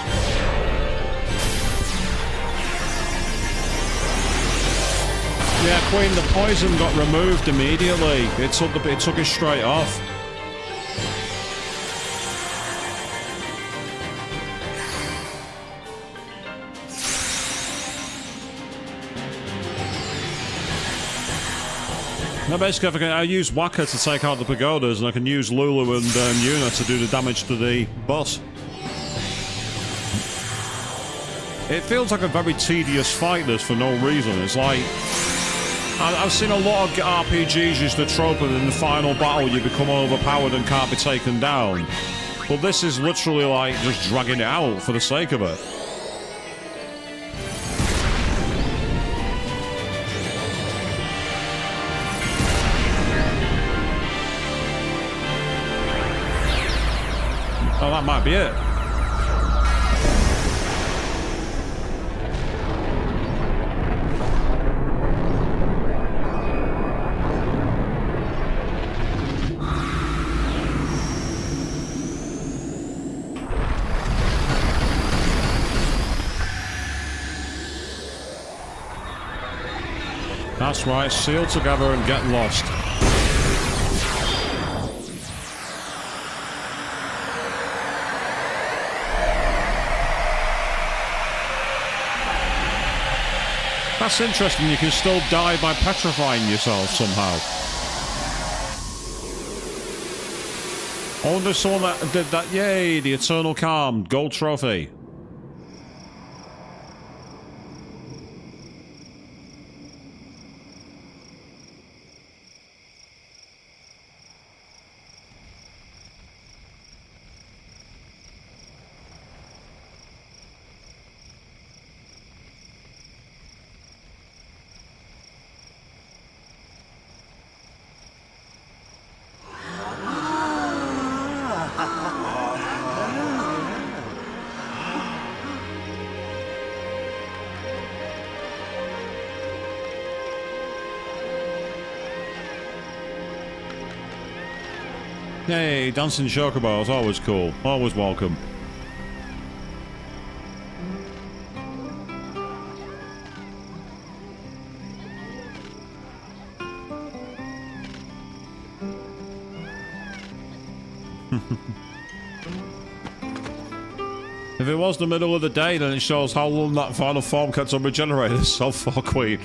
Yeah, Queen, the poison got removed immediately. It took it straight off. Now basically, I use Waka to take out the pagodas, and I can use Lulu and Yuna to do the damage to the boss. It feels like a very tedious fight, this, for no reason. It's like... I've seen a lot of RPGs use the trope that in the final battle you become overpowered and can't be taken down. But this is literally like just dragging it out for the sake of it. Oh, that might be it. That's right, seal together and get lost. That's interesting, you can still die by petrifying yourself somehow. I wonder if someone that did that. Yay, the Eternal Calm, gold trophy. Hey, dancing chocobos, always cool. Always welcome. If it was the middle of the day, then it shows how long that final form kept on regenerating itself for, Queen.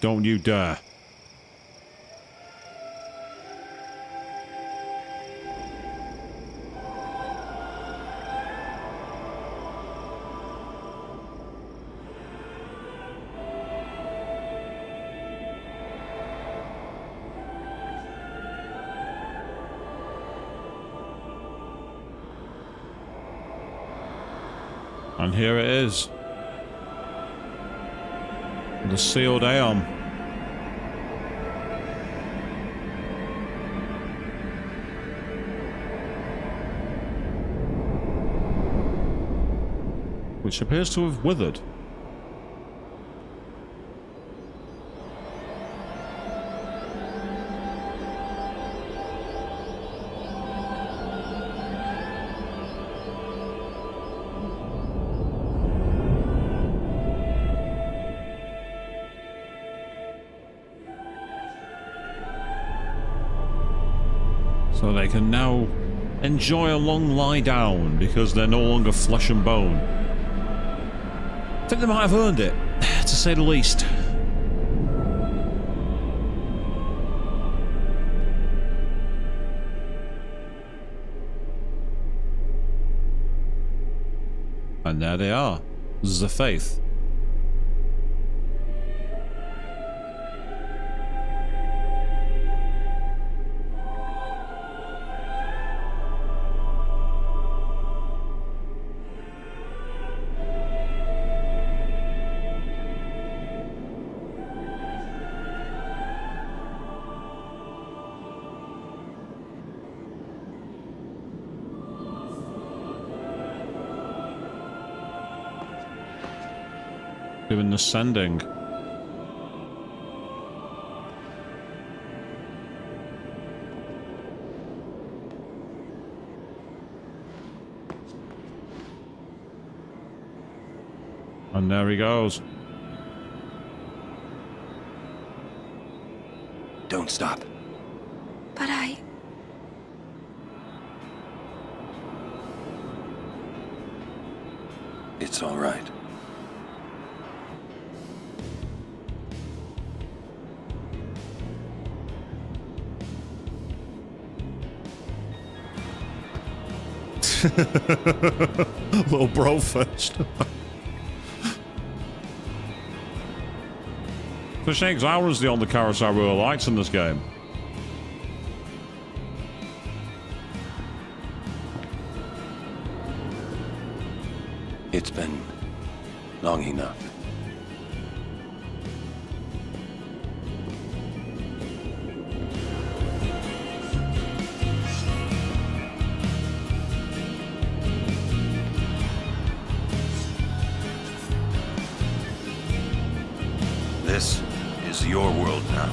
Don't you dare. And here it is. The sealed Aeon. Which appears to have withered. So they can now enjoy a long lie down because they're no longer flesh and bone. I think they might have earned it, to say the least. And there they are, the faith. Doing the sending. And there he goes. Don't stop. But I... It's all right. Little bro first. For shame, because I was the only character I really liked in this game. It's been long enough. This is your world now.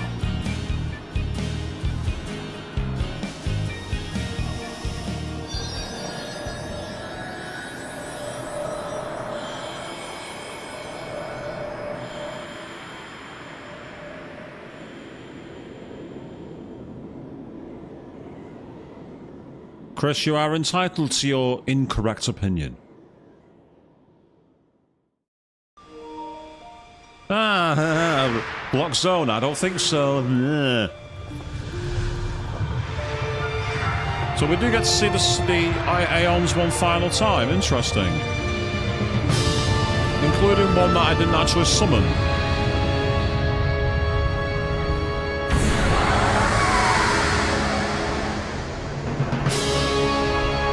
Chris, you are entitled to your incorrect opinion. Block zone, I don't think so. So we do get to see the Aeons one final time, interesting. Including one that I didn't actually summon.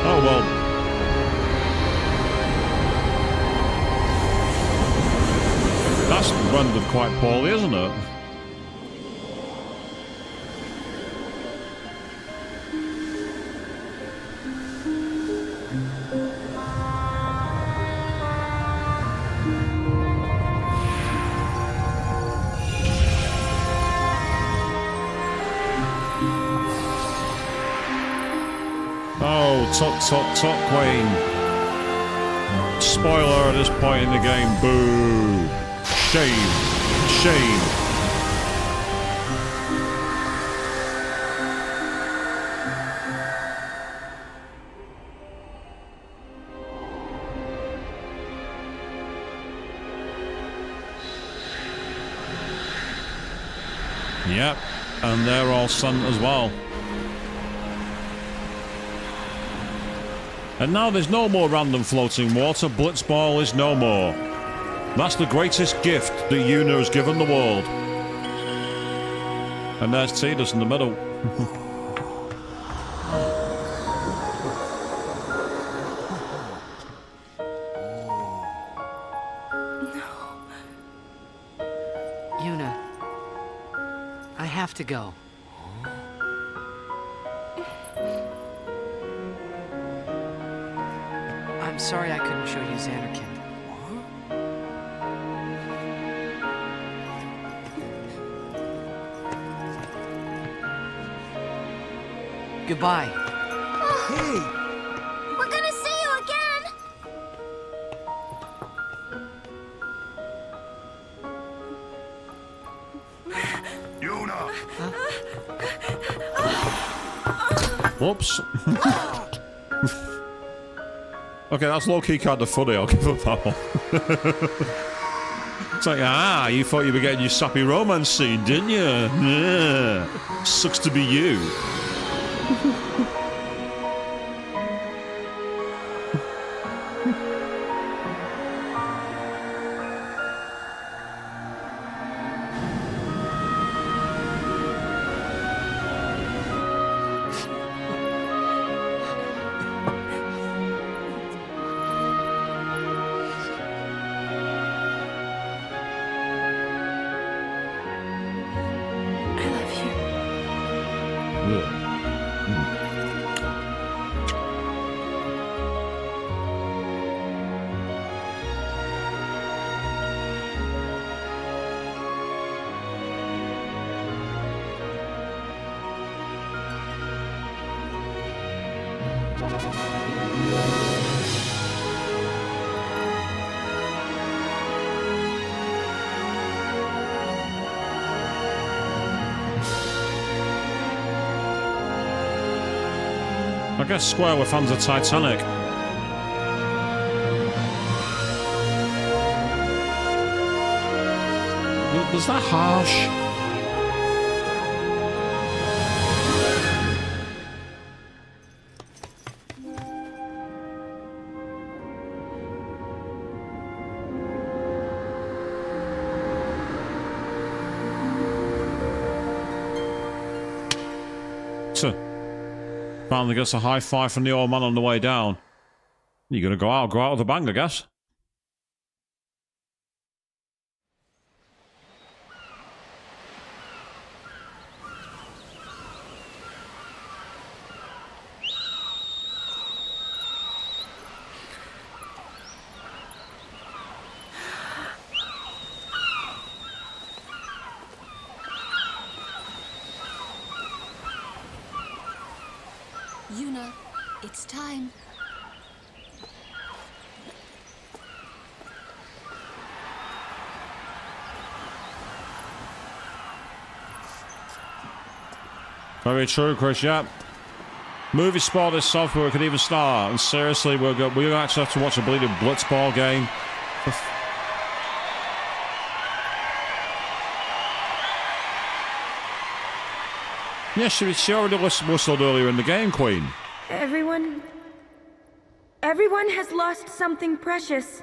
Oh well. That's rendered quite poorly, isn't it? Oh, tut, Queen. Spoiler at this point in the game. Boo. Shame. Shame. Yep, and they're all sent as well. And now there's no more random floating water. Blitzball is no more. That's the greatest gift that Yuna has given the world. And there's Tidus in the middle. Yuna, I have to go. I'm sorry I couldn't show you Xanarkand. Goodbye. Hey! We're gonna see you again! Yuna! Whoops. Okay, that's low-key kind of funny. I'll give up that one. It's like, you thought you were getting your sappy romance scene, didn't you? Yeah. Sucks to be you. I guess Square were fans of Titanic. Was that harsh? Finally gets a high five from the old man on the way down. You're gonna go out with a bang, I guess. Yuna, it's time. Very true, Chris, yeah. Movie spot is software could even start. And seriously, we actually have to watch a bleeding Blitzball game. Yeah, she already whistled earlier in the game, Queen. Everyone has lost something precious.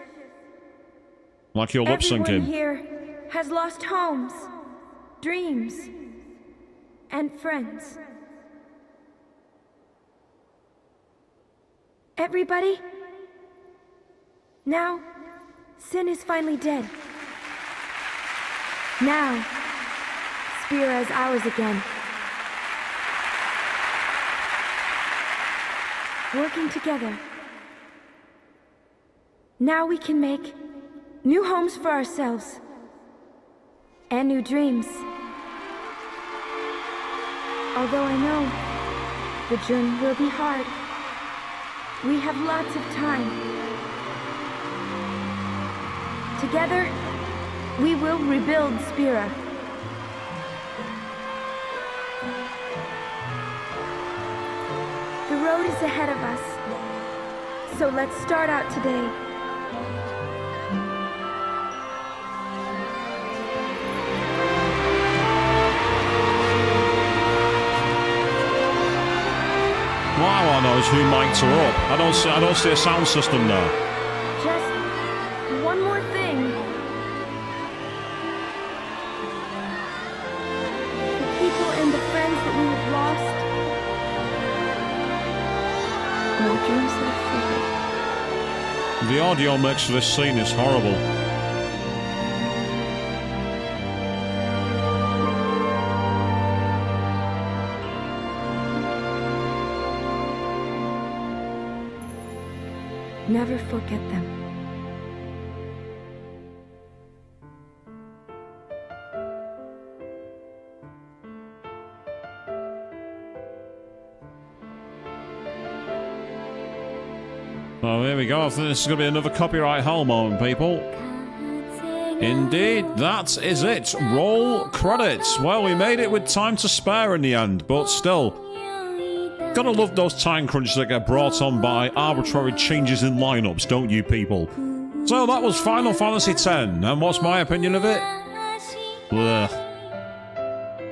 Like your lip Everyone syncing. here has lost homes, dreams, and friends. Everybody? Now, sin is finally dead. Now, Spira is ours again. Working together. Now we can make new homes for ourselves. And new dreams. Although I know the journey will be hard. We have lots of time. Together, we will rebuild Spira. The road is ahead of us, so let's start out today. Wow, I knows who mic'd her up. I don't see a sound system there. Just one more thing. The people and the friends that we have lost. No dreams that fade. The audio mix for this scene is horrible. Never forget them. Oh, here we go. I think this is going to be another copyright hell moment, people. Indeed, that is it. Roll credits. Well, we made it with time to spare in the end, but still. Gotta love those time crunches that get brought on by arbitrary changes in lineups, don't you, people? So that was Final Fantasy X, and what's my opinion of it? Blech.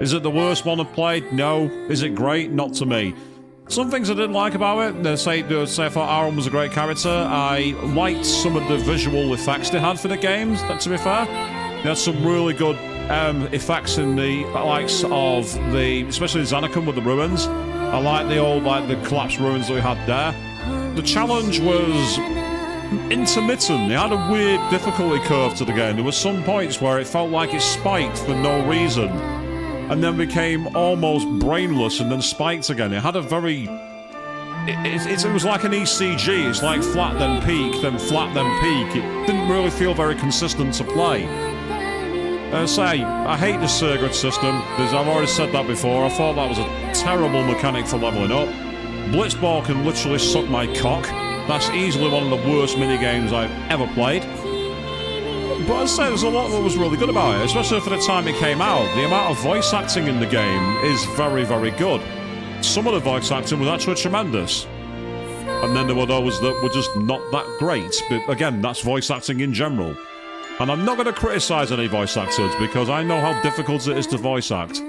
Is it the worst one I've played? No. Is it great? Not to me. Some things I didn't like about it. They say I thought Aaron was a great character. I liked some of the visual effects they had for the games, to be fair. They had some really good effects in the likes of especially Xanacum with the ruins. I like the old, the collapsed ruins that we had there. The challenge was intermittent. It had a weird difficulty curve to the game. There were some points where it felt like it spiked for no reason, and then became almost brainless and then spiked again. It had a very... It was like an ECG. It's like flat then peak, then flat then peak. It didn't really feel very consistent to play. I hate the Sirgrid system. I've already said that before. I thought that was a terrible mechanic for leveling up. Blitzball can literally suck my cock. That's easily one of the worst minigames I've ever played. But I'd say there's a lot that was really good about it, especially for the time it came out. The amount of voice acting in the game is very, very good. Some of the voice acting was actually tremendous. And then there were those that were just not that great. But again, that's voice acting in general. And I'm not going to criticise any voice actors because I know how difficult it is to voice act.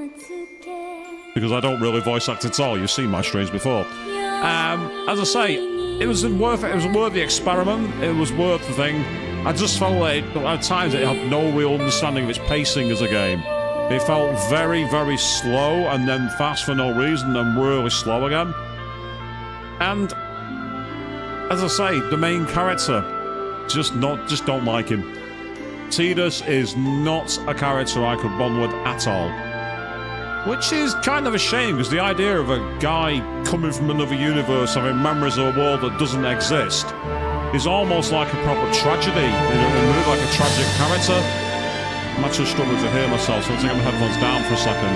Because I don't really voice act at all. You've seen my streams before. As I say, it was worth it. It was worth the experiment. It was worth the thing. I just felt like at times it had no real understanding of its pacing as a game. It felt very, very slow and then fast for no reason and really slow again. And as I say, the main character, just don't like him. Tidus is not a character I could bond with at all. Which is kind of a shame, because the idea of a guy coming from another universe having memories of a world that doesn't exist is almost like a proper tragedy. You know, like a tragic character. I'm actually struggling to hear myself, so I'll take my headphones down for a second.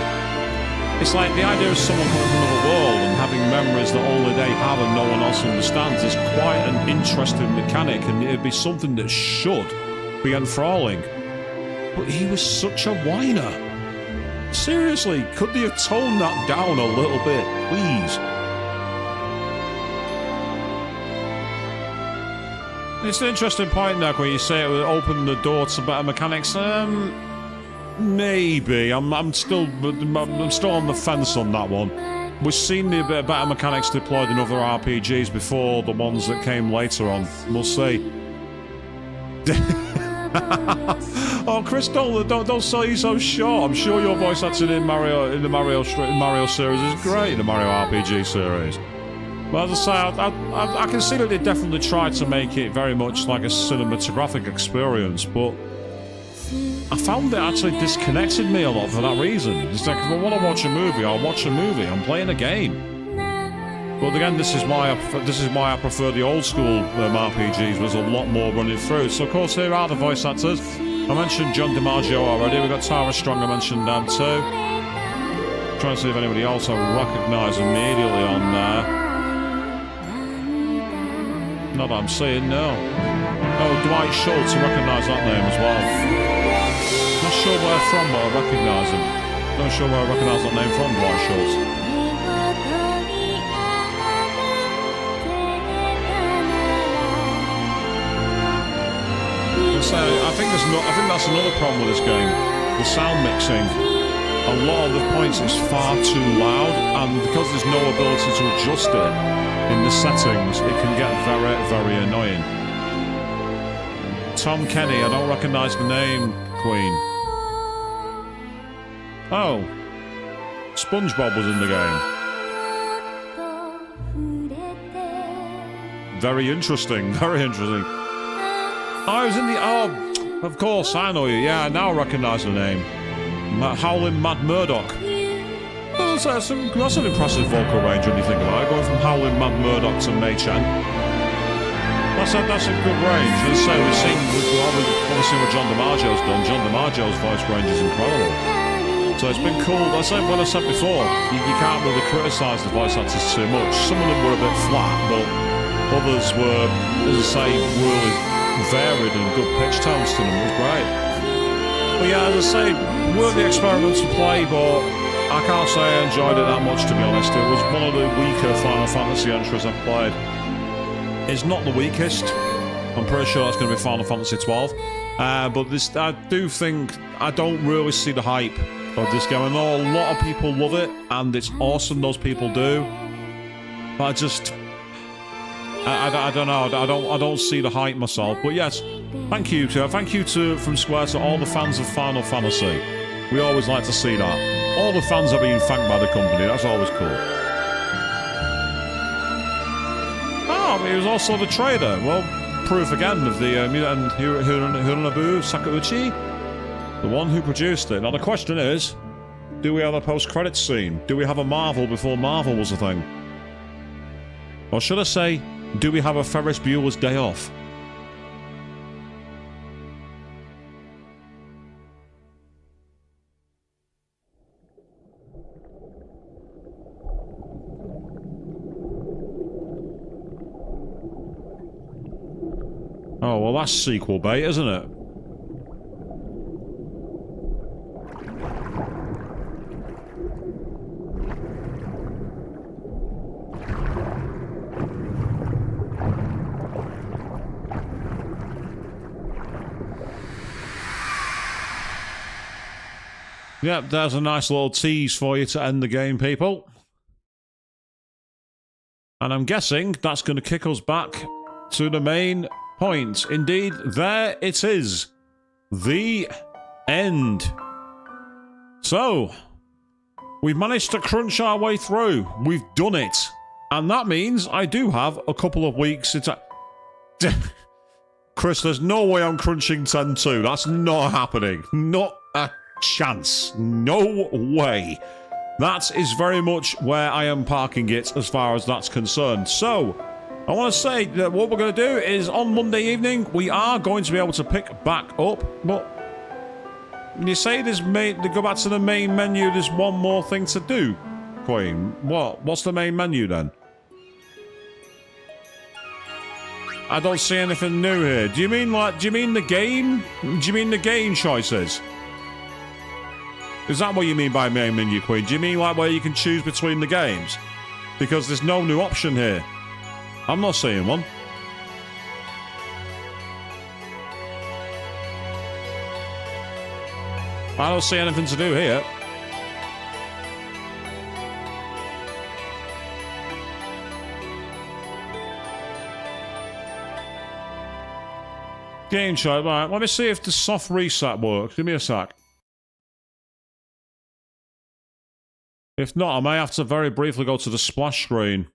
It's like the idea of someone coming from another world and having memories that only they have and no one else understands is quite an interesting mechanic, and it'd be something that should be enthralling. But he was such a whiner. Seriously, could they have toned that down a little bit, please? It's an interesting point, Nick, when you say it would open the door to better mechanics. Maybe. I'm still on the fence on that one. We've seen the better mechanics deployed in other RPGs before, the ones that came later on. We'll see. Oh, Chris, don't sell you so short. I'm sure your voice acting in the Mario series is great, the Mario RPG series. But as I say, I can see that they definitely tried to make it very much like a cinematographic experience, but I found it actually disconnected me a lot for that reason. It's like, if I want to watch a movie, I'll watch a movie. I'm playing a game. But again, this is why I prefer the old school RPGs. There's a lot more running through. So of course, here are the voice actors. I mentioned John DiMaggio already. We've got Tara Strong. I mentioned them too. Trying to see if anybody else I recognise immediately on there. Not that I'm seeing, no. Oh, Dwight Schultz, I recognise that name as well. Not sure where from, but I recognise him. Not sure where I recognise that name from, Dwight Schultz. I think that's another problem with this game. The sound mixing. A lot of the points is far too loud, and because there's no ability to adjust it in the settings, it can get very, very annoying. Tom Kenny, I don't recognise the name, Queen. Oh, SpongeBob was in the game. Very interesting, very interesting. I was in the... Oh, of course, I know you. Yeah, now I recognise the name. Howling Mad Murdoch. Oh, that's an impressive vocal range when you think about it. Going from Howling Mad Murdoch to Mei Chen. That's a good range. As I say, we've obviously what John DiMaggio's done. John DiMaggio's voice range is incredible. So it's been cool. What I said before, you can't really criticise the voice actors too much. Some of them were a bit flat, but others were, as I say, really varied and good pitch tones to them. It was great. But yeah, as I say, were the experiments to play, but I can't say I enjoyed it that much, to be honest. It was one of the weaker Final Fantasy entries I've played. It's not the weakest. I'm pretty sure that's going to be Final Fantasy 12. But this, I do think, I don't really see the hype of this game. I know a lot of people love it, and it's awesome those people do. But I just... I don't know. I don't see the hype myself. But yes, thank you from Square to all the fans of Final Fantasy. We always like to see that. All the fans are being thanked by the company. That's always cool. Oh, he was also the trader. Well, proof again of the mutant Hironobu Sakauchi, the one who produced it. Now the question is, do we have a post-credits scene? Do we have a Marvel before Marvel was a thing? Or should I say, do we have a Ferris Bueller's Day Off? Oh, well, that's sequel bait, isn't it? Yep, there's a nice little tease for you to end the game, people. And I'm guessing that's going to kick us back to the main point. Indeed, there it is. The end. So, we've managed to crunch our way through. We've done it. And that means I do have a couple of weeks. Chris, there's no way I'm crunching 10-2. That's not happening. Not a chance. No way. That is very much where I am parking it as far as that's concerned. So, I want to say that what we're going to do is on Monday evening, we are going to be able to pick back up. But when you say to go back to the main menu, there's one more thing to do, Queen. What's the main menu then? I don't see anything new here. Do you mean the game? Do you mean the game choices? Is that what you mean by main menu, Queen? Do you mean like where you can choose between the games? Because there's no new option here. I'm not seeing one. I don't see anything to do here. Game choice. Right, let me see if the soft reset works. Give me a sec. If not, I may have to very briefly go to the splash screen.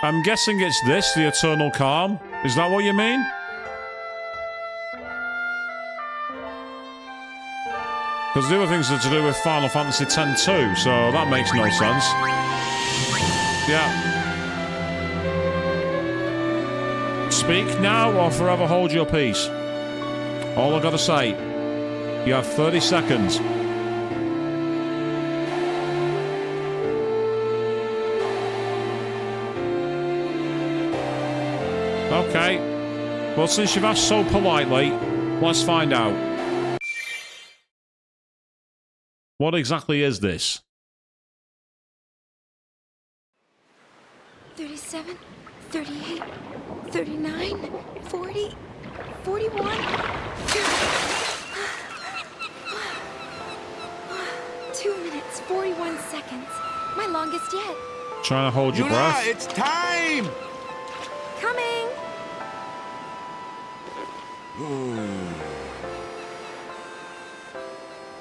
I'm guessing it's this, the Eternal Calm. Is that what you mean? Because the other things are to do with Final Fantasy X too, so that makes no sense. Yeah. Speak now or forever hold your peace. All I gotta say. You have 30 seconds. Okay. Well, since you've asked so politely, let's find out. What exactly is this? 37, 38, 39, 40, 41. 2 minutes, 41 seconds. My longest yet. Trying to hold your breath. It's time! Coming!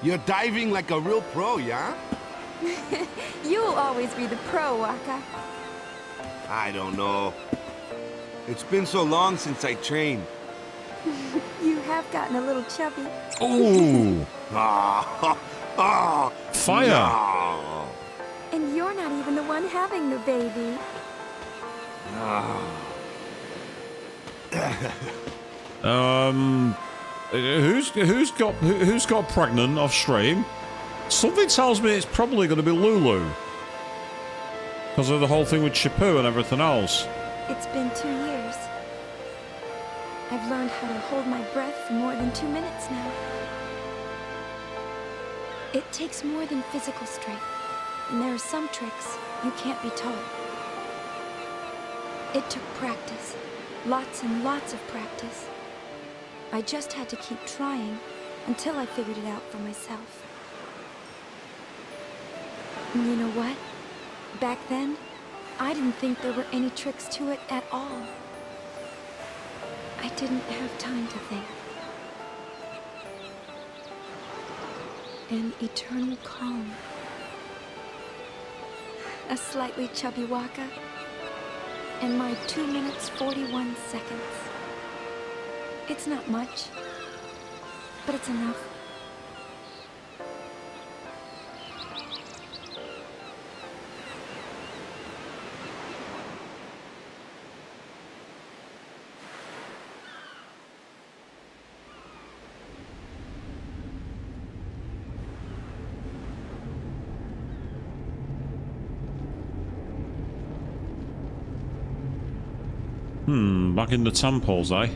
You're diving like a real pro, yeah? You'll always be the pro, Waka. I don't know. It's been so long since I trained. You have gotten a little chubby. Ooh. Oh, Fire. no. And you're not even the one having the baby. Who's got pregnant off stream? Something tells me it's probably going to be Lulu. Because of the whole thing with Chippu and everything else. It's been 2 years. I've learned how to hold my breath for more than 2 minutes now. It takes more than physical strength, and there are some tricks you can't be taught. It took practice, lots and lots of practice. I just had to keep trying until I figured it out for myself. And you know what? Back then, I didn't think there were any tricks to it at all. I didn't have time to think. An eternal calm. A slightly chubby Waka. And my 2 minutes 41 seconds. It's not much, but it's enough. Back in the temples, eh?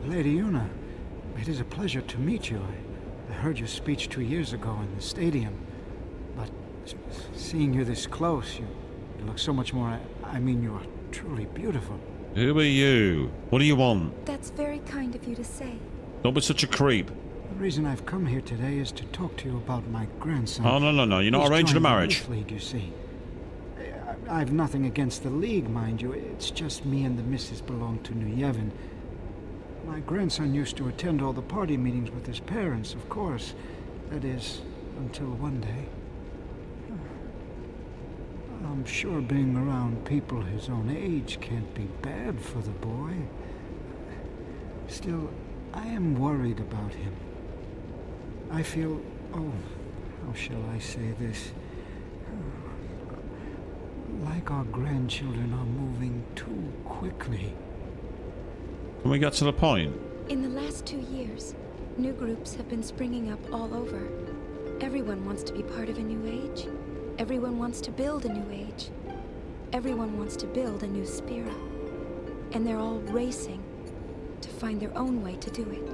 Lady Una, it is a pleasure to meet you. I heard your speech 2 years ago in the stadium, but seeing you this close, you look so much more... I mean, you are truly beautiful. Who are you? What do you want? That's very kind of you to say. Don't be such a creep. The reason I've come here today is to talk to you about my grandson. Oh, no. You're not He's arranging a joined the marriage. Youth League, you see. I've nothing against the League, mind you. It's just me and the missus belong to New Yevon. My grandson used to attend all the party meetings with his parents, of course. That is, until one day. I'm sure being around people his own age can't be bad for the boy. Still, I am worried about him. I feel... oh, how shall I say this? Like our grandchildren are moving too quickly. Can we get to the point? In the last 2 years, new groups have been springing up all over. Everyone wants to be part of a new age. Everyone wants to build a new age. Everyone wants to build a new Spira. And they're all racing to find their own way to do it.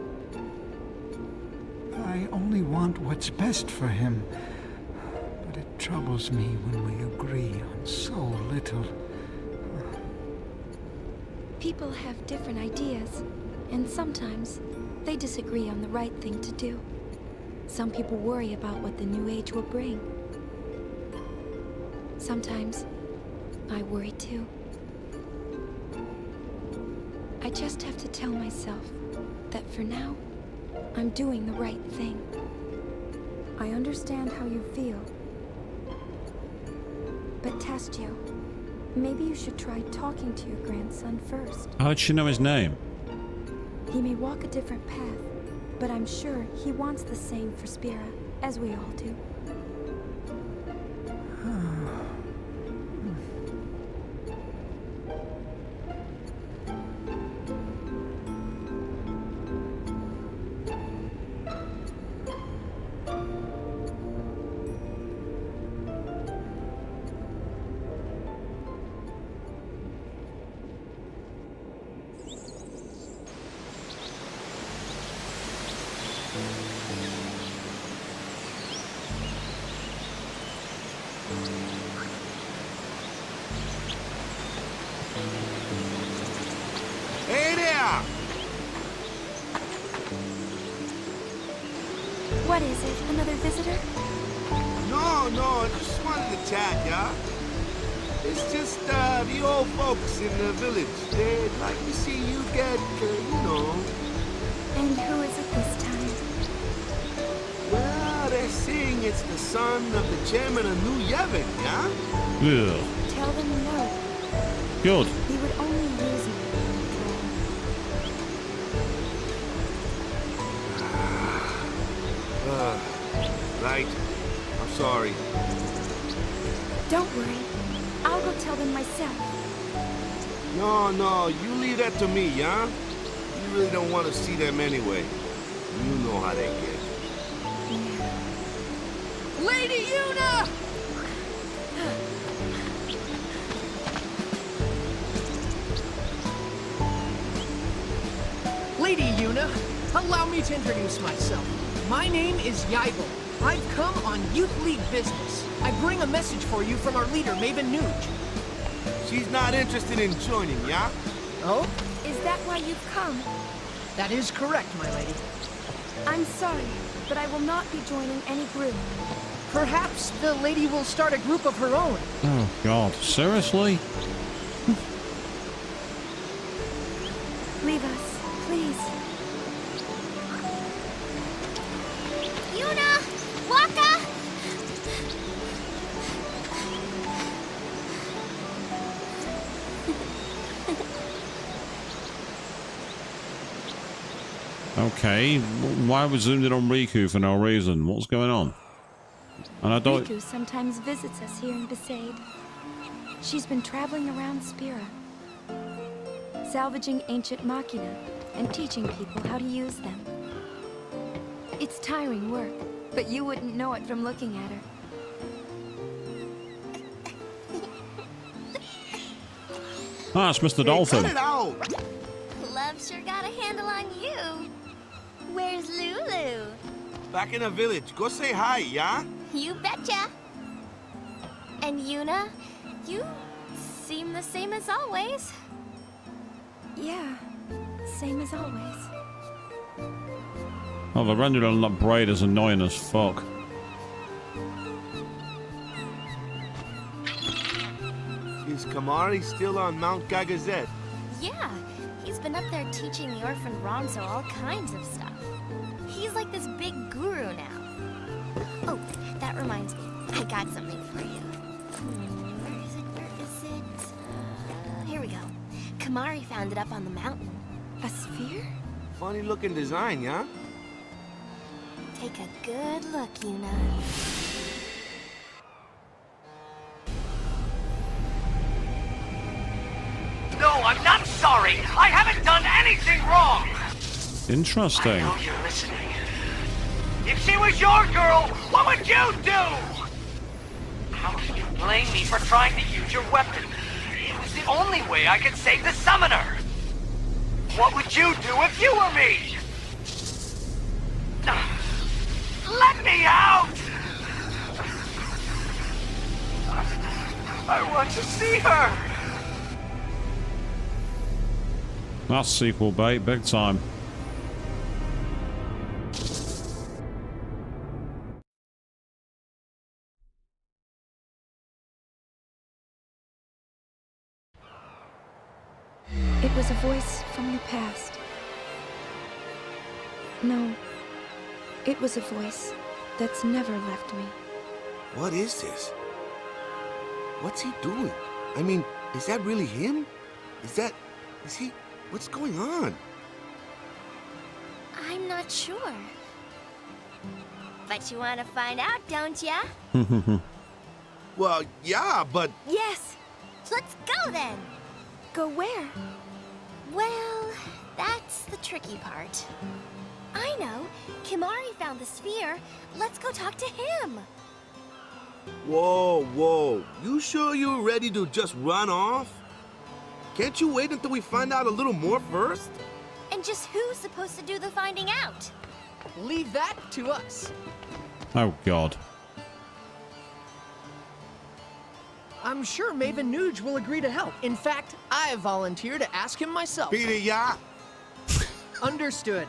I only want what's best for him. But it troubles me when we agree on so little. People have different ideas, and sometimes they disagree on the right thing to do. Some people worry about what the new age will bring. Sometimes I worry too. I just have to tell myself that for now, I'm doing the right thing. I understand how you feel. But Tastio, Maybe you should try talking to your grandson first. How'd she know his name? He may walk a different path, but I'm sure he wants the same for Spira, as we all do. Hey there! What is it? Another visitor? No, I just wanted to chat, yeah? It's just, the old folks in the village. They'd like to see you get, you know... And who is it this time? Well, they're saying it's the son of the chairman of New Yevon, yeah? Ugh. Tell them no. Good. He would only use me Right. I'm sorry. Don't worry. I'll go tell them myself. No, you leave that to me, yeah? You really don't want to see them anyway. You know how they get. Lady Yuna! Lady Yuna, allow me to introduce myself. My name is Yaibel. I've come on Youth League business. I bring a message for you from our leader, Maven Nuge. She's not interested in joining, yeah? Oh? Is that why you've come? That is correct, my lady. I'm sorry, but I will not be joining any group. Perhaps the lady will start a group of her own. Oh, God. Seriously? Leave us, please. Yuna! Waka! Okay. Why we zoomed in on Riku for no reason? What's going on? And I don't... Riku sometimes visits us here in Besaid. She's been traveling around Spira, salvaging ancient machina and teaching people how to use them. It's tiring work, but you wouldn't know it from looking at her. Ah, it's Mr. Hey, Dolphin. cut it out! Love sure got a handle on you. Where's Lulu? Back in the village. Go say hi, yeah? You betcha. And Yuna, you seem the same as always. Yeah, same as always. Oh, the rendered on that braid is annoying as fuck. Is Kamari still on Mount Gagazet? Yeah, he's been up there teaching the orphan Ronso all kinds of stuff. He's like this big guru now. Oh, that reminds me. I got something for you. Where is it? Here we go. Kamari found it up on the mountain. A sphere? Funny looking design, yeah? Take a good look, Yuna. No, I'm not sorry. I haven't done anything wrong. Interesting. I know you're listening. If she was your girl, what would you do? How can you blame me for trying to use your weapon? It was the only way I could save the summoner. What would you do if you were me? Let me out! I want to see her! That's sequel bait, big time. It was a voice from the past. No, it was a voice that's never left me. What is this? What's he doing? I mean, Is that really him? Is he... What's going on? I'm not sure. But you want to find out, don't ya? Well, yeah, but... Yes. Let's go then. Go where? Well, that's the tricky part. I know. Kimari found the sphere. Let's go talk to him. Whoa, whoa. You sure you're ready to just run off? Can't you wait until we find out a little more first? And just who's supposed to do the finding out? Leave that to us. Oh, God. I'm sure Maven Nuge will agree to help. In fact, I volunteer to ask him myself. Peter, yeah? Understood.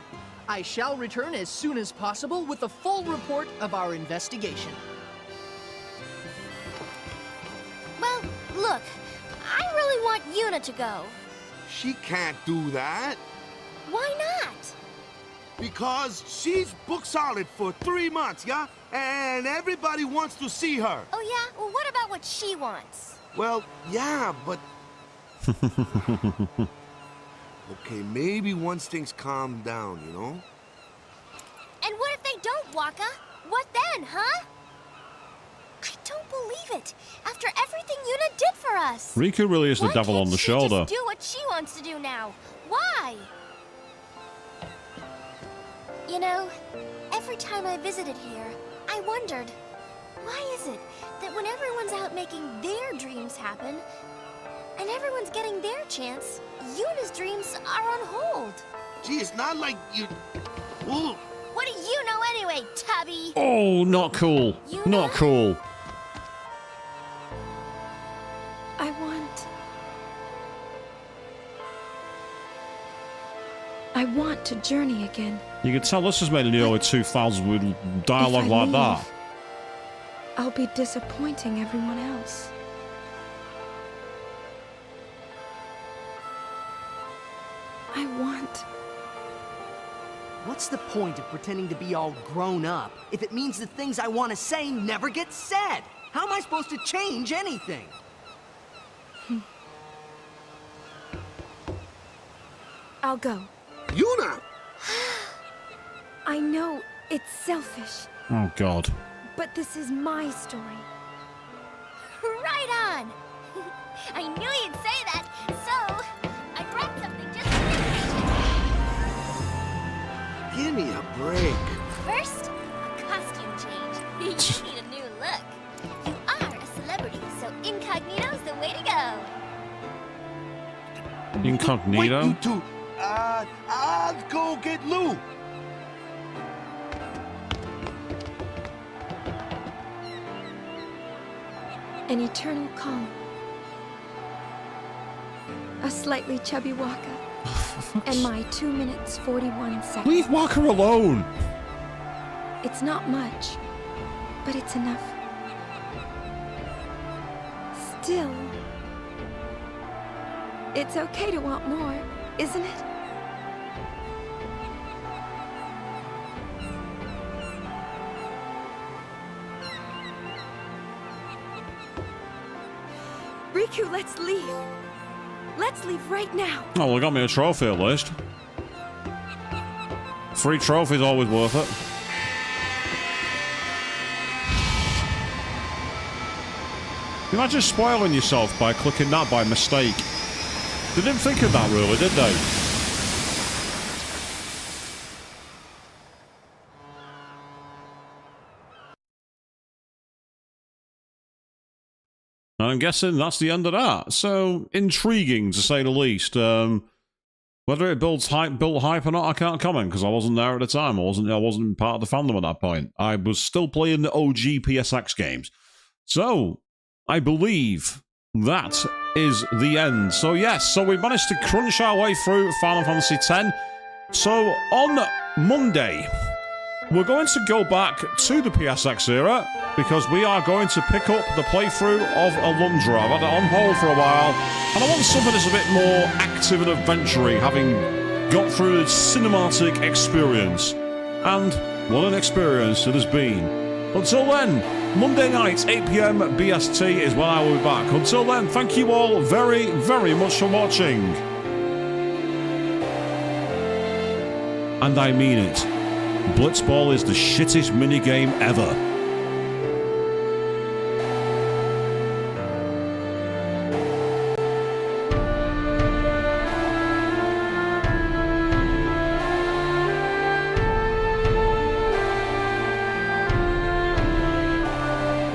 I shall return as soon as possible with a full report of our investigation. Well, look. I really want Yuna to go. She can't do that. Why not? Because she's book solid for 3 months, yeah? And everybody wants to see her. Oh yeah? Well, what about what she wants? Well, yeah, but... Okay, maybe once things calm down, you know? And what if they don't, Waka? What then, huh? I don't believe it. After everything Yuna did for us. Riku really is the Why devil can't on the she shoulder. Just do what she wants to do now. Why? You know, every time I visited here, I wondered, why is it that when everyone's out making their dreams happen, and everyone's getting their chance, Yuna's dreams are on hold? Gee, it's not like you... Ooh. What do you know anyway, Tubby? Oh, not cool. Yuna? Not cool. I want to journey again. You can tell this was made in the early 2000s with dialogue If I like leave, that. I'll be disappointing everyone else. I want... What's the point of pretending to be all grown up if it means the things I want to say never get said? How am I supposed to change anything? I'll go. Yuna! I know it's selfish, Oh, God. but this is my story. Right on! I knew you'd say that, so I brought something just for you. Give me a break. First, a costume change. You need a new look. You are a celebrity, so incognito's the way to go. Incognito? Wait, you two. I'll go get Lou. An eternal calm. A slightly chubby Waka. And my 2 minutes 41 seconds. Leave Walker alone! It's not much, but it's enough. Still, it's okay to want more, isn't it? Riku, let's leave. Let's leave right now. Oh, well, they got me a trophy at least. Free trophy's always worth it. Imagine spoiling yourself by clicking that by mistake. They didn't think of that really, did they? I'm guessing that's the end of that. So, intriguing to say the least. Whether it built hype or not, I can't comment because I wasn't there at the time. I wasn't part of the fandom at that point. I was still playing the OG PSX games. So, I believe that is the end. So yes, so we managed to crunch our way through Final Fantasy X. So on Monday, we're going to go back to the PSX era because we are going to pick up the playthrough of Alundra. I've had it on hold for a while, and I want something that's a bit more active and adventure-y, having got through the cinematic experience. And what an experience it has been. Until then, Monday night, 8 PM BST is when I will be back. Until then, thank you all very, very much for watching. And I mean it. Blitzball is the shittest minigame ever.